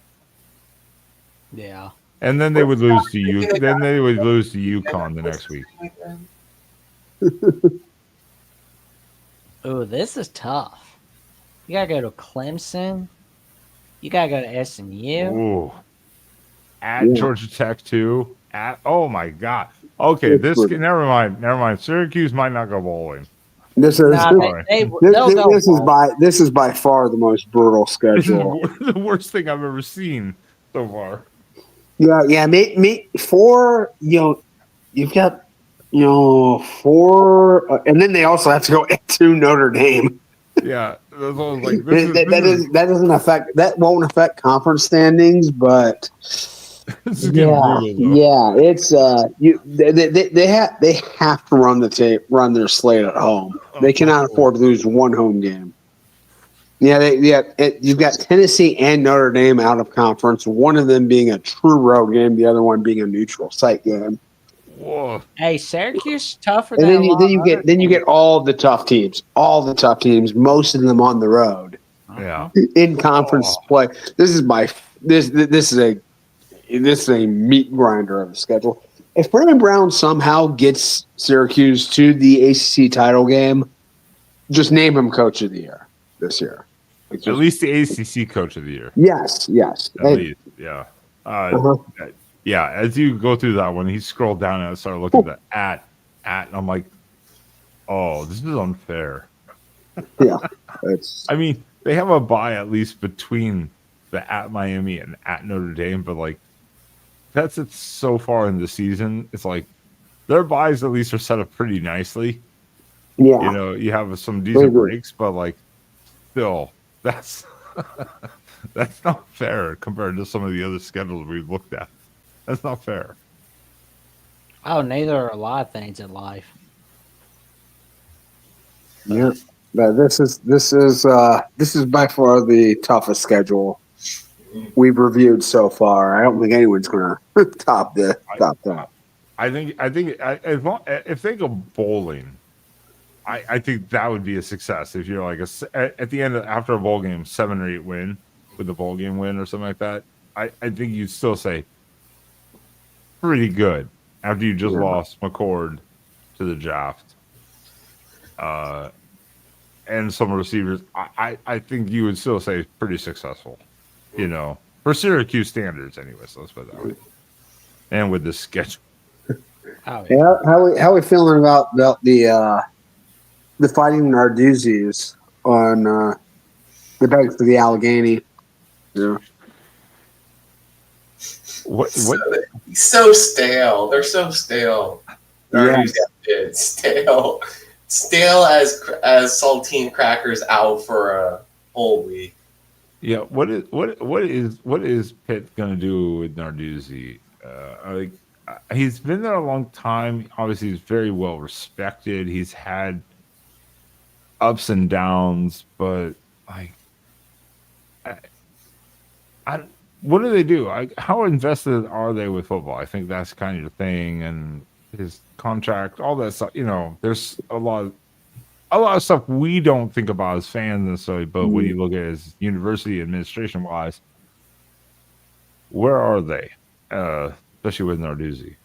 yeah. And then they would lose to Then they would lose to UConn the next week. Oh, this is tough. You gotta go to Clemson. You gotta go to SMU. Ooh. At Georgia Tech too. Oh my God. Okay, never mind. Syracuse might not go bowling. This is by far the most brutal schedule. This is the worst thing I've ever seen so far. Yeah. Four. You've got 4, and then they also have to go to Notre Dame. Yeah, that won't affect conference standings, but it's they have to run their slate at home. They cannot afford to lose one home game. You've got Tennessee and Notre Dame out of conference. One of them being a true road game, the other one being a neutral site game. Whoa. Hey, Syracuse tougher and than then you get all the tough teams, most of them on the road. Yeah. In conference play. This is a meat grinder of a schedule. If Brandon Brown somehow gets Syracuse to the ACC title game, just name him coach of the year this year. At least the ACC coach of the year. Yes. At least, yeah. Yeah, as you go through that one, he scrolled down and I started looking at and I'm like, oh, this is unfair. Yeah. I mean, they have a bye at least between the at Miami and at Notre Dame, but like that's it so far in the season. It's like their buys at least are set up pretty nicely. Yeah. You have some decent breaks, but like still that's that's not fair compared to some of the other schedules we've looked at. That's not fair. Oh, neither are a lot of things in life. Yeah, but this is by far the toughest schedule we've reviewed so far. I don't think anyone's going to top that. I think if they go bowling, I think that would be a success. If you're like at the end after a bowl game, 7 or 8 win with a bowl game win or something like that, I think you'd still say pretty good after you just lost McCord to the draft. And some receivers, I think you would still say pretty successful, for Syracuse standards, anyways. Let's put it that way. And with the schedule, how we feeling about the Fighting Narduzzi's on the banks of the Allegheny? Yeah. What? So stale. They're so stale. Yeah. Stale. Stale as saltine crackers out for a whole week. Yeah. What is Pitt gonna do with Narduzzi? He's been there a long time. Obviously, he's very well respected. He's had ups and downs, but what do they do? How invested are they with football? I think that's kind of the thing, and his contract, all that stuff. There's a lot of stuff we don't think about as fans necessarily, but when you look at it as university administration wise, where are they? Especially with Narduzzi.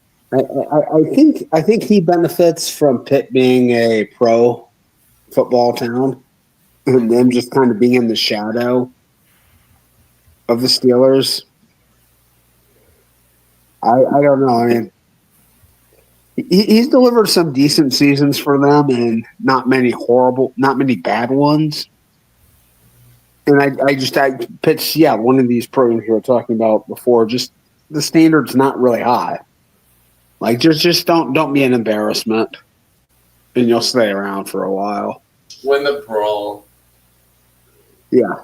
I think he benefits from Pitt being a pro football town and them just kind of being in the shadow of the Steelers. I don't know. I mean, he's delivered some decent seasons for them and not many bad ones. And Pitt's, one of these programs we were talking about before, just the standard's not really high. Like just don't be an embarrassment, and you'll stay around for a while. Win the brawl. Yeah.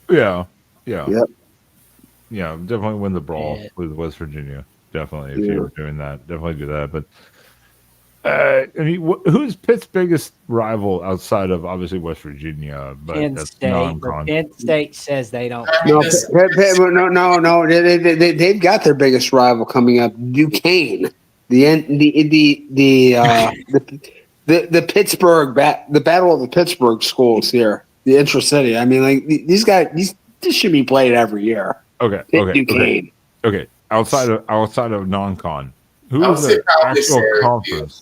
Yeah. Yep. Yeah, definitely win the brawl Yeah. with West Virginia. Definitely, if Yeah. you're doing that, definitely do that. But I mean, who's Pitt's biggest rival outside of obviously West Virginia? But Penn that's State. non-con. Penn State says they don't. No, This- no. They've got their biggest rival coming up, Duquesne. The Pittsburgh the battle of the Pittsburgh schools here, the intra-city. I mean, like these guys, this should be played every year. Okay, Pitt, Duquesne. okay. Outside of non-con, who I would is say the probably actual Syracuse. conference?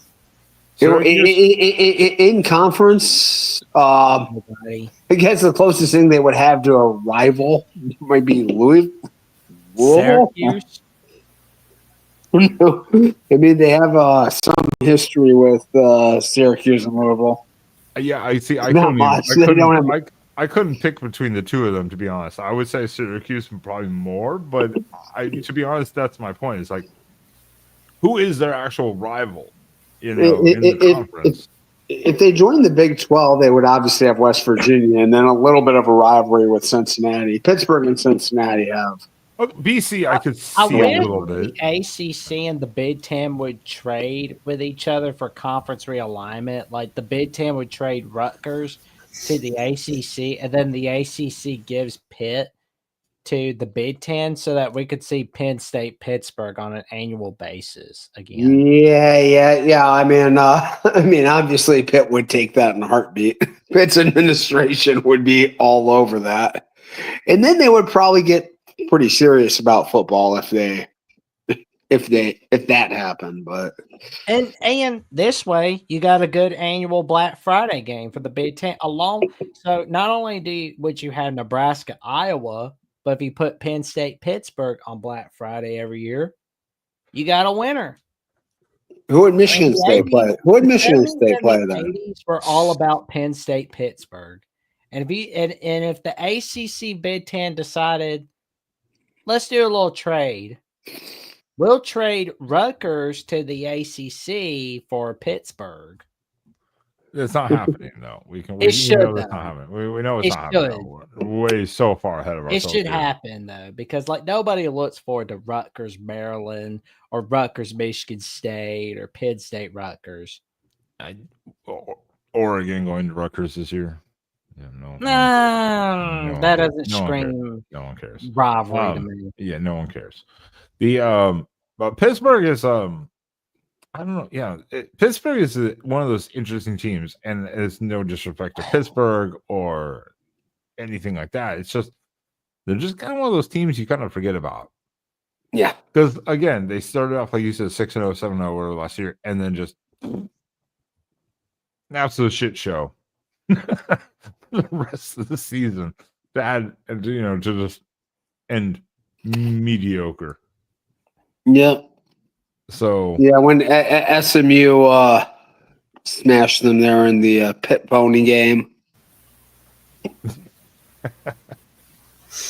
In conference, Nobody. I guess the closest thing they would have to a rival might be Louisville. Syracuse. No. I mean, they have some history with Syracuse and Louisville. Yeah, I see. Not much. They don't have- I couldn't pick between the two of them, to be honest. I would say Syracuse probably more, but to be honest, that's my point. It's like, who is their actual rival? You know, in the conference. If they joined the Big 12, they would obviously have West Virginia and then a little bit of a rivalry with Cincinnati. Pittsburgh and Cincinnati have. BC, I could I see a wish little the bit. ACC and the Big Ten would trade with each other for conference realignment. Like the Big Ten would trade Rutgers to the ACC, and then the ACC gives Pitt to the Big Ten so that we could see Penn State, Pittsburgh on an annual basis again. Yeah. I mean, obviously Pitt would take that in a heartbeat. Pitt's administration would be all over that, and then they would probably get pretty serious about football if that happened. But And this way you got a good annual Black Friday game for the Big Ten so not only would you have Nebraska, Iowa, but if you put Penn State, Pittsburgh on Black Friday every year, you got a winner. who would Michigan State play? Who would Michigan State play The then? 80s were all about Penn State, Pittsburgh. And if the ACC Big Ten decided, let's do a little trade. We'll trade Rutgers to the ACC for Pittsburgh. It's not happening though. We It should, know that's though. not happening. We know it's It not happening. should. We're way so far ahead of It ourselves. should here. happen though, because like nobody looks forward to Rutgers, Maryland, or Rutgers, Michigan State, or Penn State, Rutgers. Oregon going to Rutgers this year. Yeah, no, That doesn't no one cares. scream No one cares. rivalry to me. Yeah, no one cares. But Pittsburgh is I don't know. Yeah, Pittsburgh is one of those interesting teams, and it's no disrespect to Pittsburgh or anything like that. It's just they're just kind of one of those teams you kind of forget about. Yeah, Because again, they started off like you said, 6-0, 7-0 whatever last year, and then just an absolute shit show the rest of the season. Bad, and to just end mediocre. Yep. So Yeah, when SMU smashed them there in the pit pony game,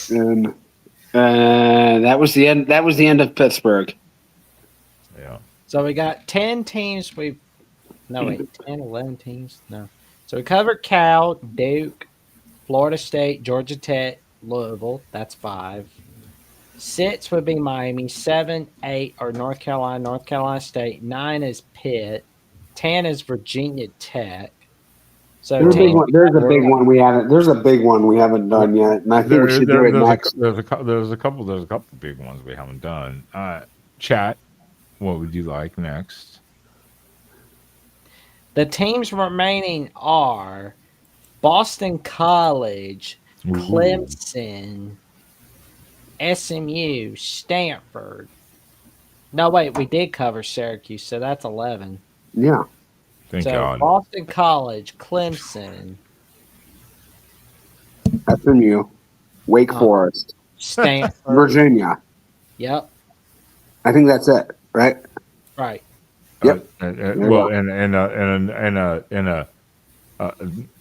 and that was the end. That was the end of Pittsburgh. yeah, So we got 10 teams. 10, 11 teams. No. So we covered Cal, Duke, Florida State, Georgia Tech, Louisville. That's 5. 6 would be Miami. 7, 8 are North Carolina State. 9 is Pitt. 10 is Virginia Tech. So There's a big one we haven't. There's a big one we haven't done yet, and I think we should do it next. There's a couple big ones we haven't done. Chat, what would you like next? The teams remaining are Boston College, Clemson, SMU, Stanford. No, wait, we did cover Syracuse, so that's 11. Yeah. Thank So God. Boston College, Clemson, SMU, Wake Forest, Stanford. Virginia. Yep, I think that's it, right? right. Yep. Well, and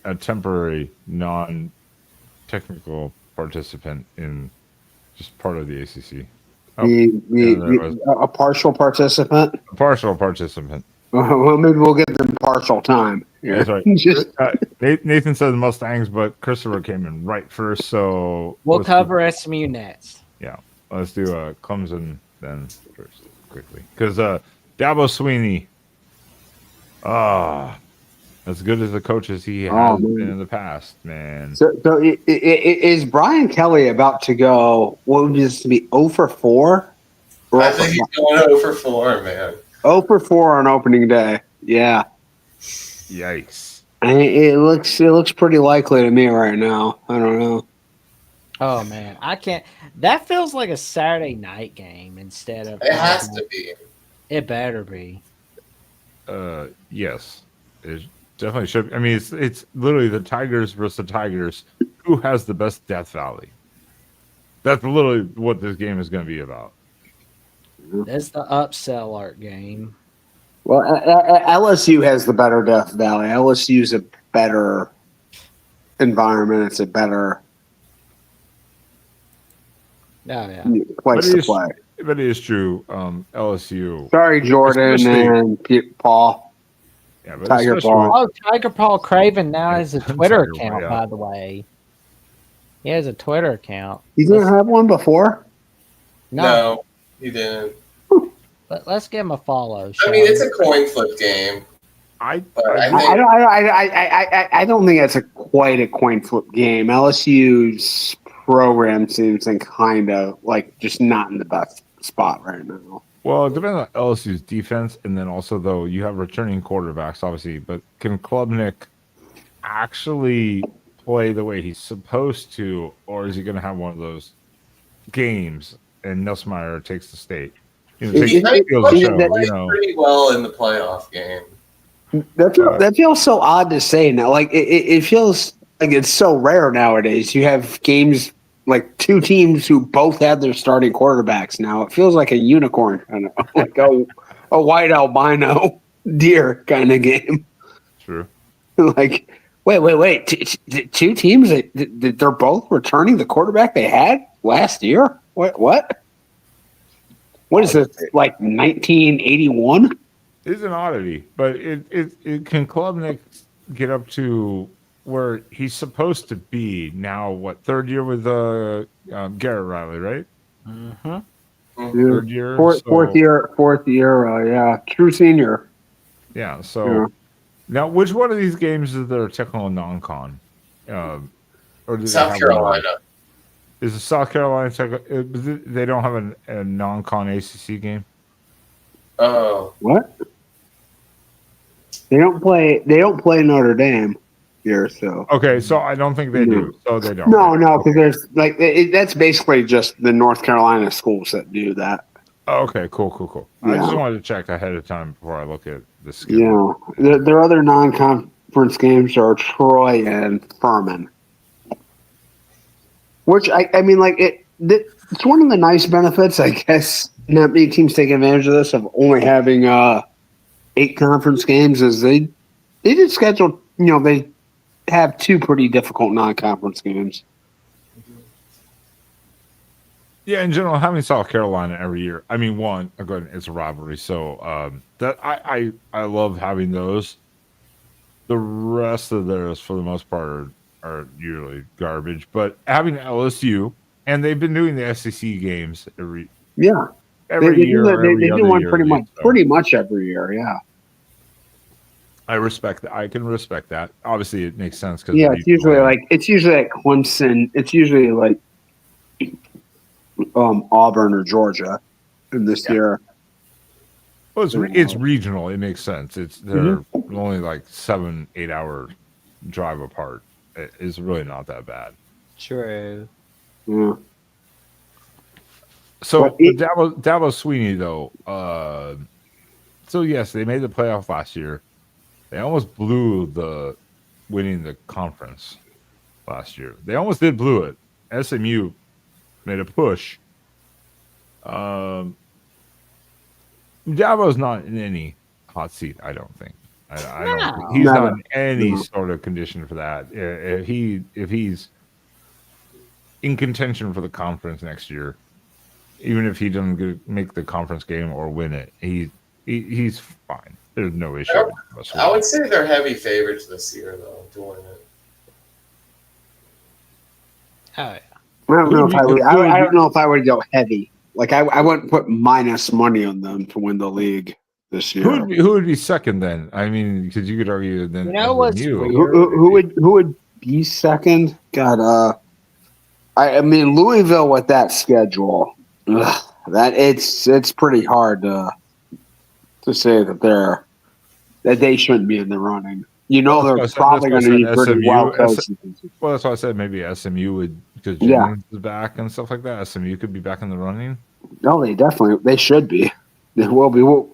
a temporary non-technical participant in just part of the ACC. Oh, yeah, there was A partial participant. a partial participant. Well, maybe we'll give them partial time. Here. That's right. Just Nathan said Mustangs, but Christopher came in right first, so We'll let's cover SMU next. let's do Clemson then first quickly, because Dabo Sweeney, as good as the coaches he has been in the past, man. so is Brian Kelly about to go? What would this be? 0 for 4? I think he's going 0 for 4, man. 0 for 4 on opening day. Yeah. Yikes. It looks pretty likely to me right now. I don't know. Oh man, I can't. That feels like a Saturday night game instead of. It has to be. It better be. Yes, it definitely should. I mean, it's literally the Tigers versus the Tigers. Who has the best Death Valley? That's literally what this game is going to be about. That's the upsell art game. Well, LSU has the better Death Valley. LSU's a better environment. It's a better Oh yeah. place to play. But it is true. LSU. Sorry, Jordan and Paul. Yeah, but Tiger especially Paul. Oh, Tiger Paul Craven now has a Twitter Tiger Paul, account, yeah. by the way. He has a Twitter account. You didn't have one before? No, he didn't. Let's give him a follow. I shall mean, we? it's a coin flip game. But I think I don't think that's quite a coin flip game. LSU's program seems in kind of like just not in the best spot right now. Well, it depends on LSU's defense, and then also though you have returning quarterbacks, obviously. But can Klubnik actually play the way he's supposed to, or is he going to have one of those games and Nussmeier takes the state? You know, he takes the show, played pretty well in the playoff game. That feels so odd to say now. Like it feels like it's so rare nowadays. You have games like two teams who both have their starting quarterbacks now. It feels like a unicorn kind of like a white albino deer kind of game. True. Like wait. Two teams that they're both returning the quarterback they had last year. What? What is this, like 1981? It's an oddity, but it can Klubnik get up to where he's supposed to be now? What, third year with Garrett Riley, right? Mm-hmm. Third year, fourth year. Yeah, true senior. Yeah. So now, which one of these games is their technical non-con? Or do South Carolina. Is it South Carolina? They don't have a non-con ACC game. Oh, What? They don't play Notre Dame here, so Okay, so I don't think they do. So they don't. no, because there's like that's basically just the North Carolina schools that do that. Okay, cool. I Yeah. just wanted to check ahead of time before I look at the schedule. Yeah, their other non-conference games are Troy and Furman, which I mean, like it's one of the nice benefits, I guess. Not many teams take advantage of this of only having 8 conference games. Is they did schedule, they have 2 pretty difficult non-conference games. Yeah, in general, having South Carolina every year. I mean, one, again, it's a rivalry, so that I love having those. The rest of theirs, for the most part, are usually garbage. But having LSU, and they've been doing the SEC games every Yeah, year. They do one year, pretty much every year. Yeah. I respect that. I can respect that. Obviously, it makes sense because Yeah, it's usually at Clemson. It's usually like Auburn or Georgia in this year. well, it's regional. It makes sense. They're only like 7-8 hour drive apart. It's really not that bad. True. Yeah. So But Dabo Sweeney though. So yes, they made the playoff last year. They almost blew winning the conference last year. They almost did blew it. SMU made a push. Dabo's not in any hot seat, I don't think. I don't think he's not in any sort of condition for that. If he's in contention for the conference next year, even if he doesn't make the conference game or win it, he's fine. There's no issue. I would say they're heavy favorites this year, though, to win it. Oh yeah. I don't know if I would. I don't know if I would go heavy. Like I wouldn't put minus money on them to win the league this year. Who would be second then? I mean, because you could argue then. You know what's SMU. weird? Who would be second? God, I mean Louisville with that schedule, that it's pretty hard to say that they shouldn't be in the running. You know they're probably going to be pretty well close. Well, that's why I said maybe SMU would, because Jennings is back and stuff like that. SMU could be back in the running. No, they should be. They will be. We'll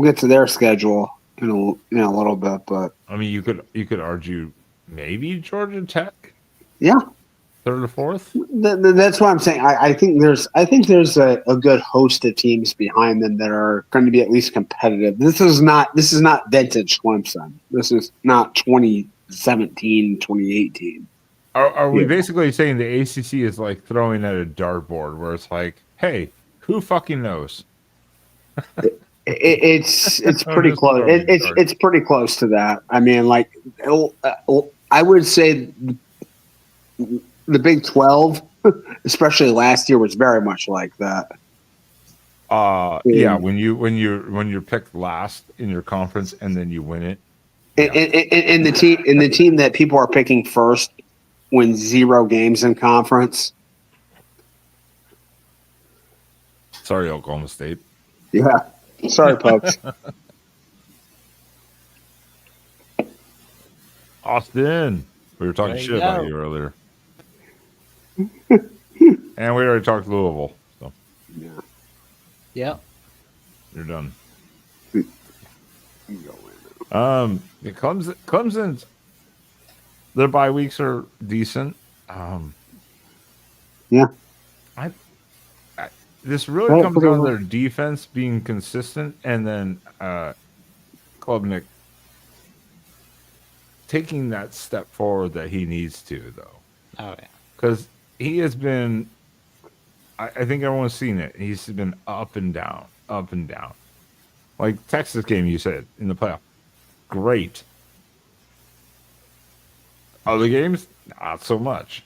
get to their schedule in a little bit, but I mean, you could argue maybe Georgia Tech. Yeah. Third or fourth? That's what I'm saying. I think there's a good host of teams behind them that are going to be at least competitive. This is not vintage Clemson. This is not 2017, 2018. Are we basically saying the ACC is like throwing at a dartboard where it's like, hey, who fucking knows? It's pretty close. It's pretty close to that. I mean, like I would say the Big 12, especially last year, was very much like that. Yeah, when you're picked last in your conference and then you win it. And the team that people are picking first wins 0 games in conference. Sorry, Oklahoma State. Yeah. Sorry, folks. Austin. We were talking shit about you earlier. And we already talked Louisville. So yeah. You're done. Clemson's their bye weeks are decent. Yeah. This really comes down to their defense being consistent, and then Klubnik taking that step forward that he needs to, though. Oh yeah. Because he has been, I think everyone's seen it. He's been up and down, up and down. Like Texas game, you said in the playoff, great. Other games, not so much.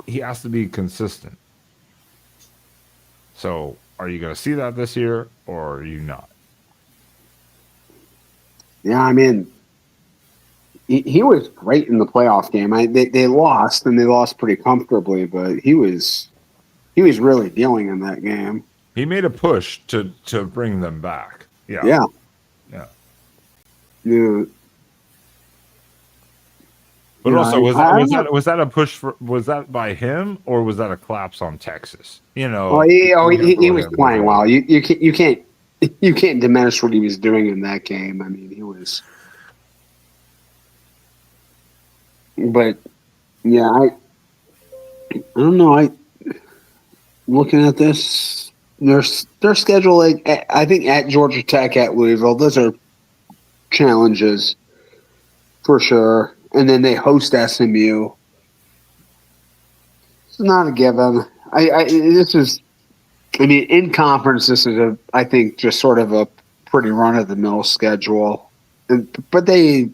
He has to be consistent. So, are you going to see that this year, or are you not? Yeah, I mean, he was great in the playoff game. They lost, and they lost pretty comfortably, but he was really dealing in that game. He made a push to bring them back. Yeah. Yeah. Yeah. Yeah. But also, was that a push was that by him, or was that a collapse on Texas? You know, he was playing well. You can't diminish what he was doing in that game. I mean, he was. But yeah, I don't know. Looking at this, their schedule. I think at Georgia Tech, at Louisville, those are challenges for sure. And then they host SMU. It's not a given. In conference, this is I think just sort of a pretty run-of-the-mill schedule. But they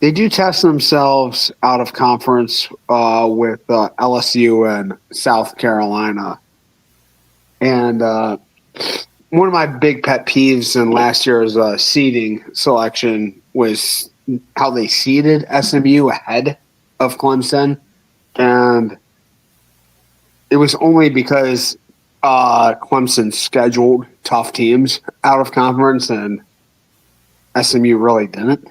do test themselves out of conference with LSU and South Carolina. And one of my big pet peeves in last year's seeding selection was how they seeded SMU ahead of Clemson. And it was only because Clemson scheduled tough teams out of conference and SMU really didn't.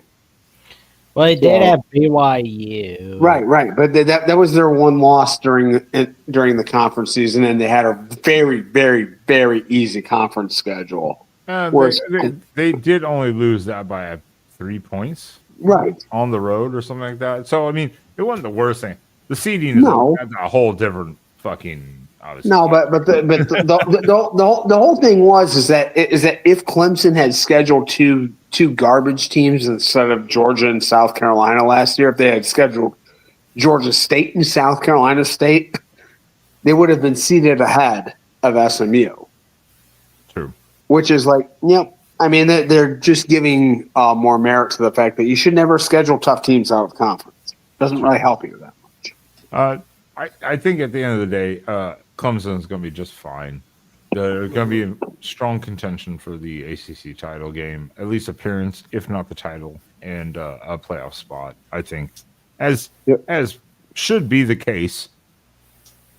Well, they did have BYU. Right. But that was their one loss during the conference season, and they had a very, very, very easy conference schedule. They did only lose that by 3 points. Right. On the road or something like that. So, I mean, it wasn't the worst thing. The seeding is a whole different fucking obviously. No, but the whole thing is that if Clemson had scheduled two garbage teams instead of Georgia and South Carolina last year, if they had scheduled Georgia State and South Carolina State they would have been seated ahead of SMU. True. Which is like, yep. I mean, they're just giving more merit to the fact that you should never schedule tough teams out of conference. Doesn't really help you that much. I think at the end of the day, Clemson's going to be just fine. They're going to be in strong contention for the ACC title game, at least appearance, if not the title, and a playoff spot. I think, as should be the case,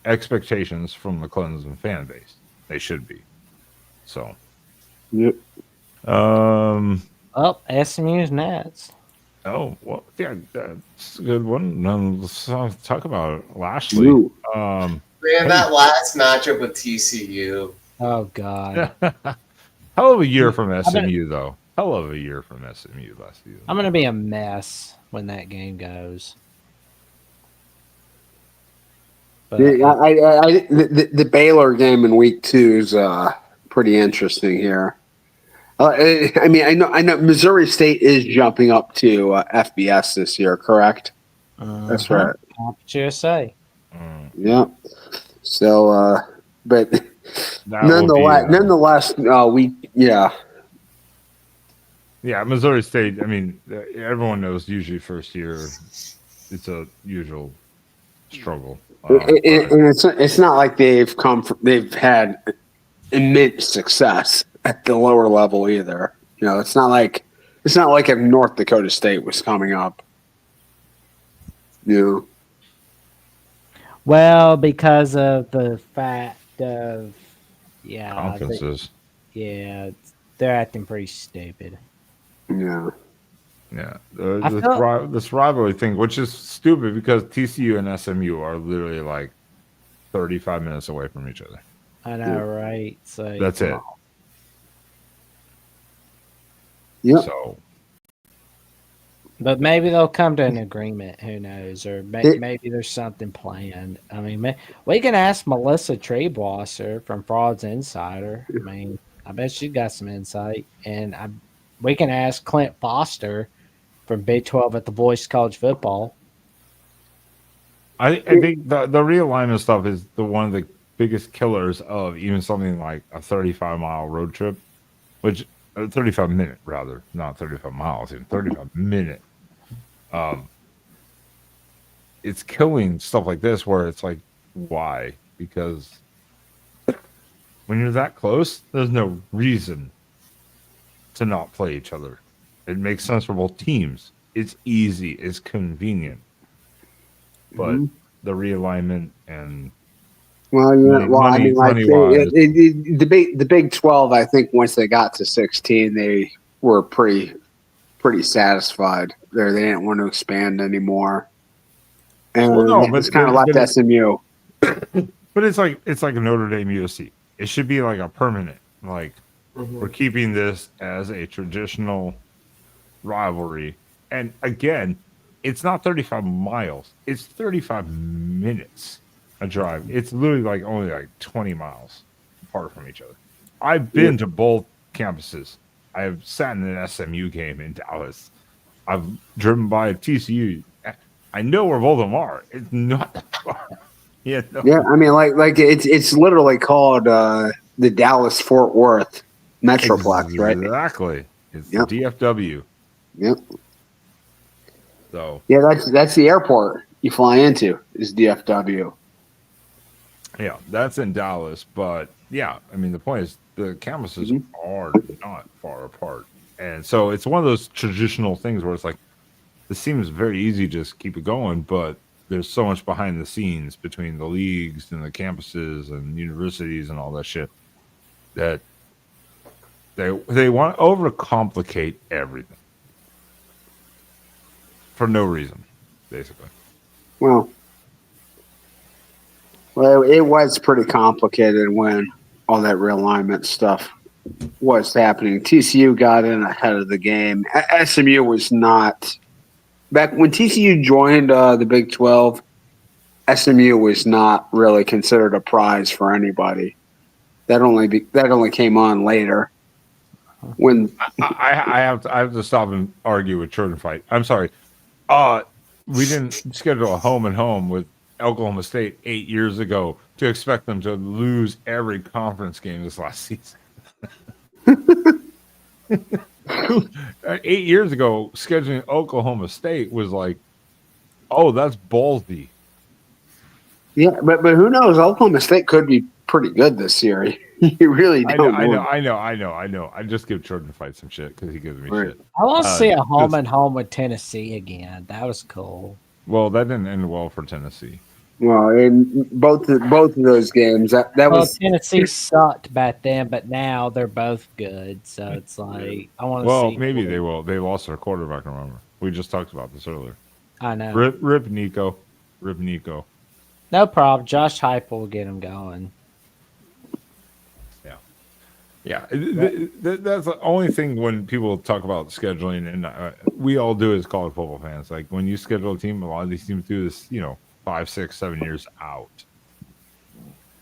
expectations from the Clemson fan base, they should be. So, yep. SMU's next. Oh, well, yeah, that's a good one. Let's talk about Lashley. Man, that last matchup with TCU. Oh, God. Hell of a year from SMU, though. Hell of a year from SMU last season. I'm going to be a mess when that game goes. But, the Baylor game in week 2 is pretty interesting here. I mean, I know Missouri State is jumping up to FBS this year, correct? That's right. USA. Yeah. So, but nonetheless, yeah, Missouri State. I mean, everyone knows usually first year, it's a usual struggle. And it's not like they've had immense success at the lower level either. You know, it's not like if North Dakota State was coming up. You know. Well, because of the fact of conferences. They're acting pretty stupid. Yeah. Yeah. This rivalry thing, which is stupid because TCU and SMU are literally like 35 minutes away from each other. I know, right? So that's it. Yeah. So, but maybe they'll come to an agreement. Who knows? Or maybe there's something planned. I mean, we can ask Melissa Trebwasser from Frauds Insider. I mean, I bet she got some insight. And we can ask Clint Foster from Big 12 at the Voice College Football. I think the realignment stuff is one of the biggest killers of even something like a 35-mile road trip, which 35-minute rather, not 35 miles, even 35-minute. It's killing stuff like this where it's like, why? Because when you're that close, there's no reason to not play each other. It makes sense for both teams. It's easy, it's convenient. But the realignment and the Big 12, I think once they got to 16, they were pretty satisfied. They didn't want to expand anymore, and it's kind of left SMU. But it's like a Notre Dame USC. It should be like a permanent. Like we're keeping this as a traditional rivalry, and again, it's not 35 miles. It's 35 minutes a drive. It's literally like only like 20 miles apart from each other. I've been to both campuses. I have sat in an SMU game in Dallas. I've driven by a TCU. I know where both of them are. It's not that far. Yeah, I mean, like it's literally called the Dallas-Fort Worth Metroplex, right? Exactly. It's DFW. Yep. So that's the airport you fly into is DFW. Yeah, that's in Dallas, but yeah, I mean the point is the campuses are not far apart, and so it's one of those traditional things where it's like this seems very easy to just keep it going, but there's so much behind the scenes between the leagues and the campuses and universities and all that shit that they want to overcomplicate everything for no reason, basically. Well, it was pretty complicated when all that realignment stuff was happening. TCU got in ahead of the game. SMU was not. Back when TCU joined the Big 12, SMU was not really considered a prize for anybody. That only came on later. When I have to stop and argue with Trojan Fight. I'm sorry. We didn't schedule a home and home with Oklahoma State 8 years ago to expect them to lose every conference game this last season. 8 years ago, scheduling Oklahoma State was like, oh, that's ballsy. Yeah, but who knows? Oklahoma State could be pretty good this year. You really don't know. I know. I just give Jordan Fight some shit because he gives me shit. I want to see a home and home with Tennessee again. That was cool. Well, that didn't end well for Tennessee. Well, in both of those games, that was Tennessee sucked back then, but now they're both good. So it's like I want to see. Well, maybe they will. They lost their quarterback. Remember, we just talked about this earlier. I know. Rip Nico. Rip Nico. No problem. Josh Heupel will get him going. Yeah, that's the only thing when people talk about scheduling, and we all do as college football fans. Like when you schedule a team, a lot of these teams do this, 5, 6, 7 years out,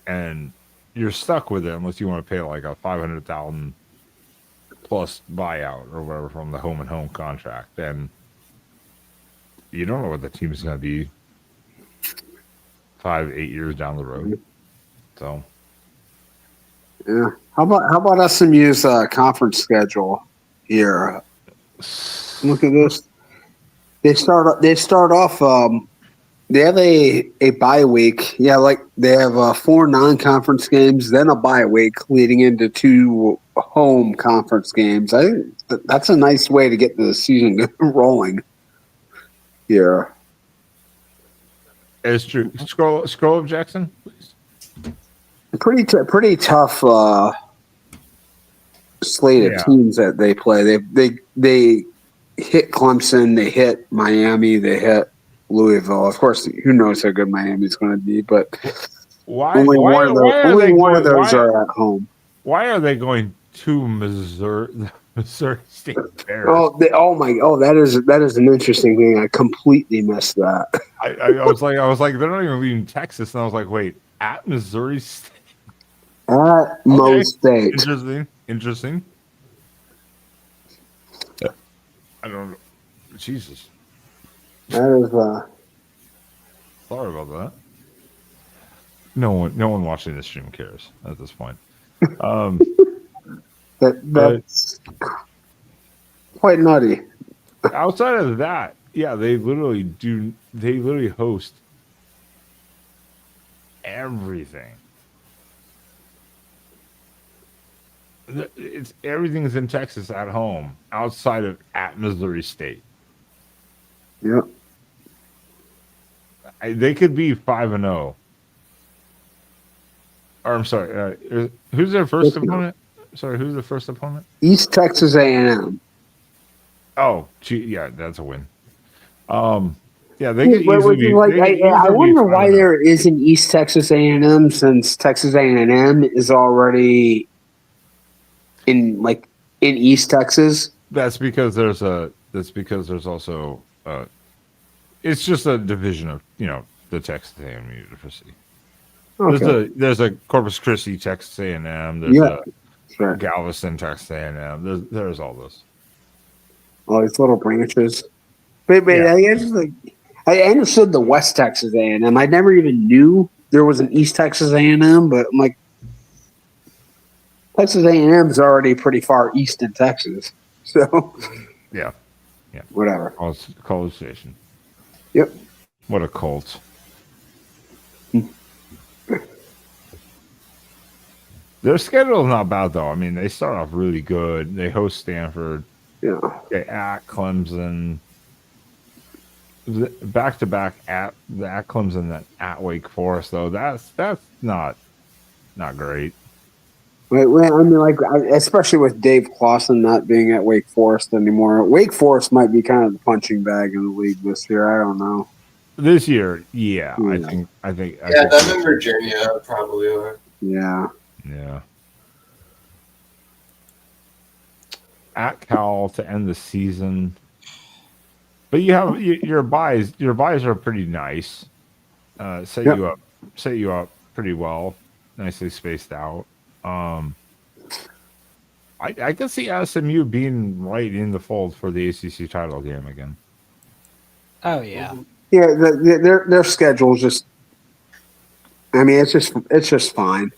and you're stuck with it unless you want to pay like a $500,000 plus buyout or whatever from the home and home contract. And you don't know what the team is going to be 5, 8 years down the road. So. Yeah. How about SMU's conference schedule here? Look at this. They start off. They have a bye week. Yeah, like they have 4 non-conference games, then a bye week leading into 2 home conference games. I think that's a nice way to get the season rolling here. It's true. Scroll up, Jackson, please. Pretty tough slate of teams that they play. They hit Clemson, they hit Miami, they hit Louisville. Of course, who knows how good Miami's going to be, but only one of those are at home. Why are they going to Missouri State Bears? That is an interesting thing. I completely missed that. I was like, they're not even leaving Texas, and I was like, wait, at Missouri State. At most states. Interesting. I don't know. Jesus. That is sorry about that. No one watching this stream cares at this point. That's quite nutty. Outside of that, yeah, they literally host everything. Everything's in Texas at home, outside of at Missouri State. Yep. They could be 5-0. Or I'm sorry, who's their first opponent? Sorry, who's the first opponent? East Texas A&M. Oh, yeah, that's a win. Yeah, they could easily. I wonder why there is an East Texas A&M, since Texas A&M is already in East Texas. That's because there's also it's just a division of the Texas A&M University. Okay. There's a Corpus Christi Texas A&M. There's a Galveston Texas A&M. There's all those. All these little branches. But I understood the West Texas A&M. I never even knew there was an East Texas A&M, but I'm like, Texas A&M is already pretty far east in Texas. So yeah, whatever. College Station. Yep. What a cult. Their schedule is not bad though. I mean, they start off really good. They host Stanford. Yeah. They at Clemson. Back to back at Clemson, then at Wake Forest though. That's not great. I mean, especially with Dave Clawson not being at Wake Forest anymore. Wake Forest might be kind of the punching bag in the league this year. I don't know. This year, yeah. I think. Yeah, them in Virginia probably are. Yeah. Yeah. At Cal to end the season, but you have your buys. Your buys are pretty nice. Set you up pretty well, nicely spaced out. I can see SMU being right in the fold for the ACC title game again. Oh yeah, yeah. Their schedule is just I mean, it's just fine.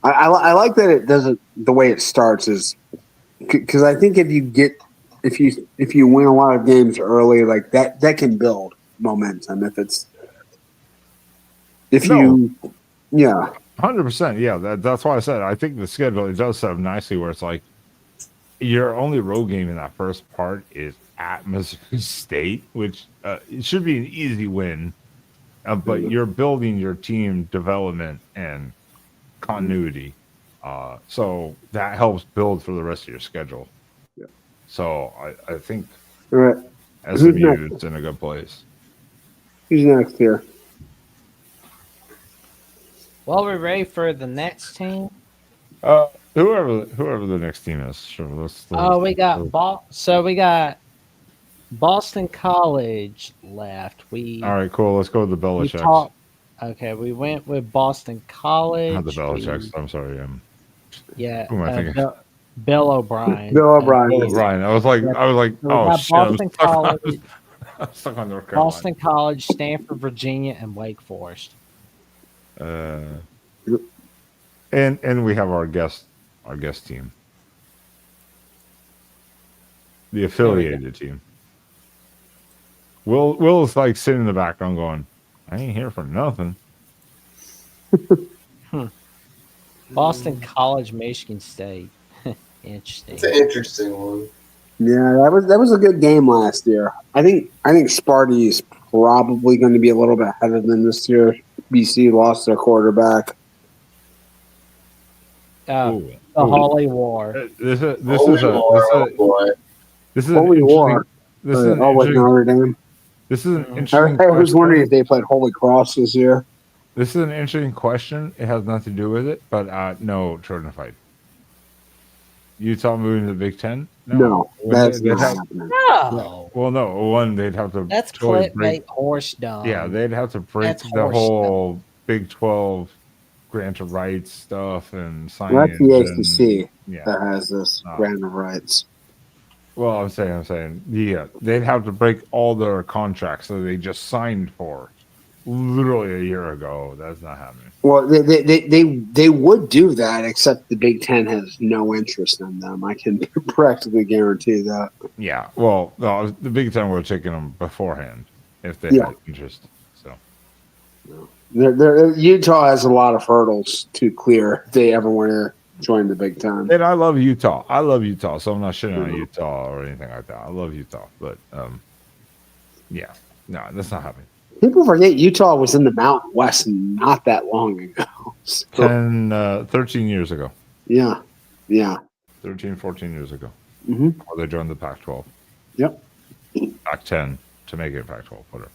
I like that it doesn't. The way it starts is because I think if you win a lot of games early, like that can build momentum. No. Yeah. 100%. Yeah, that's why I said I think the schedule it does set up nicely where it's like your only road game in that first part is at Missouri State, which it should be an easy win, but you're building your team development and continuity, so that helps build for the rest of your schedule. Yeah. So I think All right. Who's SMU next? is in a good place. Who's next here? Well, we're ready for the next team. Whoever the next team is, sure. Let's Oh, we got we got Boston College left. All right, cool. Let's go with the We Belichicks. talked. Okay, we went with Boston College. Not the Belichicks. I'm sorry. Yeah, Who am I thinking? Bill O'Brien. Bill O'Brien. Bill O'Brien. I was like, we oh got shit! Boston College, I'm stuck on North Carolina. Boston College, Stanford, Virginia, and Wake Forest. And we have our guest team, the affiliated team. Will is like sitting in the background going, I ain't here for nothing. Boston College, Michigan State. Interesting. It's an interesting one. Yeah, that was a good game last year. I think Sparty is probably going to be a little bit better than this year. BC lost their quarterback. The Holy War. This is Holy War. This is an like Notre Dame. This is an interesting. I was wondering if they played Holy Cross this year. This is an interesting question. It has nothing to do with it, but no, Trojan fight. Utah moving to the Big Ten? No, that's not happening. No. Well, no. One, they'd have to. That's totally clickbait horse dumb. Yeah, they'd have to break That's the horse whole Big 12 grant of rights stuff and sign. Well, that's the ACC yeah. that has this grant of rights. Well, I'm saying, yeah, they'd have to break all their contracts that they just signed for literally a year ago. That's not happening. Well, they would do that, except the Big Ten has no interest in them. I can practically guarantee that. Yeah, well, no, the Big Ten would have taken them beforehand if they had interest. So, Utah has a lot of hurdles to clear if they ever want to join the Big Ten. And I love Utah. So I'm not shitting on Utah or anything like that. I love Utah, but yeah, no, that's not happening. People forget Utah was in the Mountain West not that long ago. So, 13 years ago. Yeah. 13, 14 years ago. Mm-hmm. Before they joined the Pac-12. Yep. Pac-10 to make it Pac-12, whatever.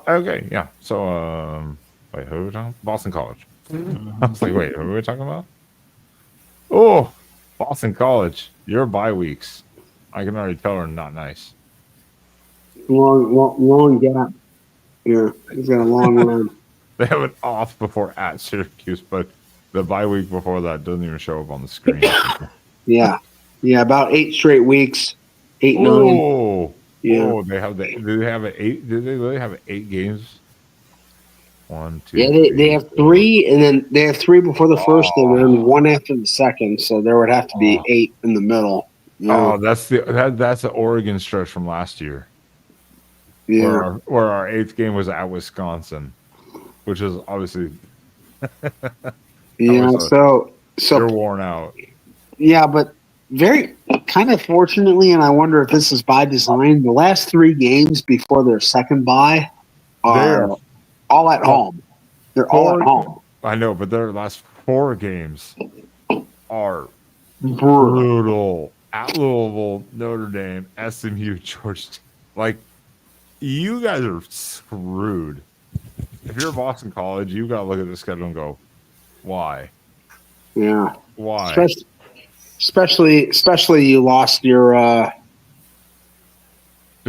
Okay, yeah. So, wait, who are we talking about? Boston College. I was like, wait, who are we talking about? Oh, Boston College. Your bye weeks. I can already tell are not nice. Long gap. Yeah, he's got a long run. They have it off before at Syracuse, but the bye week before that doesn't even show up on the screen. Yeah, about 8 straight weeks. 8, 9. Oh, yeah. Oh, do they have 8? Did they really have 8 games? 1, 2. Yeah, they have 3, and then they have 3 before the first, and then 1 after the second. So there would have to be 8 in the middle. Yeah. Oh, that's the Oregon stretch from last year. Yeah, where our 8th game was at Wisconsin, which is obviously yeah. So you're worn out. Yeah, but very kind of fortunately, and I wonder if this is by design. The last 3 games before their second bye are all at home. They're all at home. I know, but their last 4 games are brutal. At Louisville, Notre Dame, SMU, Georgia. Like, you guys are screwed. If you're Boston College, you got to look at the schedule and go, why? Yeah. Why? Especially you lost your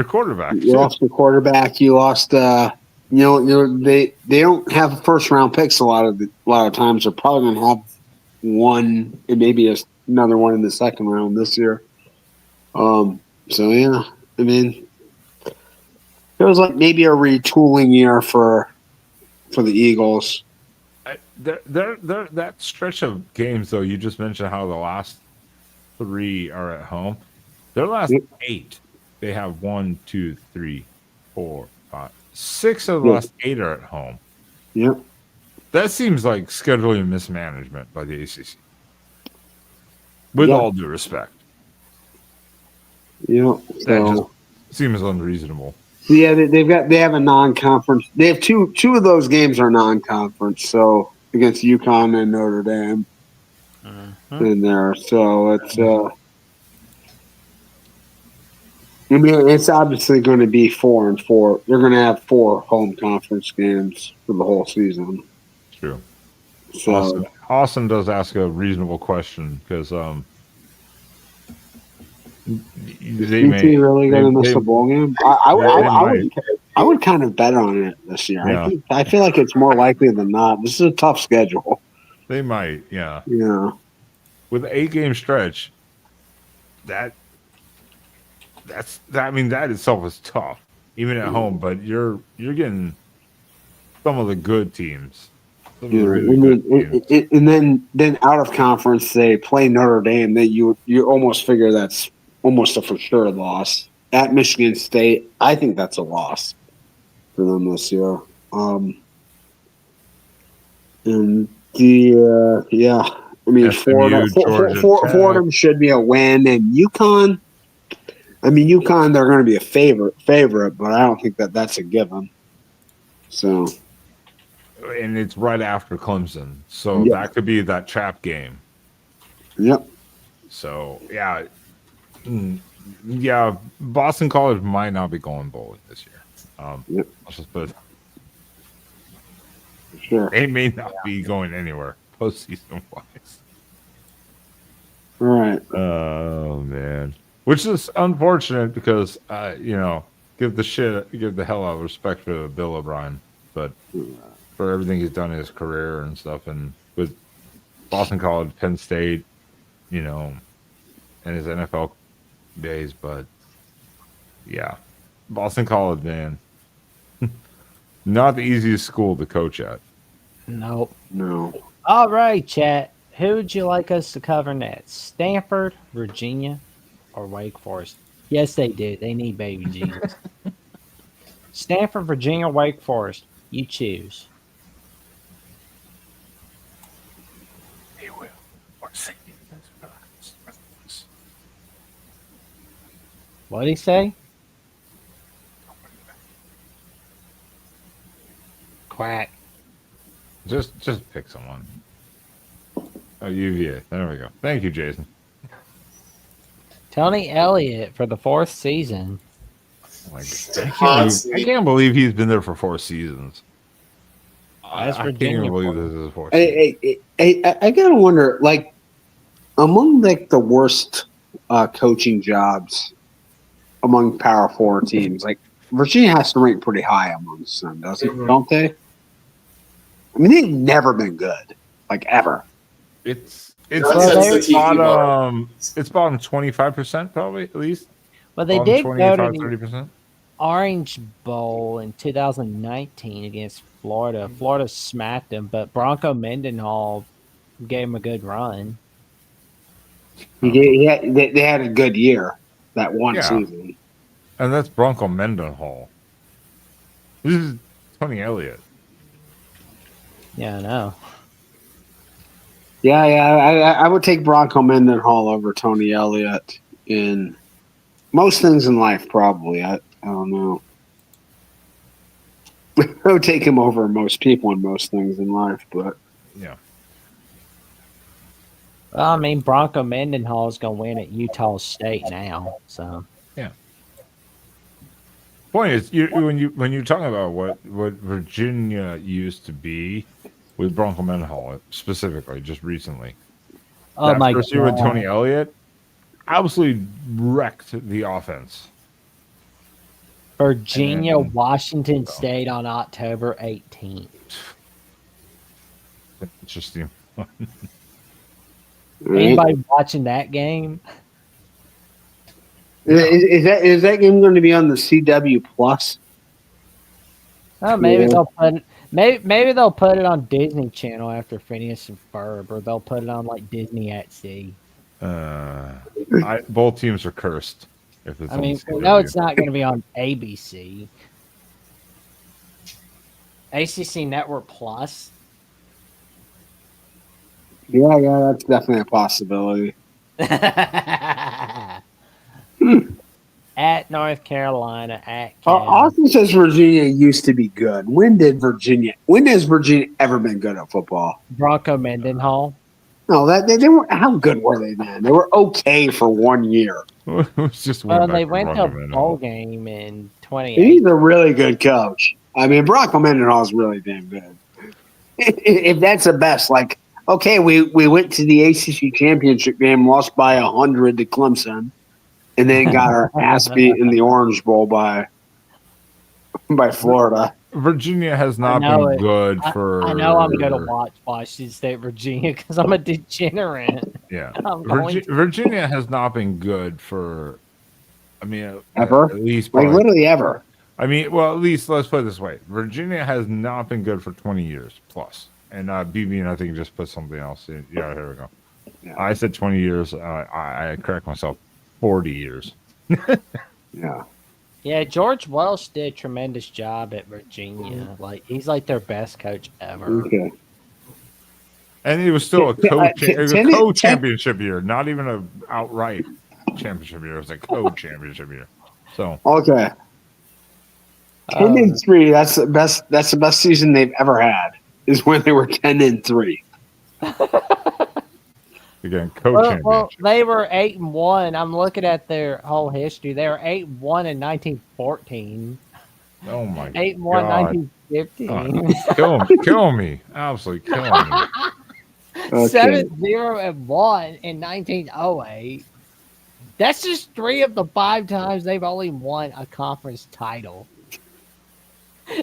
quarterback. You lost your quarterback. You lost they don't have first round picks a lot of times. They're probably going to have one and maybe another one in the second round this year. So yeah, I mean, it was like maybe a retooling year for the Eagles. they're that stretch of games though. You just mentioned how the last 3 are at home. Their last Yep. 8, they have 1, 2, 3, 4, 5, 6 of the Yep. last 8 are at home. Yep. That seems like scheduling mismanagement by the ACC. With Yeah. all due respect, Yep. that just So seems unreasonable. yeah, they have a non-conference. They have two of those games are non-conference. So against UConn and Notre Dame in there. So it's I mean, it's obviously going to be 4 and 4. They're going to have 4 home conference games for the whole season. True. So Austin does ask a reasonable question because they is he really going to miss they- a bowl game? I would kind of bet on it this year. Yeah. I feel like it's more likely than not. This is a tough schedule. They might, yeah. Yeah. With an 8-game stretch, I mean, that itself is tough, even at home. But you're getting some of the good teams. Some of the really good teams. And then out of conference they play Notre Dame. That you almost figure that's almost a for sure loss. At Michigan State, I think that's a loss for them this year. And I mean, SMU, Georgia Tech. Fordham should be a win, and UConn. I mean, UConn, they're going to be a favorite, but I don't think that's a given. So, And it's right after Clemson, so Yep. that could be that trap game. yep. So yeah, Boston College might not be going bowling this year. Yep. I'll just put it. Sure. They may not be going anywhere postseason wise. All right. Oh man, which is unfortunate because give the hell out of respect for Bill O'Brien, but for everything he's done in his career and stuff, and with Boston College, Penn State, and his NFL days, but yeah, Boston College, man, not the easiest school to coach at. Nope. No. All right, chat. Who would you like us to cover next? Stanford, Virginia, or Wake Forest? Yes, they do. They need baby Jesus. Stanford, Virginia, Wake Forest. You choose. He will. What'd he say? Quack. Just pick someone. Oh, UVA. There we go. Thank you, Jason. Tony Elliott for the 4th season. I can't believe he's been there for 4 seasons. That's I can't Virginia even believe for this is his 4th season. I gotta wonder, like, among the worst coaching jobs among Power 4 teams, like Virginia has to rank pretty high amongst them, don't they? I mean, they've never been good, like ever. It's bottom. It's bottom 25% probably at least. Well, they Bottom did go to the 30%. Orange Bowl in 2019 against Florida. Florida smacked them, but Bronco Mendenhall gave him a good run. They had a good year that one Yeah. season. And that's Bronco Mendenhall. This is Tony Elliott. Yeah, I know. Yeah, I would take Bronco Mendenhall over Tony Elliott in most things in life, probably. I don't know. I would take him over most people in most things in life, but Yeah. Well, I mean, Bronco Mendenhall is going to win at Utah State now. So Point is, when you're talking about what Virginia used to be with Bronco Mendenhall specifically, just recently. Oh my first year with God. Tony Elliott, absolutely wrecked the offense. Virginia, And- Washington State on October 18th. Interesting. Anybody watching that game? Is that game going to be on the CW Plus? Oh, maybe Yeah. Maybe they'll put it on Disney Channel after Phineas and Ferb, or they'll put it on like Disney at Sea. Both teams are cursed. If it's I on mean, CW. no, it's not going to be on ABC. ACC Network Plus. Yeah, that's definitely a possibility. At North Carolina, at Austin says Virginia used to be good. When has Virginia ever been good at football? Bronco Mendenhall. No, they weren't. How good were they, man? They were okay for 1 year. It was just Well, they went to a bowl game in 2018. He's a really good coach. I mean, Bronco Mendenhall is really damn good. If that's the best, like, okay, we went to the ACC championship game, lost by 100 to Clemson, and then got our ass beat in the Orange Bowl by Florida. Virginia has not been good for. I know I'm going to watch Washington State, Virginia, because I'm a degenerate. Yeah, Virginia has not been good for. I mean, ever, at least like literally ever. I mean, well, at least let's put it this way: Virginia has not been good for 20 years plus. And BB, I think, just put something else in. Yeah, here we go. Yeah. I said 20 years. I correct myself. 40 years. Yeah. Yeah, George Welsh did a tremendous job at Virginia. Like, he's like their best coach ever. Okay. And it was still a co-championship year, not even an outright championship year. It was a co-championship year. So okay. 10-3. That's the best. That's the best season they've ever had. Is when they were 10-3. Again, co-championship. Well, they were 8-1. I'm looking at their whole history. They were 8-1 in 1914. Oh my 8-1 God. 1915. Kill me. Absolutely kill me. 7-0-1 in 1908. That's just 3 of the 5 times they've only won a conference title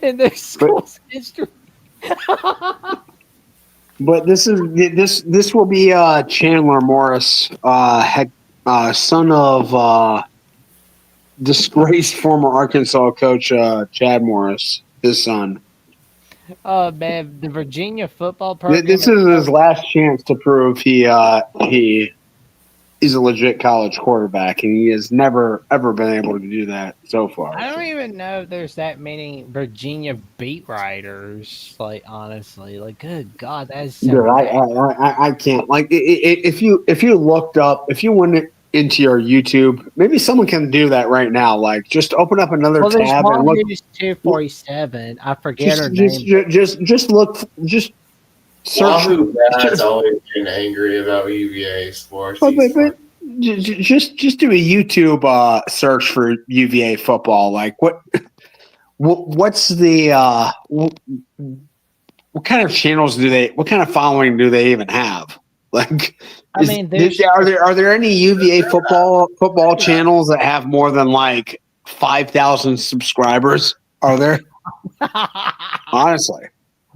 in their school's history. But this will be Chandler Morris, son of disgraced former Arkansas coach Chad Morris, his son. Oh man, the Virginia football program. This is his last chance to prove he's a legit college quarterback, and he has never ever been able to do that so far. I don't even know if there's that many Virginia beat writers. Like, honestly, like, good God, that is so dude, I can't. Like, if you went into your YouTube, maybe someone can do that right now. Like, just open up another tab and look. 247. I forget her name. Just look. Just search. Wahoo Dad's always getting angry about UVA sports. But just do a YouTube search for UVA football. Like, what's the what kind of channels do they? What kind of following do they even have? Like, are there any UVA football channels that have more than like 5,000 subscribers? Are there? Honestly.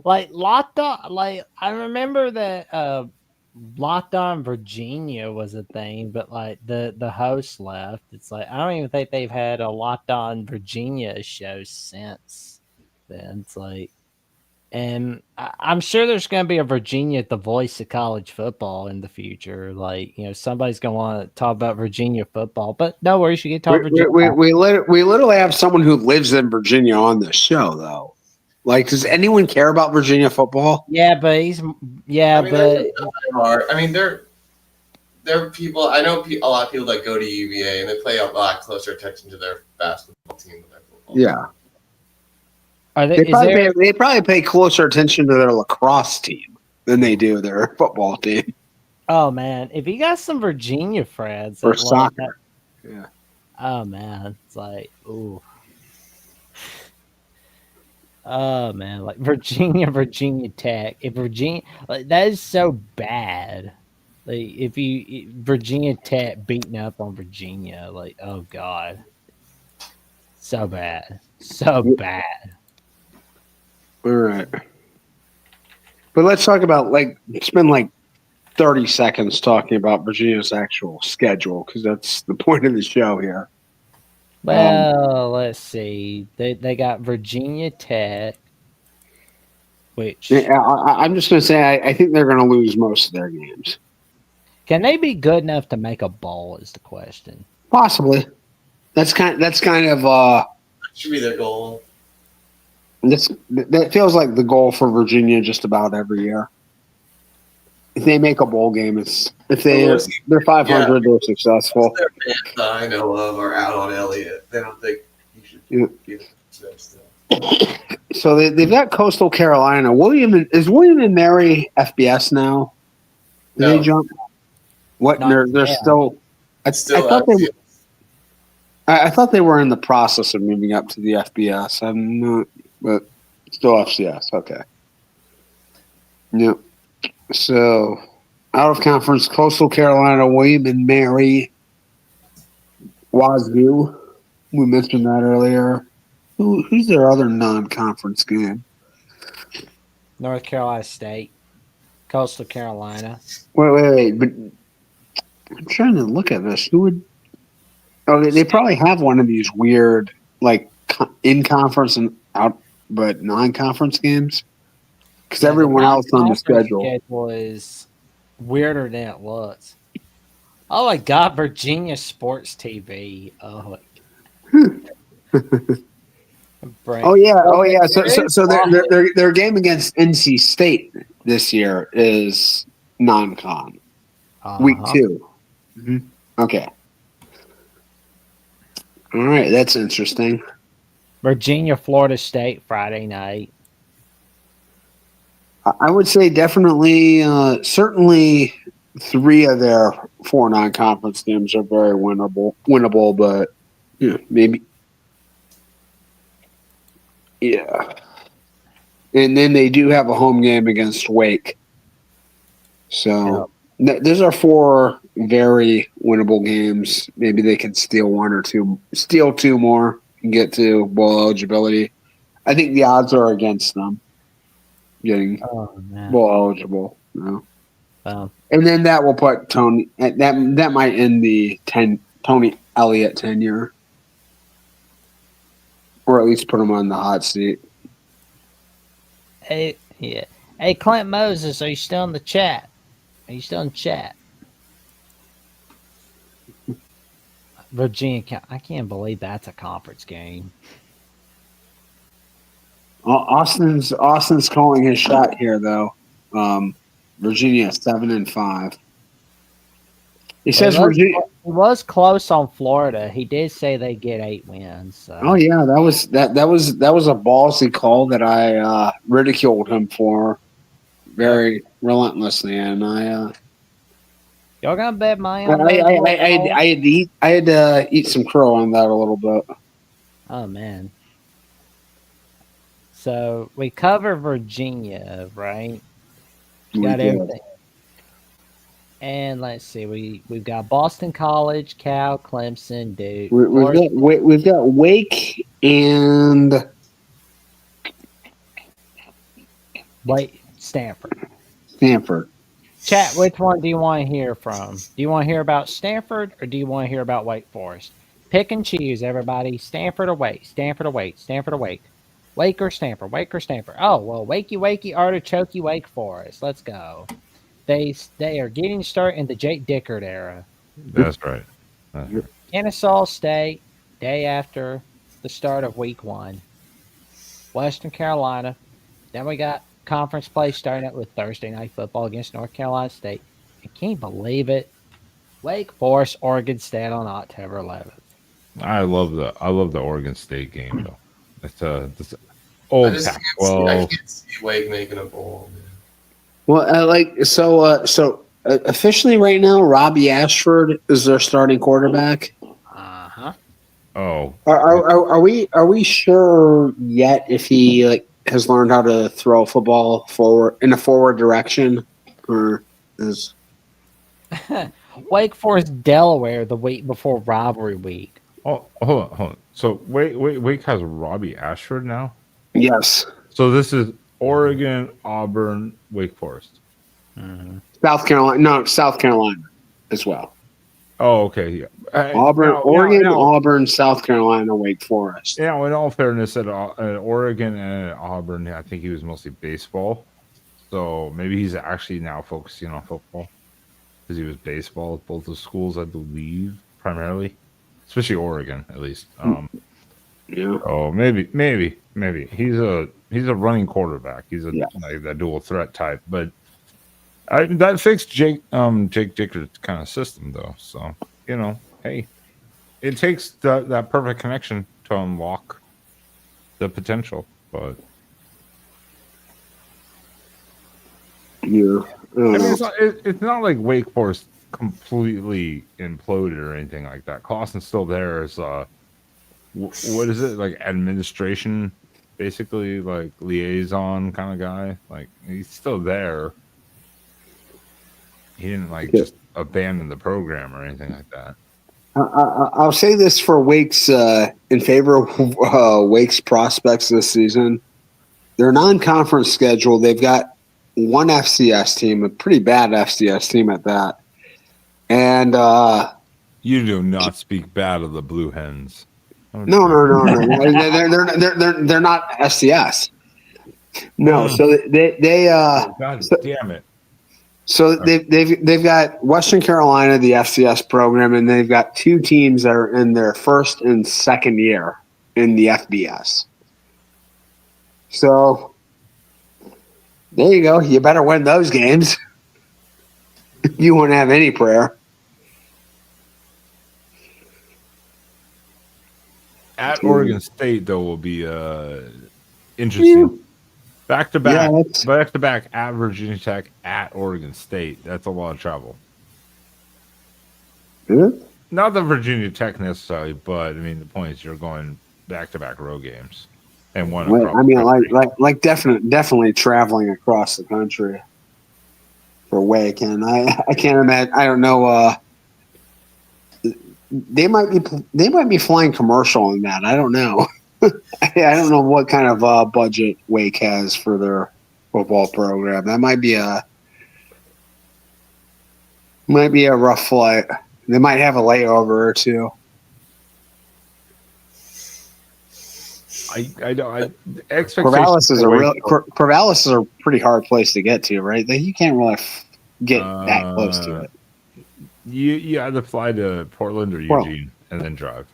Like Locked On, like I remember that Locked On Virginia was a thing, but like the host left. It's like I don't even think they've had a Locked On Virginia show since then. It's like, and I'm sure there's going to be a Virginia at the voice of college football in the future. Like, you know, somebody's going to want to talk about Virginia football, but no worries, you can talk Virginia. We literally have someone who lives in Virginia on this show, though. Like, does anyone care about Virginia football? Yeah, but there are people. I know a lot of people that go to UVA and they pay a lot closer attention to their basketball team than their football. Yeah, they they probably pay closer attention to their lacrosse team than they do their football team. Oh man, if you got some Virginia friends or soccer, yeah. Oh man, it's like ooh. Oh man, like Virginia Tech. If Virginia, like that is so bad. Like if Virginia Tech beating up on Virginia, like oh god, so bad. All right, but let's talk about spend 30 seconds talking about Virginia's actual schedule because that's the point of the show here. Well, let's see. They got Virginia Tech. Which I'm just going to say I think they're going to lose most of their games. can they be good enough to make a bowl? Is the question. Possibly. That's kind of That should be their goal. that feels like the goal for Virginia just about every year. If they make a bowl game, they're 500, they're successful. Their fans that I know of are out on Elliott. They don't think you should be the still. So they've got Coastal Carolina. Is William and Mary FBS now? Did they jump? What? They're still. I thought I thought they were in the process of moving up to the FBS. I'm not, but still FCS. Okay. Yep. So out of conference, Coastal Carolina, William and Mary, Wazoo. We mentioned that earlier. Who's their other non-conference game? North Carolina State, Coastal Carolina. Wait. But I'm trying to look at this. Who would? Oh, they probably have one of these weird, like in conference and out, but non-conference games. Because everyone else on the schedule is weirder than it looks. Oh my God, Virginia Sports TV. Oh. Oh yeah. So their game against NC State this year is non-con. Week 2. Mm-hmm. Okay. All right, that's interesting. Virginia, Florida State, Friday night. I would say definitely, certainly 3 of their 4 non-conference games are very winnable, but maybe. Yeah. And then they do have a home game against Wake. So those are 4 very winnable games. Maybe they can steal 2 more and get to bowl eligibility. I think the odds are against them getting bowl eligible. And then that will put Tony. That might end the Tony Elliott tenure. Or at least put him on the hot seat. Hey, Clint Moses, are you still in the chat? Virginia, I can't believe that's a conference game. Austin's calling his shot here, though. Virginia 7-5. He says Virginia. He was close on Florida. He did say they get 8 wins. So. Oh yeah, that was a ballsy call that I ridiculed him for very relentlessly, and y'all gonna bet my own? I had to eat some crow on that a little bit. Oh man. So we cover Virginia, right? Got everything. And let's see, we've got Boston College, Cal, Clemson, Duke. We've got Wake and Stanford. Chat, which one do you want to hear from? Do you want to hear about Stanford or do you want to hear about Wake Forest? Pick and choose, everybody. Stanford or Wake? Stanford or Wake? Stanford or Wake? Wake or Stanford? Wake or Stanford? Oh, well, wakey, artichokey, Wake Forest. Let's go. They are getting started in the Jake Dickert era. That's right. Kennesaw State, day after the start of week 1. Western Carolina. Then we got conference play starting up with Thursday night football against North Carolina State. I can't believe it. Wake Forest, Oregon State on October 11th. I love the Oregon State game though. It's old Pac-12. I can't see Wake making a bowl. Man. Well, officially right now, Robbie Ashford is their starting quarterback. Oh, are we sure yet if he has learned how to throw a football forward direction, or is Wake Forest Delaware the week before rivalry week? Oh, hold on. So Wake has Robbie Ashford now. Yes. So this is Oregon, Auburn, Wake Forest. South Carolina as well. Oh, okay. Yeah. Auburn, Now- Oregon, now- Auburn, South Carolina, Wake Forest. Now, in all fairness, at Oregon and at Auburn, I think he was mostly baseball. So maybe he's actually now focusing on football because he was baseball at both the schools, I believe, primarily, especially Oregon, at least. Yeah. Oh, maybe he's a running quarterback. He's a Yeah. like that dual threat type, but that fixed Jake Dicker's kind of system though. So hey, it takes that perfect connection to unlock the potential. But Yeah. I mean, it's not like Wake Forest completely imploded or anything like that. Clausen's still there as what is it, like administration, basically, like liaison kind of guy. Like he's still there. He didn't just abandon the program or anything like that. I'll say this for Wake's in favor of Wake's prospects this season. Their non-conference schedule, they've got one FCS team, a pretty bad FCS team at that, and You do not speak bad of the Blue Hens. no, they're not FCS. No, so they God damn it. So they've got Western Carolina, the FCS program, and they've got two teams that are in their first and second year in the FBS. So there you go. You better win those games. You won't have any prayer. At Oregon State, though, will be interesting. Back to back at Virginia Tech, at Oregon State. That's a lot of travel. Yeah. Not the Virginia Tech necessarily, but I mean the point is you're going back to back road games and one. Well, I mean, like definitely traveling across the country for Wake, and I can't imagine. I don't know. They might be flying commercial in that. I don't know. I don't know what kind of budget Wake has for their football program. That might be a rough flight. They might have a layover or two. I don't. Corvallis is a pretty hard place to get to, right? You can't really get that close to it. You either fly to Portland or Eugene and then drive.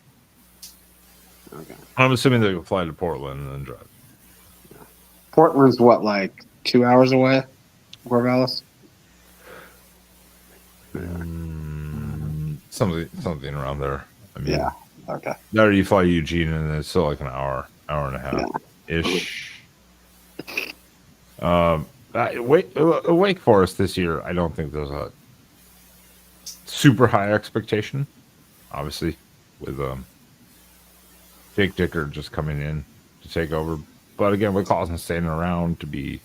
Okay. I'm assuming they will fly to Portland and then drive. Portland's what, like 2 hours away? Corvallis? Something around there. I mean, Yeah. Okay. There you fly Eugene and it's still like an hour and a half ish. Wake Forest this year, I don't think there's a super high expectation. Obviously, with Jake Dicker just coming in to take over. But again, with Clausen staying around to be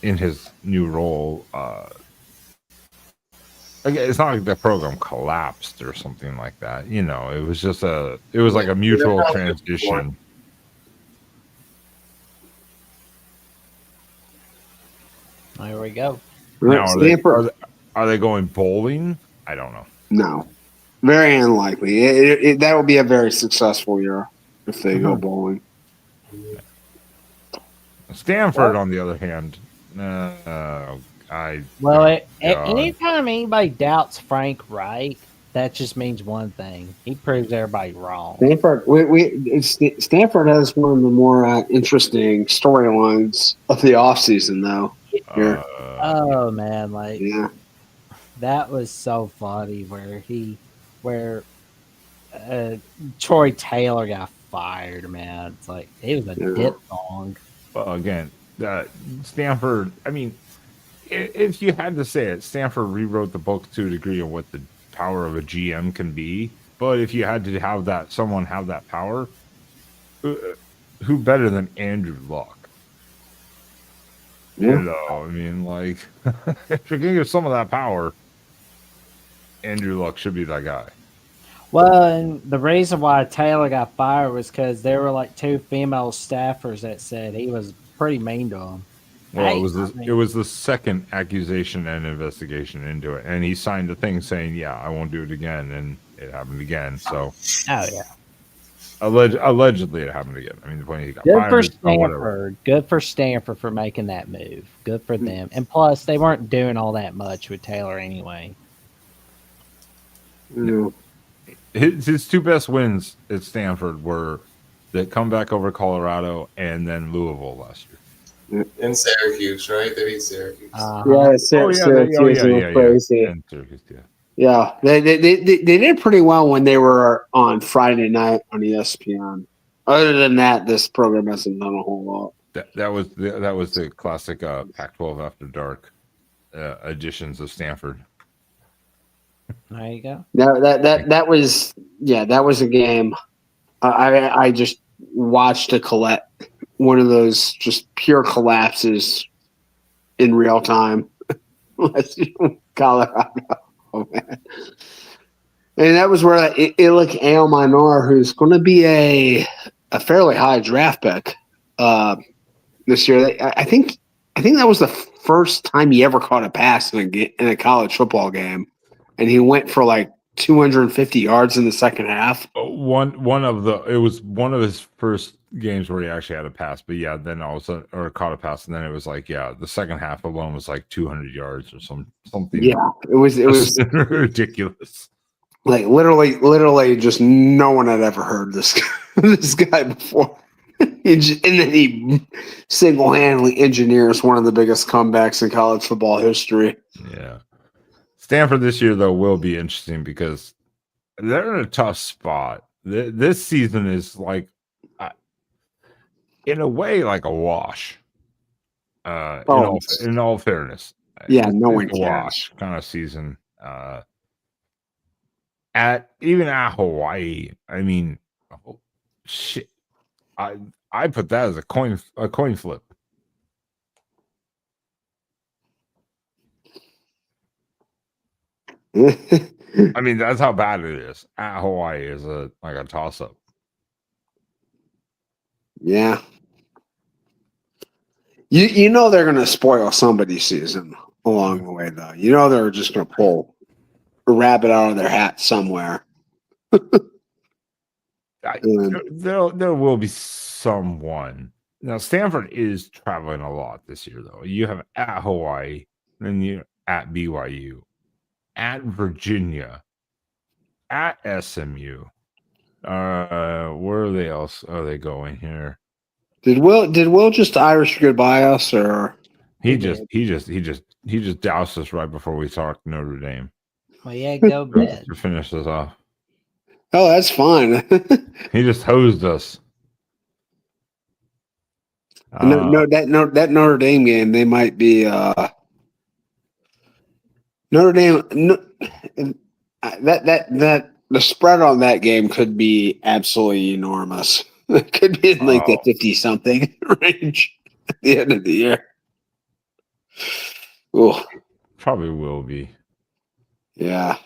in his new role, again, it's not like the program collapsed or something like that. It was just like a mutual transition. There we go. Now, are they going bowling? I don't know. No. Very unlikely. That would be a very successful year if they go bowling. Stanford, on the other hand, anytime anybody doubts Frank Reich, that just means one thing: he proves everybody wrong. Stanford has one of the more interesting storylines of the offseason, though. Oh man, that was so funny where Troy Taylor got fired, man. It's like he was a diphthong. Well, again, Stanford, I mean, if you had to say it, Stanford rewrote the book to a degree of what the power of a GM can be. But if you had to have someone have that power, who better than Andrew Luck? Yeah. I mean, if you're going to give some of that power, Andrew Luck should be that guy. Well, and the reason why Taylor got fired was because there were like two female staffers that said he was pretty mean to him. Well, Hey, it was the second accusation and investigation into it, and he signed a thing saying, "Yeah, I won't do it again," and it happened again. So oh yeah. allegedly, it happened again. I mean, the point is he got Good for fired or whatever. Stanford. Good for Stanford for making that move. Good for them. And plus, they weren't doing all that much with Taylor anyway. Mm. His two best wins at Stanford were that comeback over Colorado and then Louisville last year. In Syracuse, right? They beat Syracuse. Yeah, Syracuse went crazy. And Syracuse, yeah. Yeah, they did pretty well when they were on Friday night on ESPN. Other than that, this program hasn't done a whole lot. That was the classic Pac-12 after dark editions of Stanford. There you go. No, that was a game. I just watched one of those just pure collapses in real time. Colorado, oh man. And that was where Illich Minor, who's going to be a fairly high draft pick this year. I think that was the first time he ever caught a pass in a college football game, and he went for like 250 yards in the second half. It was one of his first games where he actually had a pass, but yeah, then all of a sudden, or caught a pass, and then it was like, yeah, the second half alone was like 200 yards or something. Yeah, it was ridiculous. Like literally, just no one had ever heard this guy before. And then he single-handedly engineers one of the biggest comebacks in college football history. Yeah. Stanford this year, though, will be interesting because they're in a tough spot. This season is like, in a way, like a wash. In all fairness. Yeah, no one cares. Wash kind of season. At Hawaii, I mean, shit. I put that as a coin flip. I mean, that's how bad it is. At Hawaii is like a toss up. Yeah. You know they're going to spoil somebody's season along the way, though. You know they're just going to pull a rabbit out of their hat somewhere. There will be someone. Now, Stanford is traveling a lot this year, though. You have at Hawaii, then you at BYU, at Virginia, at SMU. Where else are they going here? Did Will just Irish goodbye us, or he just doused us right before we talked Notre Dame? Well, yeah, go bed to finish this off. Oh, that's fine. He just hosed us. That Notre Dame game, they might be Notre Dame. That the spread on that game could be absolutely enormous. It could be in like the 50-something range at the end of the year. Ooh. Probably will be. Yeah.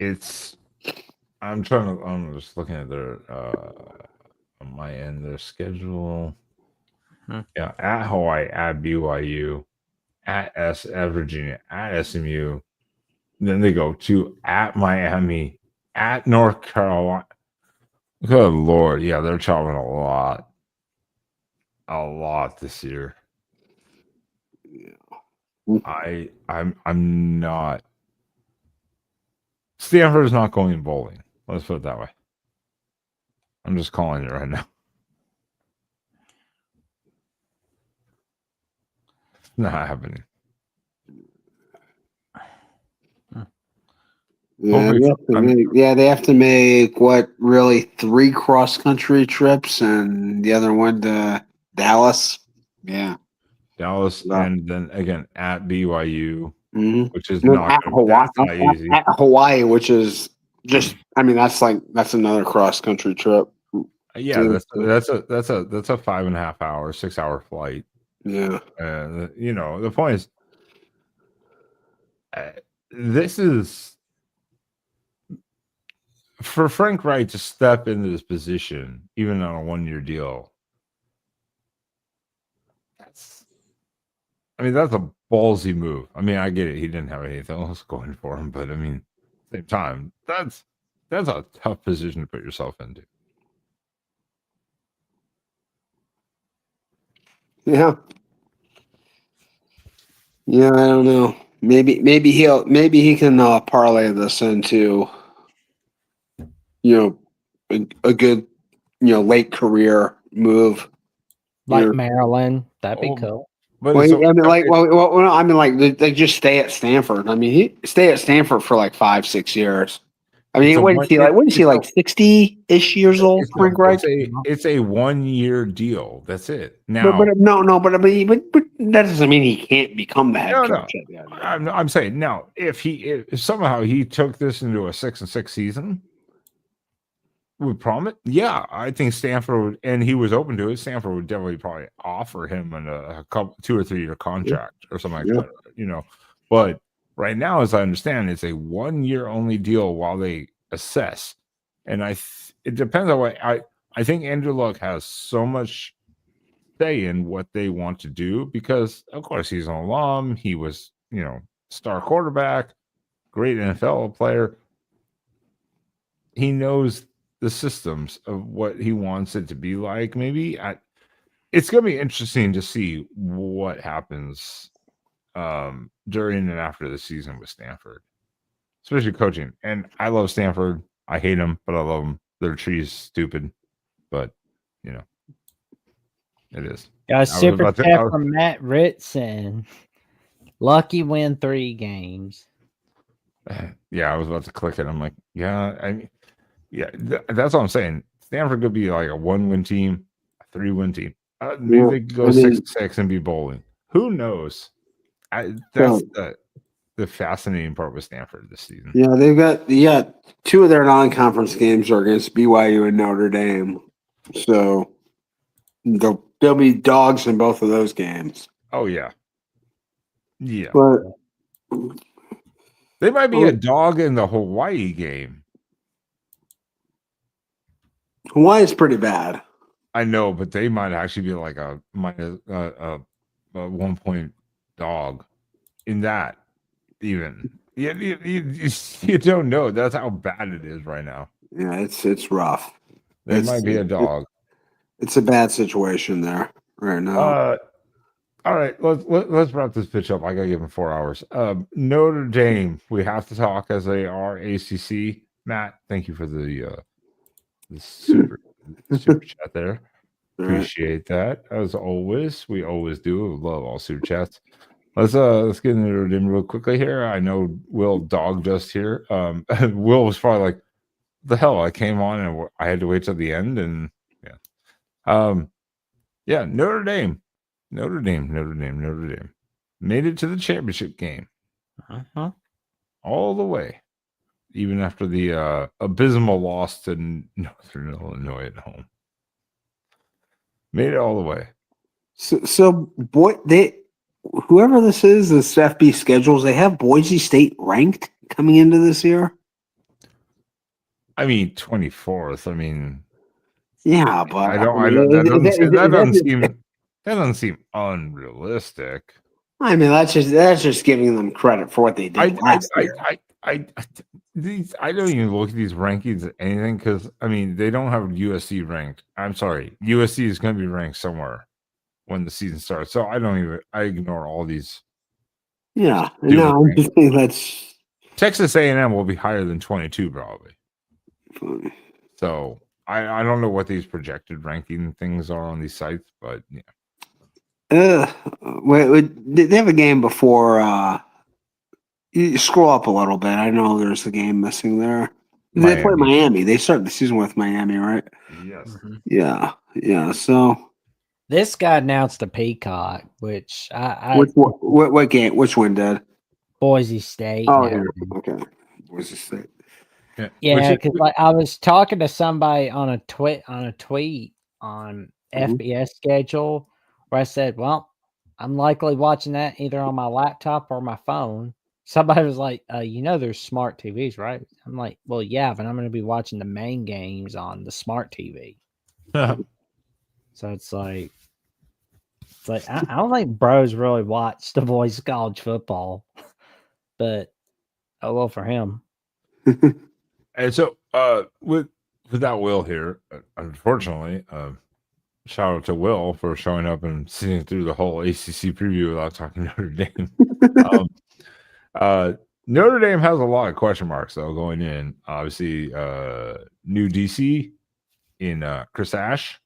I'm just looking at their on my end, their schedule. Yeah, at Hawaii, at BYU, at Virginia, at SMU. Then they go to at Miami, at North Carolina. Good Lord, yeah, they're traveling a lot this year. Yeah. I'm not. Stanford is not going bowling. Let's put it that way. I'm just calling it right now. It's not happening. Yeah, they have to make what, really 3 cross-country trips and the other one to Dallas. Yeah. Dallas, and then again at BYU, which is at Hawaii, which is just, I mean, that's another cross-country trip. Yeah, that's a 5.5 hour, 6 hour flight. Yeah. The point is, this is for Frank Wright to step into this position, even on a 1-year deal. I mean, that's a ballsy move. I mean, I get it. He didn't have anything else going for him, but I mean, at the same time, that's a tough position to put yourself into. Yeah. Yeah, I don't know. Maybe he can parlay this into a good late career move. Like Yeah. Maryland, that'd be Oh, cool. But Well, it's so, I mean, they just stay at Stanford. I mean, he stay at Stanford for like 5-6 years. I mean, it's a what is one- he like? What is he it's a- like? 60-ish years old, Frank Reich? it's a 1-year deal. That's it. But Now, but that doesn't mean he can't become the head no, coach. I'm saying now, if somehow he took this into a 6-6 season, with promise, yeah, I think Stanford would, and he was open to it. Stanford would definitely probably offer him a couple 2 or 3 year contract or something like that, But right now, as I understand, it's a 1-year only deal while they assess, and it depends on what I think. Andrew Luck has so much say in what they want to do because, of course, he's an alum. He was, star quarterback, great NFL player. He knows the systems of what he wants it to be like. Maybe it's going to be interesting to see what happens during and after the season with Stanford, especially coaching. And I love Stanford. I hate them, but I love them. Their tree's stupid, but it is. Got a super chat from Matt Ritson. Lucky win 3 games. Yeah, I was about to click it. I'm like, that's what I'm saying. Stanford could be like a 1-win team, a 3-win team. Maybe they could go 6-6 and be bowling. Who knows? That's the fascinating part with Stanford this season. Yeah, they've got 2 of their non-conference games are against BYU and Notre Dame, so they'll be dogs in both of those games. Oh yeah, But they might be a dog in the Hawaii game. Hawaii's pretty bad. I know, but they might actually be like a 1-point dog in that. Even you don't know. That's how bad it is right now. Yeah, it's rough. They might be a dog. It's a bad situation there right now. All right, let's wrap this pitch up. I gotta give them 4 hours. Notre Dame, we have to talk as they are ACC. Matt, thank you for the super chat there. Appreciate that as always. We always do. Love all super chats. Let's get into Notre Dame real quickly here. I know Will dogged us here. Will was probably like, "The hell!" I came on and I had to wait till the end, and Notre Dame made it to the championship game, all the way, even after the abysmal loss to Northern Illinois at home. Made it all the way. So whoever this FB schedules, they have Boise State ranked coming into this year. I mean, 24th. I mean, yeah, but that doesn't seem unrealistic. I mean, that's just giving them credit for what they did last year. I don't even look at these rankings at anything because I mean they don't have USC ranked. I'm sorry, USC is going to be ranked somewhere when the season starts. So I ignore all these. Yeah, no, I'm just saying that's Texas A&M will be higher than 22 probably. So I don't know what these projected ranking things are on these sites, but yeah. They have a game before. You scroll up a little bit. I know there's a game missing there. They play Miami. They started the season with Miami, right? Yes. Mm-hmm. Yeah. So this got announced to Peacock, which what game? Which one did? Boise State. Oh, yeah. Okay. Boise State. Yeah, because I was talking to somebody on a tweet on FBS schedule where I said, "Well, I'm likely watching that either on my laptop or my phone." Somebody was like, there's smart TVs, right? I'm like, well, yeah, but I'm going to be watching the main games on the smart TV. So it's like, It's like I don't think bros really watch the boys' college football, but oh well for him. And so, with without Will here, unfortunately, shout out to Will for showing up and sitting through the whole ACC preview without talking Notre Dame. um, Notre Dame has a lot of question marks though going in. Obviously, new DC in Chris Ash,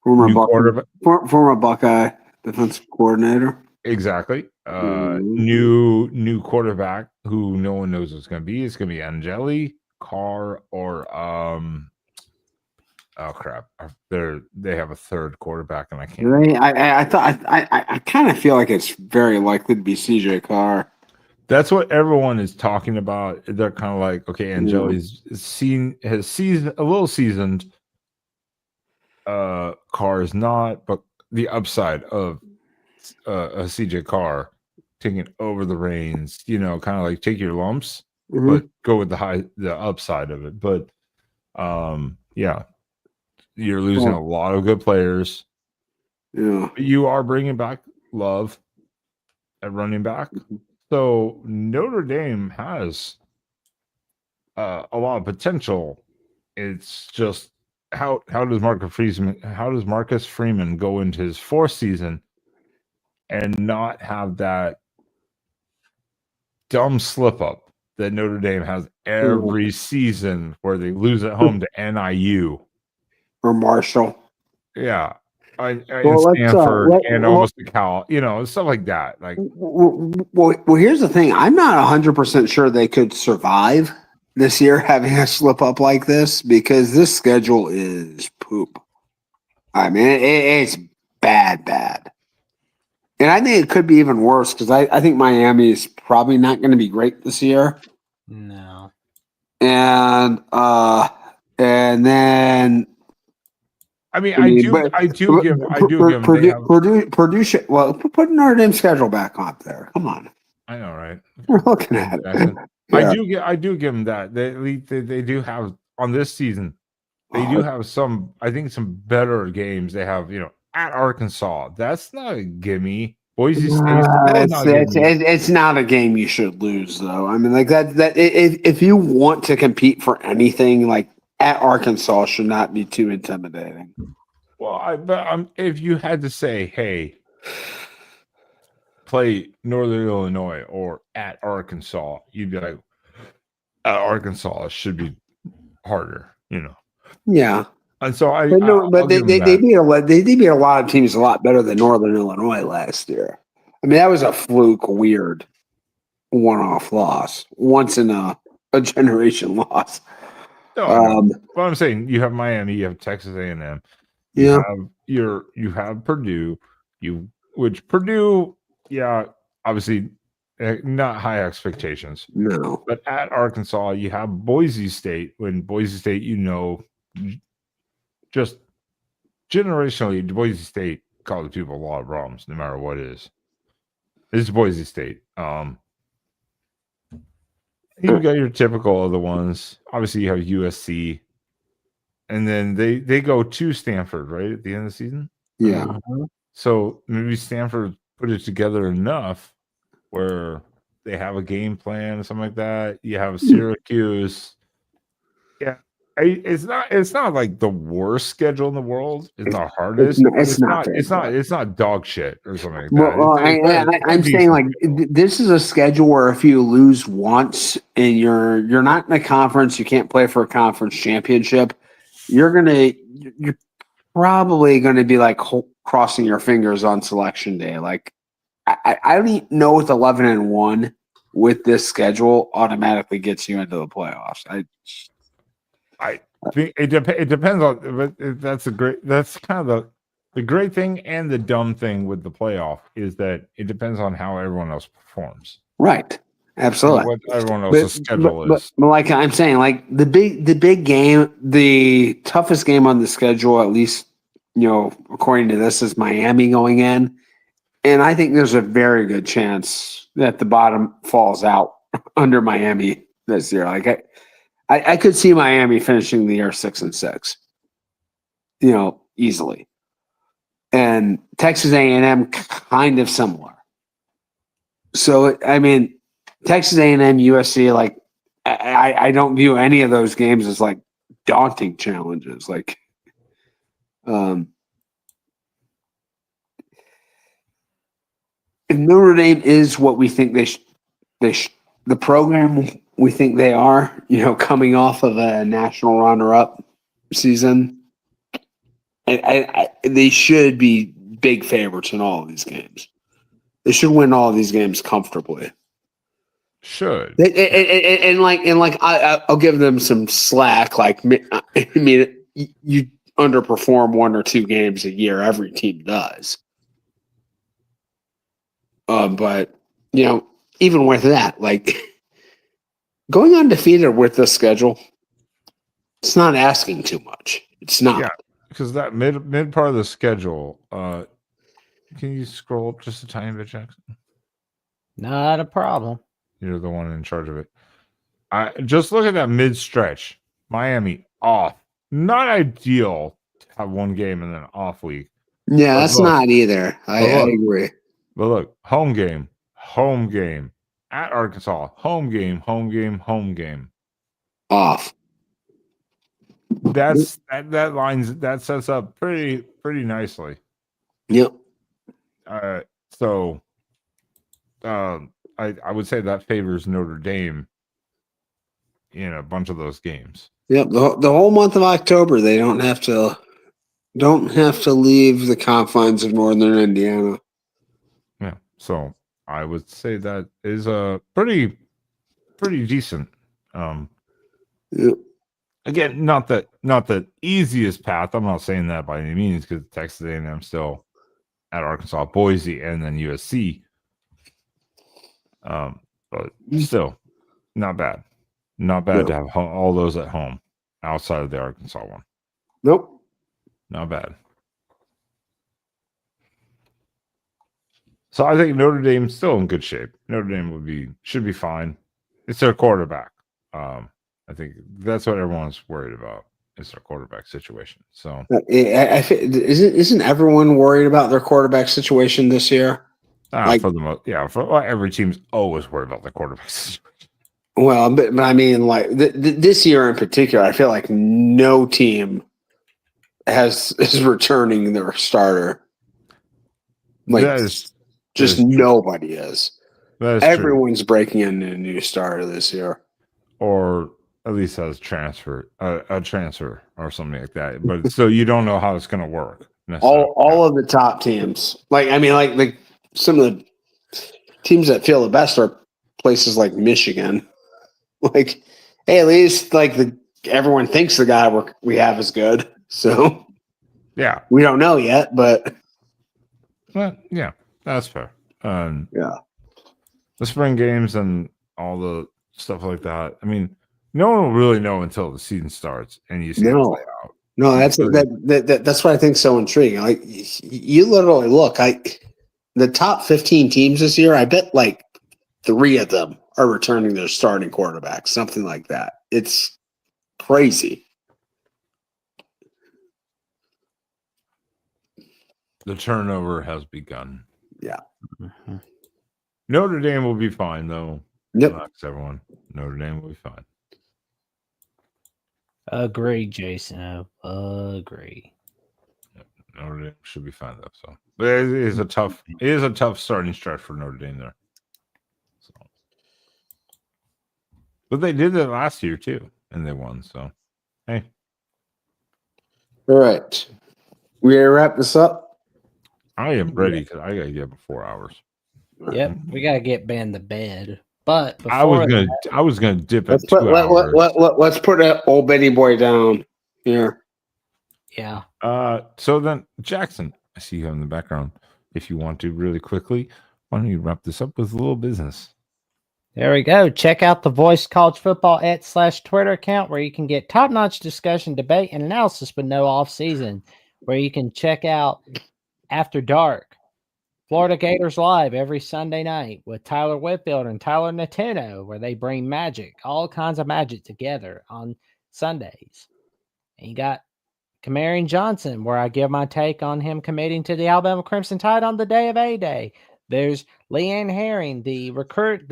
Former new quarterback. former Buckeye defensive coordinator. Exactly. Mhm. New quarterback who no one knows what's going to be. It's going to be Angeli, Carr, or oh crap, they have a third quarterback, and I can't. I kind of feel like it's very likely to be CJ Carr. That's what everyone is talking about. They're kind of like, okay, Angeli's has seasoned a little seasoned. Carr is not, but the upside of a CJ Carr taking over the reins, kind of like take your lumps, but go with the upside of it. But yeah, you're losing a lot of good players. Yeah, You are bringing back Love at running back, so Notre Dame has a lot of potential. It's just how does Marcus Freeman go into his fourth season and not have that dumb slip up that Notre Dame has every season where they lose at home to NIU or Marshall. Yeah. And Well, Stanford and almost to Cal, stuff like that. Like, well, here's the thing. I'm not 100% sure they could survive this year having a slip up like this because this schedule is poop. I mean, it's bad. And I think it could be even worse because I think Miami is probably not going to be great this year. No. And then I do give Purdue should, well, put Notre Dame schedule back up there. Come on. I know, right? We're looking at it. Yeah. I do give them that. They do have on this season. They do have some better games. They have, at Arkansas. That's not a gimme. Boise State. It's not a game you should lose, though. I mean, like that if you want to compete for anything, like at Arkansas should not be too intimidating. Well, if you had to say, hey, play Northern Illinois or at Arkansas, you'd be like, at Arkansas should be harder, Yeah. And so they beat a lot of teams a lot better than Northern Illinois last year. I mean, that was a fluke, weird one-off loss, once in a generation loss. No, but I'm saying you have Miami, you have Texas A&M, you have Purdue, which Purdue, obviously not high expectations. No, but at Arkansas, you have Boise State. When Boise State, just generationally, Boise State causes people a lot of problems, no matter what it is. It's Boise State. You got your typical other ones. Obviously, you have USC, and then they go to Stanford right at the end of the season. Yeah. So maybe Stanford put it together enough where they have a game plan or something like that. You have Syracuse. Yeah, it's not like the worst schedule in the world. It's the hardest. It's not dog shit or something like that. Well, I'm saying like this is a schedule where if you lose once and you're not in a conference, you can't play for a conference championship. You're probably gonna be like crossing your fingers on selection day. Like I don't even know if 11-1 with this schedule automatically gets you into the playoffs. I think it depends on, but that's kind of the great thing and the dumb thing with the playoff is that it depends on how everyone else performs. Right. Absolutely. What everyone else's schedule is. But like I'm saying, like the big game, the toughest game on the schedule, at least, according to this, is Miami going in. And I think there's a very good chance that the bottom falls out under Miami this year. Like I could see Miami finishing the year 6-6, easily. and Texas A&M kind of similar. So I mean, Texas A&M, USC, like I don't view any of those games as like daunting challenges. Like, if Notre Dame is what we think the program we think they are, coming off of a national runner-up season, they should be big favorites in all of these games. They should win all of these games comfortably. Should. I'll give them some slack. Like, I mean, you underperform 1 or 2 games a year. Every team does. But even with that, like going undefeated with this schedule, it's not asking too much. It's not. Yeah, because that mid part of the schedule. Can you scroll up just a tiny bit, Jackson? Not a problem. You're the one in charge of it. I just look at that mid stretch. Miami off. Not ideal to have 1 game and then an off week. Yeah, that's not either. I agree. But look, home game at Arkansas, home game, off. That sets up pretty nicely. Yep. So I would say that favors Notre Dame in a bunch of those games. Yep. The whole month of October, they don't have to leave the confines of Northern Indiana. Yeah. So I would say that is a pretty decent. Yep. Again, not the easiest path. I'm not saying that by any means, because Texas A&M still at Arkansas, Boise, and then USC. But still, not bad. Not bad to have all those at home outside of the Arkansas one. Nope. Not bad. So I think Notre Dame's still in good shape. Notre Dame should be fine. It's their quarterback. I think that's what everyone's worried about. It's their quarterback situation. So isn't everyone worried about their quarterback situation this year? For the most, yeah. Every team's always worried about their quarterback situation. Well, but I mean, like this year in particular, I feel like no team is returning their starter. Like nobody is. Everyone's breaking in a new starter this year, or at least has a transfer or something like that. But so you don't know how it's going to work. All of the top teams, like some of the teams that feel the best are places like Michigan. Like, hey, at least everyone thinks the guy we have is good. So yeah, we don't know yet, but yeah, that's fair. Yeah, the spring games and all the stuff like that. I mean, no one will really know until the season starts and you see it play out. No, that's what I think is so intriguing. Like, you literally look, the top 15 teams this year, I bet 3 of them are returning their starting quarterback, something like that. It's crazy. The turnover has begun. Yeah. Mm-hmm. Notre Dame will be fine, though. Yep. Relax, everyone. Notre Dame will be fine. Agree, Jason. Agree. Notre Dame should be fine, though. So, but it is a tough starting stretch for Notre Dame there. So, but they did it last year too, and they won. So, hey. All right, we gonna wrap this up. I am ready because I gotta get up in 4 hours. Yep, we gotta get Ben to bed. But I was gonna dip at 2 hours. Let's put that old Betty boy down here. Yeah. So then, Jackson, I see you in the background. If you want to really quickly, why don't you wrap this up with a little business? There we go. Check out the Voice College Football @Twitter account where you can get top-notch discussion, debate, and analysis with no off-season. Where you can check out After Dark, Florida Gators Live every Sunday night with Tyler Whitfield and Tyler Natuno, where they bring magic, all kinds of magic together on Sundays. And you got Kamarion Johnson, where I give my take on him committing to the Alabama Crimson Tide on the day of A-Day. There's Leanne Herring, the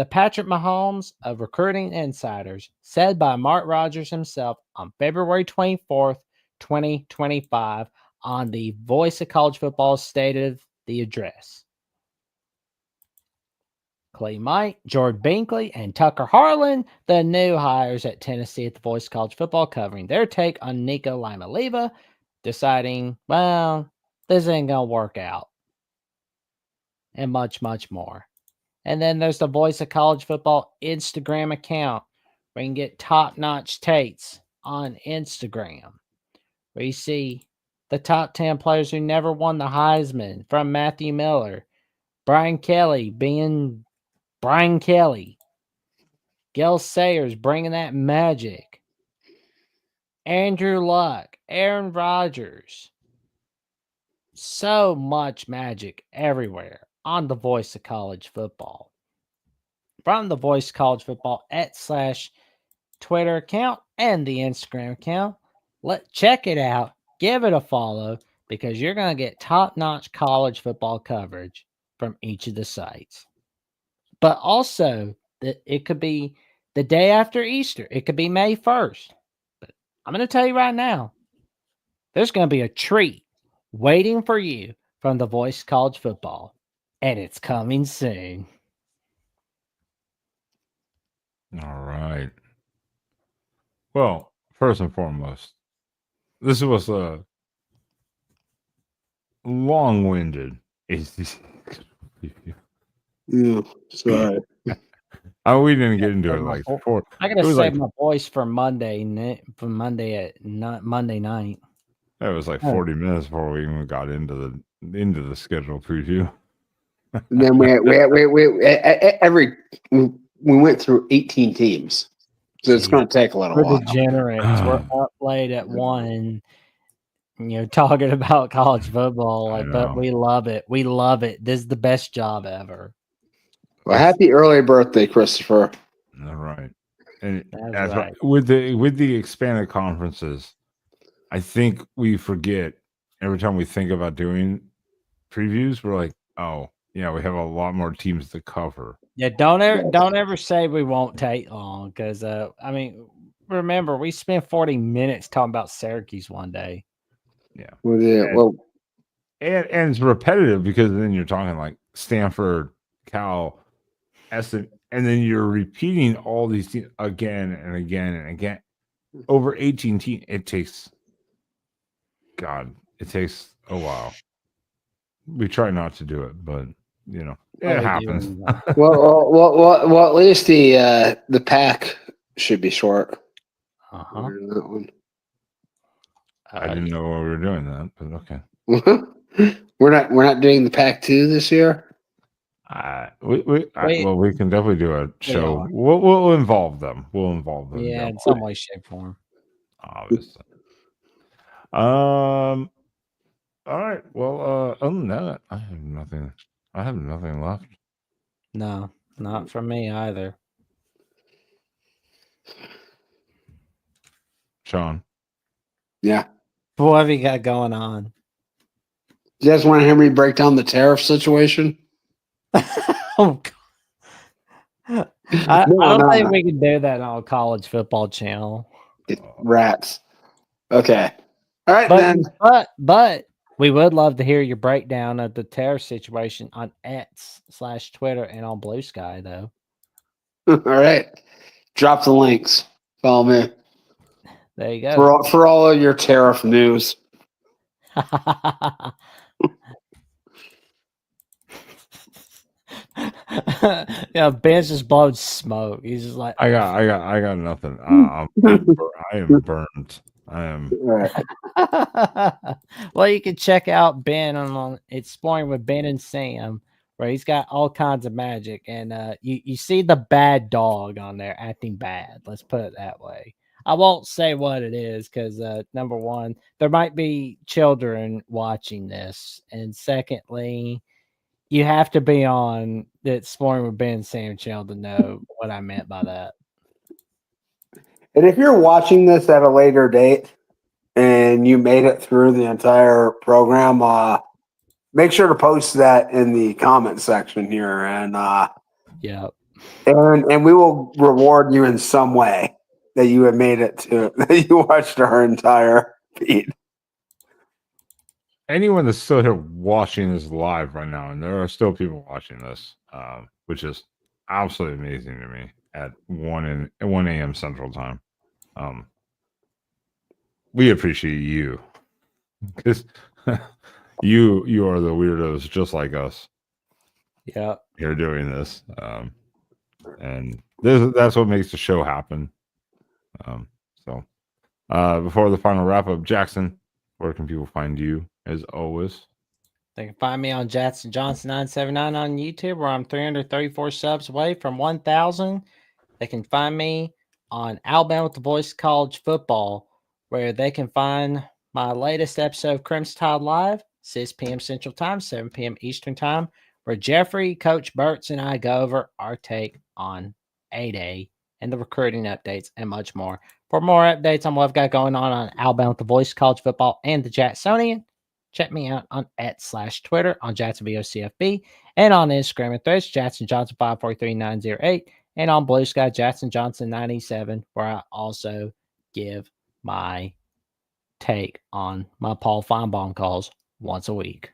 Patrick Mahomes of recruiting insiders, said by Mark Rogers himself on February 24th, 2025, on the Voice of College Football State of the Address. Clay Mike, Jordan Binkley, and Tucker Harlan, the new hires at Tennessee at the Voice of College Football, covering their take on Nico Iamaleava, deciding, well, this ain't going to work out. And much, much more. And then there's the Voice of College Football Instagram account where you can get top-notch takes on Instagram, where you see the top 10 players who never won the Heisman from Matthew Miller, Brian Kelly being Brian Kelly, Gil Sayers bringing that magic, Andrew Luck, Aaron Rodgers. So much magic everywhere on the Voice of College Football. From the Voice of College Football @Twitter account and the Instagram account. Check it out. Give it a follow because you're going to get top-notch college football coverage from each of the sites. But also, it could be the day after Easter. It could be May 1st. But I'm going to tell you right now, there's going to be a treat waiting for you from the Voice of College Football. And it's coming soon. All right. Well, first and foremost, this was a long-winded ACC. Yeah, sorry. We didn't get into it like before. I gotta save my voice for Monday. Monday night. It was like 40 minutes before we even got into the schedule preview. And then we went through 18 teams, so it's going to take a little while. We're degenerates. We're up late at 1. Talking about college football, but we love it. We love it. This is the best job ever. Well, happy early birthday, Christopher. All right. And That's right. With the expanded conferences, I think we forget every time we think about doing previews, we're like, oh, yeah, we have a lot more teams to cover. Yeah, don't ever say we won't take long because remember we spent 40 minutes talking about Syracuse one day. Yeah. Well, and it's repetitive because then you're talking like Stanford, Cal, SM, and then you're repeating all these teams again and again and again. Over 18 teams, it takes a while. We try not to do it, but it happens. well, at least the pack should be short. Uh-huh. That one. I didn't know we were doing that, but okay. We're not doing the pack 2 this year. We can definitely do a show. We'll involve them. Yeah, in some way, shape, form. Obviously. All right. Well, other than that, I have nothing. I have nothing left. No, not from me either. Sean. Yeah. What have you got going on? You guys want to hear me break down the tariff situation? Oh, God. I don't think we can do that on a college football channel. Rats. Okay. All right, then. But we would love to hear your breakdown of the tariff situation on @Twitter and on Blue Sky, though. All right. Drop the links. Follow me. There you go. For all of your tariff news. Yeah, Ben's just blowing smoke. He's just like, I got nothing. I am burnt. I am. Well, you can check out Ben on Exploring with Ben and Sam, where he's got all kinds of magic, and you see the bad dog on there acting bad. Let's put it that way. I won't say what it is because number one, there might be children watching this, and secondly, you have to be on the Exploring with Ben and Sam channel to know what I meant by that. And if you're watching this at a later date, and you made it through the entire program, make sure to post that in the comment section here, and Yeah. and we will reward you in some way that you have made it to that you watched our entire feed. Anyone that's still here watching this live right now, and there are still people watching this, which is absolutely amazing to me at 1 a.m. Central Time. We appreciate you because you are the weirdos just like us. Yeah. Here doing this, and that's what makes the show happen. Before the final wrap up, Jackson, where can people find you as always? They can find me on Jackson Johnson 979 on YouTube, where I'm 334 subs away from 1,000. They can find me on Alabama with the Voice of College Football, where they can find my latest episode of Crimson Tide Live, 6 p.m. Central Time, 7 p.m. Eastern Time, where Jeffrey, Coach Burtz, and I go over our take on A-Day and the recruiting updates and much more. For more updates on what I've got going on Alabama with the Voice of College Football and the Jacksonian, check me out on @/Twitter on JacksonVOCFB and on Instagram and Threads, Jackson Johnson 543908, and on Blue Sky Jackson Johnson 97, where I also give my take on my Paul Feinbaum calls once a week.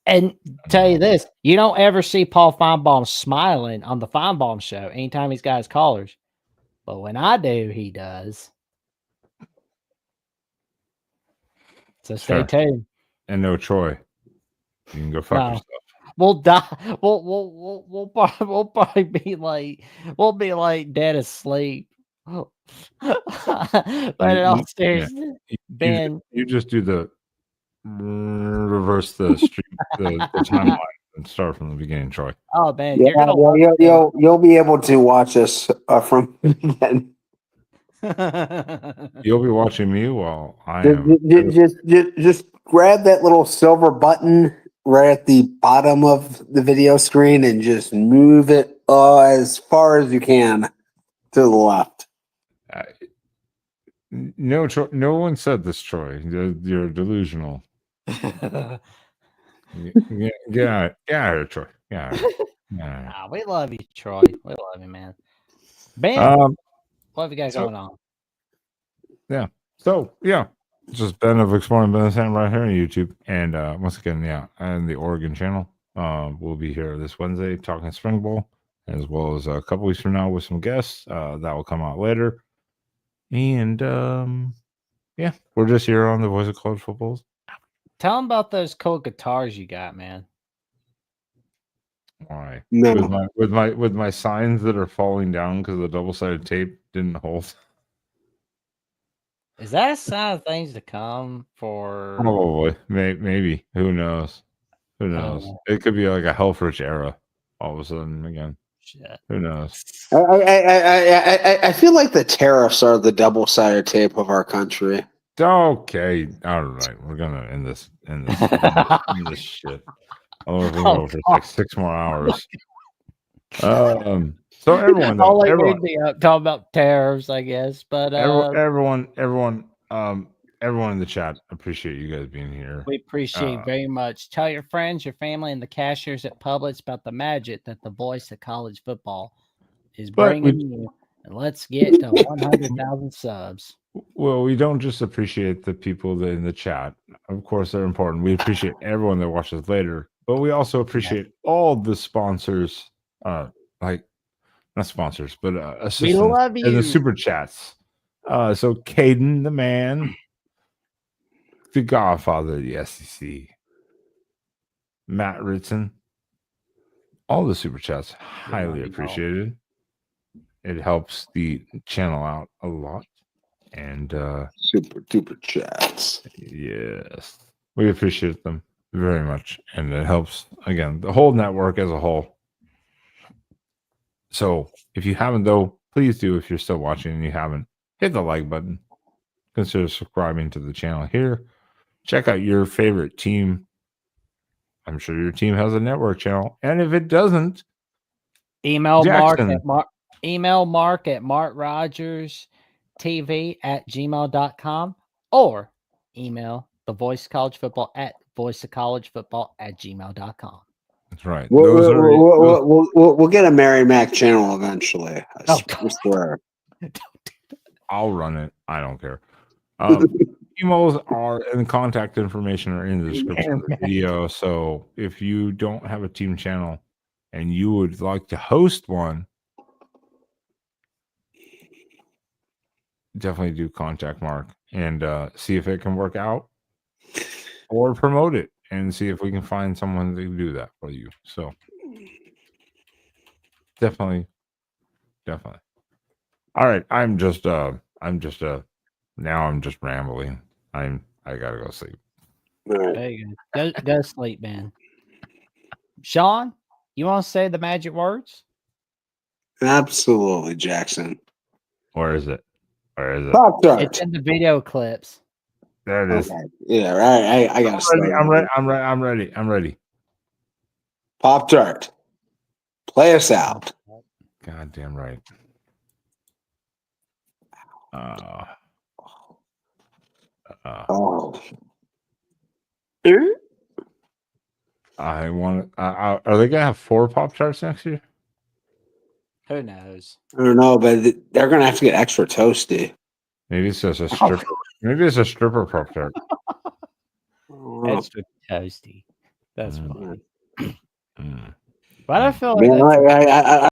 And tell you this, you don't ever see Paul Feinbaum smiling on the Feinbaum show anytime he's got his callers. But when I do, he does. So stay tuned. And no Troy. You can go fuck yourself. We'll die. We'll probably be like dead asleep. But in all seriousness, Ben, you just do the reverse the stream the timeline and start from the beginning, Troy. Oh man, you'll be able to watch us from then. You'll be watching me while I am. Just grab that little silver button right at the bottom of the video screen and just move it as far as you can to the left. No, Troy, no one said this, Troy. You're delusional. Get out of here, Troy. We love you, Troy. We love you, man. Ben, what have you got going on? Yeah. So, just Ben of Exploring Ben Sam right here on YouTube. And once again, and the Oregon channel. We'll be here this Wednesday talking spring ball, as well as a couple weeks from now with some guests. That will come out later. And we're just here on the Voice of College Football. Tell them about those cool guitars you got, man. Why? No. With my signs that are falling down because the double-sided tape didn't hold. Is that a sign of things to come for? Probably. Maybe. Who knows? It could be like a Helfrich era all of a sudden again. Shit. Who knows? I feel like the tariffs are the double-sided tape of our country. Okay. All right. We're gonna end this end this shit. We're gonna go for like 6 more hours. So everyone talking about tariffs, I guess. But everyone in the chat, appreciate you guys being here. We appreciate very much. Tell your friends, your family, and the cashiers at Publix about the magic that the Voice of College Football is bringing you. And let's get to 100,000 subs. Well, we don't just appreciate the people in the chat. Of course, they're important. We appreciate everyone that watches later, but we also appreciate all the sponsors, not sponsors, but assistants. We love you. And the super chats. So Caden, the man, the godfather of the SEC, Matt Ritson, all the super chats, highly appreciated. It helps the channel out a lot. And super duper chats. Yes. We appreciate them very much. And it helps, again, the whole network as a whole. So if you haven't, though, please do. If you're still watching and you haven't, hit the like button. Consider subscribing to the channel here. Check out your favorite team. I'm sure your team has a network channel. And if it doesn't, email Mark at Mark Rogers voiceofcollegefootball@gmail.com or email the voice of college football at voiceofcollegefootball@gmail.com. That's right. We'll get a Mary Mac channel eventually. I swear. I'll run it. I don't care. Emails are and contact information are in the description of the video. So if you don't have a team channel and you would like to host one, definitely do contact Mark and see if it can work out, or promote it and see if we can find someone to do that for you. So definitely. All right. I'm just now I'm just rambling. I gotta go sleep. All right. There you go. Go sleep, man. Sean, you want to say the magic words? Absolutely, Jackson. Where is it? Pop Tart. It's in the video clips. There it is. Okay. Yeah, right. I got to. I'm ready. Pop Tart. Play us out. Goddamn right. Oh. I want. Are they gonna have 4 Pop-Tarts next year? Who knows? I don't know, but they're gonna have to get extra toasty. Maybe it's just a stripper. Maybe it's a stripper Pop-Tart. Extra toasty. That's funny. Mm. But I feel like Man, that's I